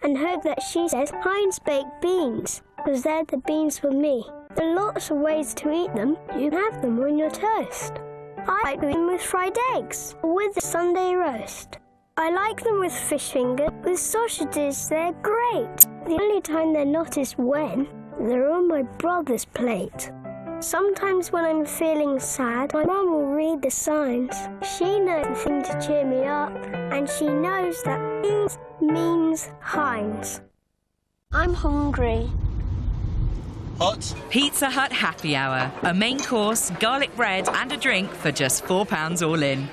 And hope that she says Heinz baked beans, because they're the beans for me. There are lots of ways to eat them. You can have them on your toast. I like them with fried eggs, or with a Sunday roast. I like them with fish fingers. With sausages, they're great. The only time they're not is when they're on my brother's plate. Sometimes when I'm feeling sad, my mum will read the signs. She knows the thing to cheer me up, and she knows that beans means Heinz. I'm hungry. Hot. Pizza Hut Happy Hour. A main course, garlic bread and a drink for just £4 all in.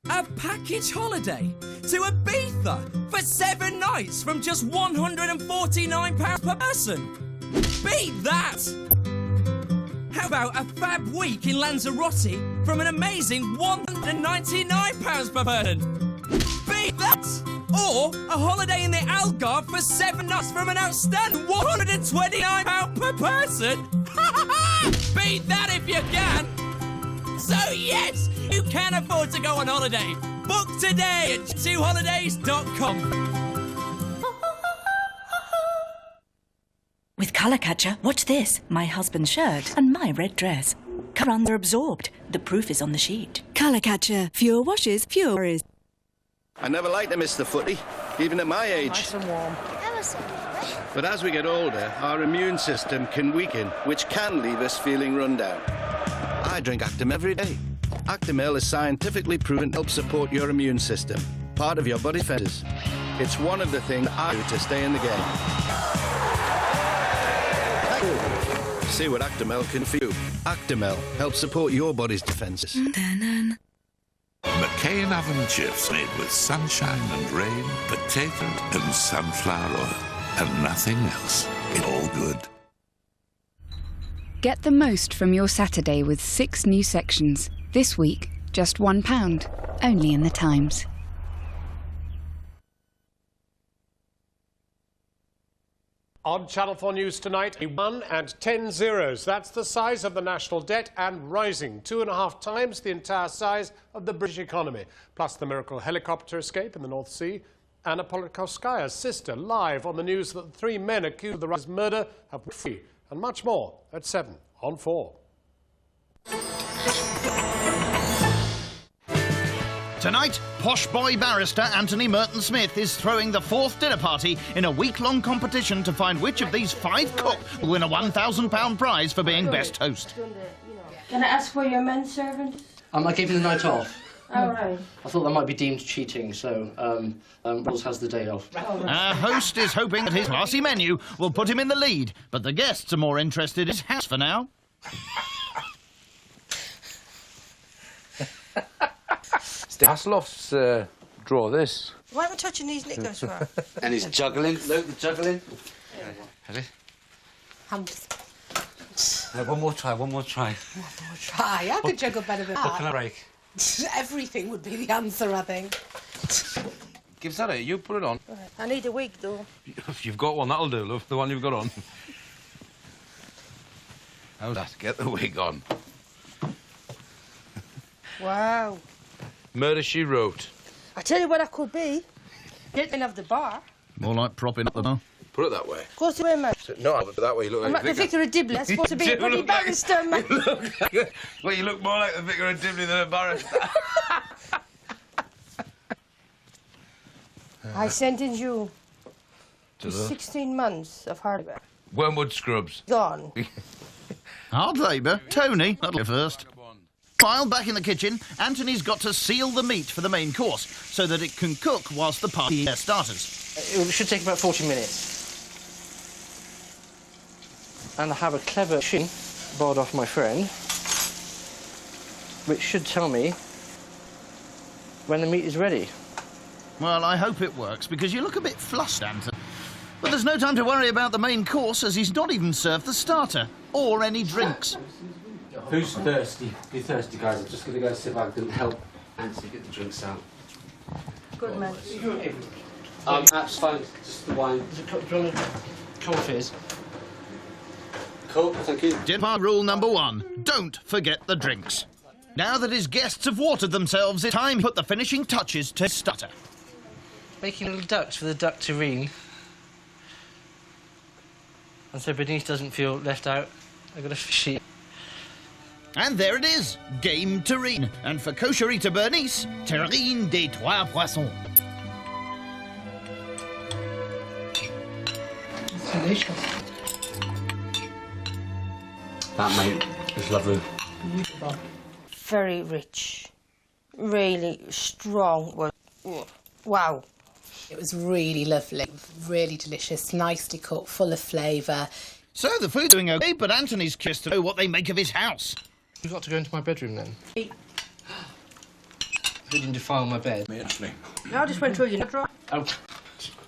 A package holiday to Ibiza for 7 nights from just £149 per person. Beat that! How about a fab week in Lanzarote from an amazing £199 per person? Beat that! Or a holiday in the Algarve for 7 nights from an outstanding £129 per person? Beat that if you can! So yes, you can afford to go on holiday. Book today at 2holidays.com. With Colour Catcher, watch this. My husband's shirt and my red dress. Colours are absorbed. The proof is on the sheet. Colour Catcher. Fewer washes, fewer worries. I never liked to miss the footy, even at my age. Nice and warm. But as we get older, our immune system can weaken, which can leave us feeling run down. I drink Actimel every day. Actimel is scientifically proven to help support your immune system, part of your body defenses. It's one of the things I do to stay in the game. See what Actimel can for you. Actimel helps support your body's defences. McCain oven chips made with sunshine and rain, potato and sunflower oil, and nothing else. It's all good. Get the most from your Saturday with 6 new sections. This week, just £1, only in the Times. On Channel 4 News tonight, 1 and 10 zeros. That's the size of the national debt and rising, 2.5 times the entire size of the British economy. Plus the miracle helicopter escape in the North Sea. Anna Politkovskaya's sister live on the news that the 3 men accused of the Russian murder have been free. And much more at 7 on 4. Tonight, posh boy barrister Anthony Merton-Smith is throwing the 4th dinner party in a week-long competition to find which of these 5 cooks will win a £1,000 prize for being best host. Can I ask for your manservant? I gave him the night off. All right. I thought that might be deemed cheating, so Rolls has the day off. Our host is hoping that his classy menu will put him in the lead, but the guests are more interested in his house for now. Hasselhoff's draw this. Why am I touching these knickers for? And he's juggling. Look, the juggling. Ready? One more try, one more try. Try. I could juggle better than What can I that. break? Everything would be the answer, I think. Give that a you put it on. I need a wig, though. You've got one, that'll do, love. The one you've got on. How's that? Get the wig on. Wow. Murder, She Wrote. I tell you what I could be. Getting of the bar. More like propping up the bar. Put it that way. Of course, man. No, but that way you look I'm like not the vicar of Dibley. I'm supposed to be a bloody barrister, man. Well, you look more like the vicar of Dibley than a barrister. I sentence you to To 16 months of hard labor. Wormwood scrubs. Gone. Hard labour. Tony, that'll go first. While back in the kitchen, Anthony's got to seal the meat for the main course so that it can cook whilst the party starters. It should take about 40 minutes. And I have a clever machine borrowed off my friend, which should tell me when the meat is ready. Well, I hope it works, because you look a bit flustered, Anthony. But there's no time to worry about the main course, as he's not even served the starter, or any drinks. Who's thirsty? You thirsty, guys? I'm just going to go see if I can help Anthony get the drinks out. Good man. That's fine. Just the wine. Do you want a cold fizz? Cool, thank you. Dinner rule number 1, don't forget the drinks. Now that his guests have watered themselves, it's time to put the finishing touches to his stutter. Making little ducks for the duck tureen. And so Bernice doesn't feel left out. I've got a fishy. And there it is, game terrine. And for Cocherita Bernice, terrine des trois poissons. It's delicious. That, mate, is lovely. Beautiful. Very rich. Really strong. Wow. It was really lovely, really delicious, nicely cooked, full of flavour. So the food's doing okay, but Anthony's curious to know what they make of his house. You've got to go into my bedroom then. He didn't defile my bed. Me, actually. No, I just went through your drawer. Oh.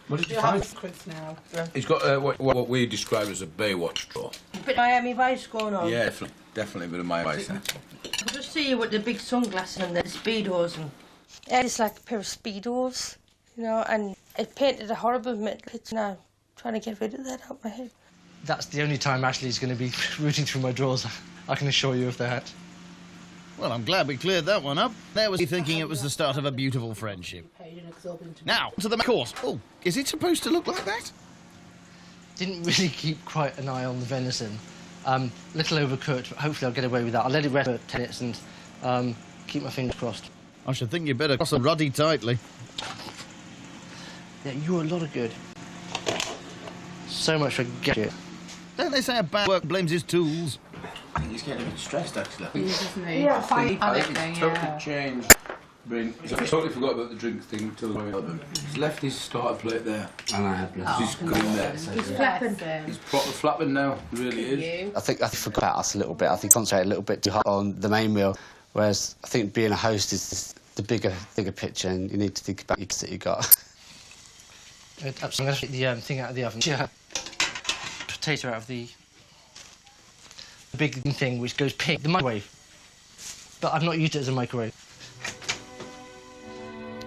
What did you find? Now. He's got what we describe as a Baywatch drawer. A bit of Miami Vice going on. Yeah, definitely a bit of Miami Vice there. I can just see you with the big sunglasses and the Speedos. And yeah, it's like a pair of Speedos, you know, and it painted a horrible picture now. Trying to get rid of that out of my head. That's the only time Ashley's going to be rooting through my drawers. I can assure you of that. Well, I'm glad we cleared that one up. There was he thinking it was the start of a beautiful friendship. Now, to the course. Oh, is it supposed to look like that? Didn't really keep quite an eye on the venison. Little overcooked, but hopefully I'll get away with that. I'll let it rest for 10 minutes and keep my fingers crossed. I should think you better cross them ruddy tightly. Yeah, you're a lot of good. So much for getting it. Don't they say a bad work blames his tools? I think he's getting a bit stressed, actually. He is, isn't he? Yeah, I think it's totally changed. He's totally forgot about the drink thing until the moment. He's left his starter plate there. And I have He's going there. He's flapping. He's proper flapping now, he really is. I think I forgot about us a little bit. I think concentrate a little bit too hard on the main meal, whereas I think being a host is the bigger picture, and you need to think about your kids that you got. I'm going to take the thing out of the oven. Yeah. Potato out of the big thing which goes pink, the microwave. But I've not used it as a microwave.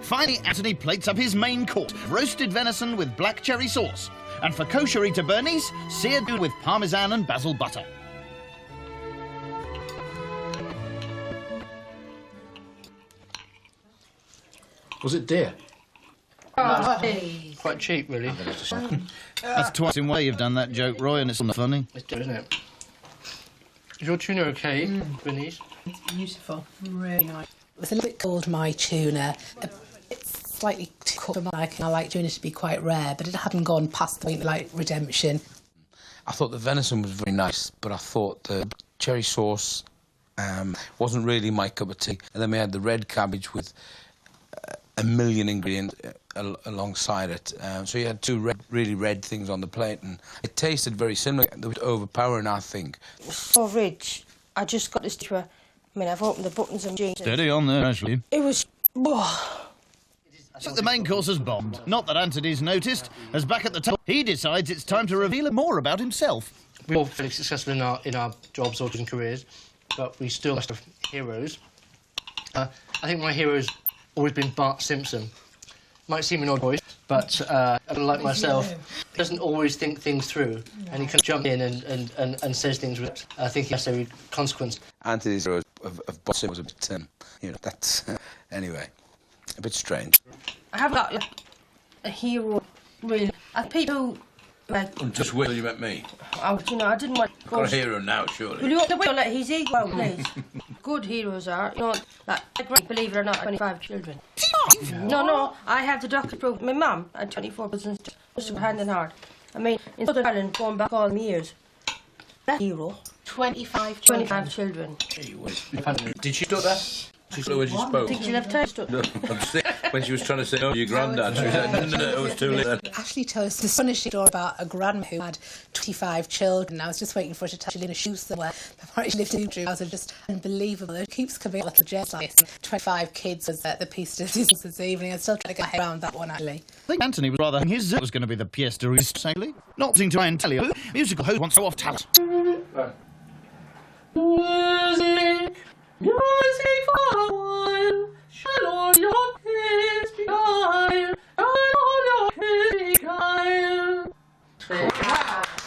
Finally, Anthony plates up his main course, roasted venison with black cherry sauce. And for Cocherita Bernice, seared with parmesan and basil butter. Was it deer? Quite cheap, really. That's twice in a way you've done that joke, Roy, and it's not funny. It's dear, isn't it? Is your tuna okay, Bernice? It's beautiful, really nice. It was a little bit cold, my tuna. It's slightly too cooked for my liking. I like tuna to be quite rare, but it hadn't gone past the point like redemption. I thought the venison was very nice, but I thought the cherry sauce wasn't really my cup of tea. And then we had the red cabbage with a million ingredients alongside it. So you had two really red things on the plate, and it tasted very similar. It was overpowering, I think. So rich. I just got this to I've opened the buttons and jeans. Steady on there, Ashley. It was... So the main course has bombed. Not that Anthony's noticed, as back at the top, he decides it's time to reveal more about himself. We're all fairly successful in our jobs or in careers, but we still have heroes. I think my hero's always been Bart Simpson. Might seem an odd voice, but like myself, doesn't always think things through, and he can jump in and says things with thinking necessary consequence. Anthony's hero of Bart Simpson was a bit, that's anyway, a bit strange. I have got a hero, really. people who, like... And just wait till you met me. I didn't want to go... Got a hero now, surely. Will you open the window and let his ego out, please? Good heroes are, like, believe it or not, 25 children. No, I have the doctor proof. My mum had 24 cousins, just hand in heart. I mean, in Southern Ireland, going back all the years. That hero. 25 children. Did she do that? She said when she spoke. Did she have time to? No, I'm sick. When she was trying to say no to your granddad, she said, no, it was too late then. Ashley told us the astonishing story about a grandma who had 25 children. I was just waiting for her to touch in a shoe somewhere. Apparently she lived in Drew. It was just unbelievable. It keeps coming out little jets like this. 25 kids was the piece de resistance this evening. I'm still trying to get my head around that one, actually. I think Anthony was rather his was going to be the pièce de résistance, actually. Not to try and tell you, musical host wants to show off talent. Music for a while, shall all your kids be guile, and all your kids be guile.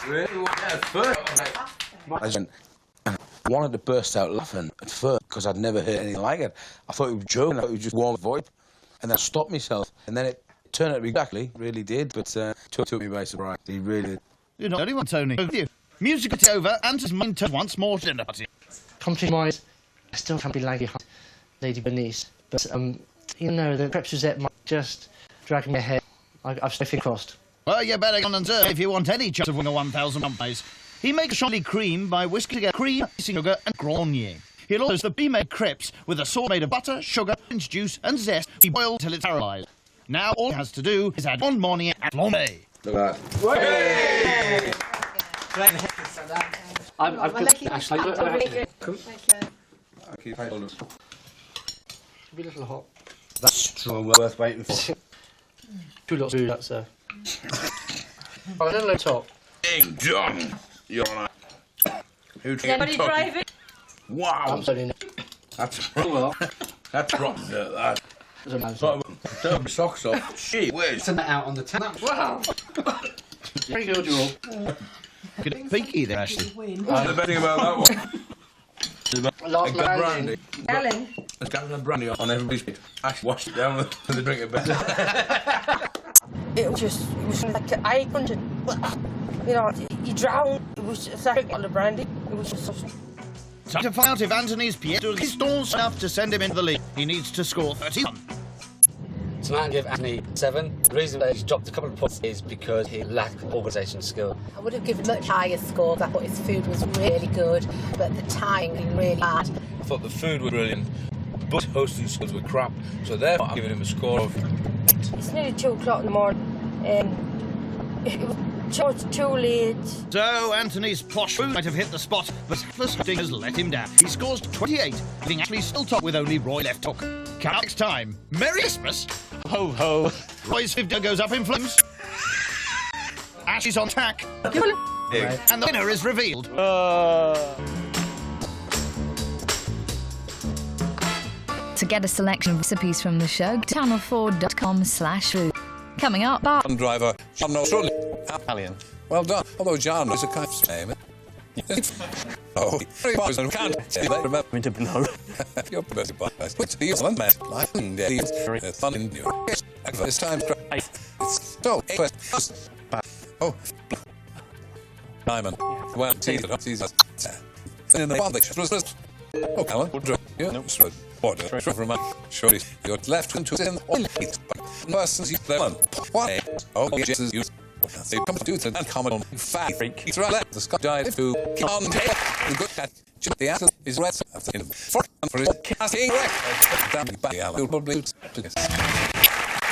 Really? At first, I wanted to burst out laughing at first because I'd never heard anything like it. I thought he was joking, I thought he was just warm voice, and then I stopped myself, and then it turned out to be exactly, really did, but took me by surprise. He really did. You're not the only one, Tony. Music is over, and his mind turned once more to dinner party. Competition-wise, I still can't be lagging behind Lady Bernice, but, the Crepes Rosette might just drag me ahead. I've still crossed. Well, you better go on and serve if you want any chance of winning a £1,000 prize. He makes chantilly cream by whisking together cream, sugar and grenier. He'll also use the pre-made crepes with a sauce made of butter, sugar, orange juice and zest. He boiled till it's caramelised. Now all he has to do is add one morning and Lomé. Look at that. I've got actually. I'll keep holding. Should be a little hot. That's strong, worth waiting for. 2 lots of food, that's a little top. Ding John, you're right. Who's anybody driving? Wow. I'm sorry. That's wrong. That's wrong. That. Turn my socks off. Shit, where's Send that out on the tap. Wow. Very good, you all. Good peaky there, Ashley. What's the best thing about that one? Last brandy. Alan. There's got a brandy on everybody's feet. Actually, wash it down and they drink it better. It was like eye contact. You drowned. It was just like on the brandy. It was just so... Time to find out if Anthony's pièce de résistance enough to send him into the league. He needs to score 31. Tonight I give Anthony 7. The reason that he's dropped a couple of points is because he lacked organisation skill. I would have given much higher scores. I thought his food was really good, but the timing really bad. I thought the food was brilliant, but hosting skills were crap, so therefore I'm giving him a score of 8. It's nearly 2 o'clock in the morning. It was too late. So Anthony's posh food might have hit the spot, but the hosting has let him down. He scores 28, leaving Ashley still top with only Roy left hook. Come next time. Merry Christmas! Ho ho. Roy's 50 goes up in flames. Ashley's on tack. And the winner is revealed. To get a selection of recipes from the show, channel4.com/food. Coming up, driver John Italian. Well done. Although John is a kind of name. Oh, can't say that. Remember to know. Your best advice. What's the use of man? Like the fun in you. This time, it's so. Oh, Diamond. Well, tease us. In the one that was. Oh, Alan, you know, order from a surely your left into in oil heat. Persons you one. Why? Oh, yes, you. They come to do it and comment on fat freak. It's right left. The Scott died to on the good cat. The answer is red after in for his casting record. Damn by Alan. Probably to this.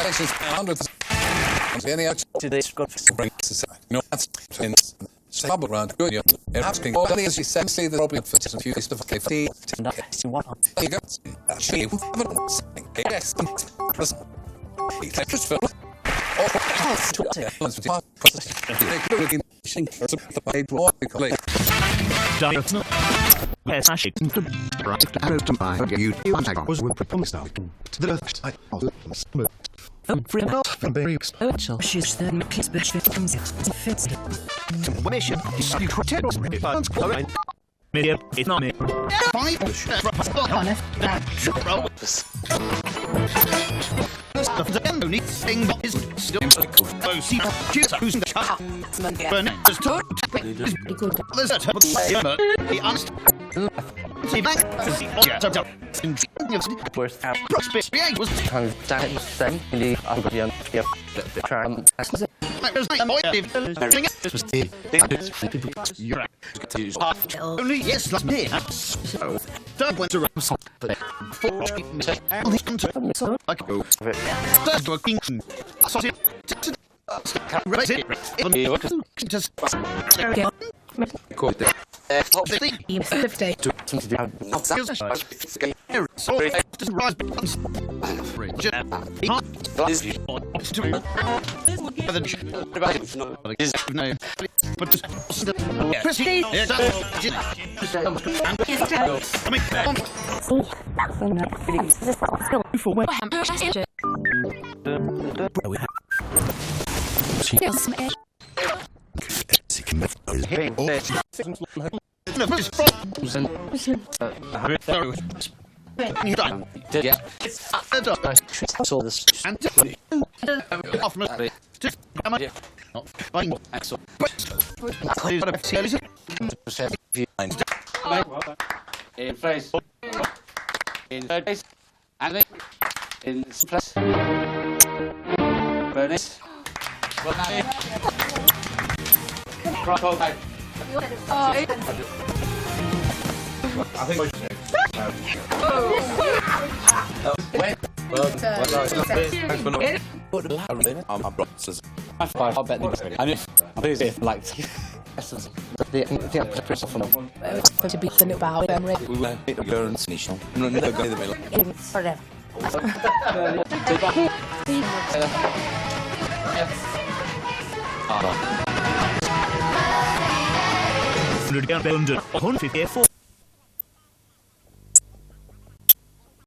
Elections 100. Any out to this Scott bring society. No, that's in Trouble around good you asking all the she sends the problem for a few days of KFC you go she yes he takes for She's then kids bitch victims fits Mission you protect Medium, it's not me. 5 only thing is still oh, see, who's in the car? Bernice told there's a terrible the honest. See, back. Worst Prosperity was same in the young only yes, last year. Third went to In place. In third place. Anthony. In place. Bernice. I think I'll bet the I mean, if like to be thin about We will hit the girls nation. No, never go in the middle. London, 154.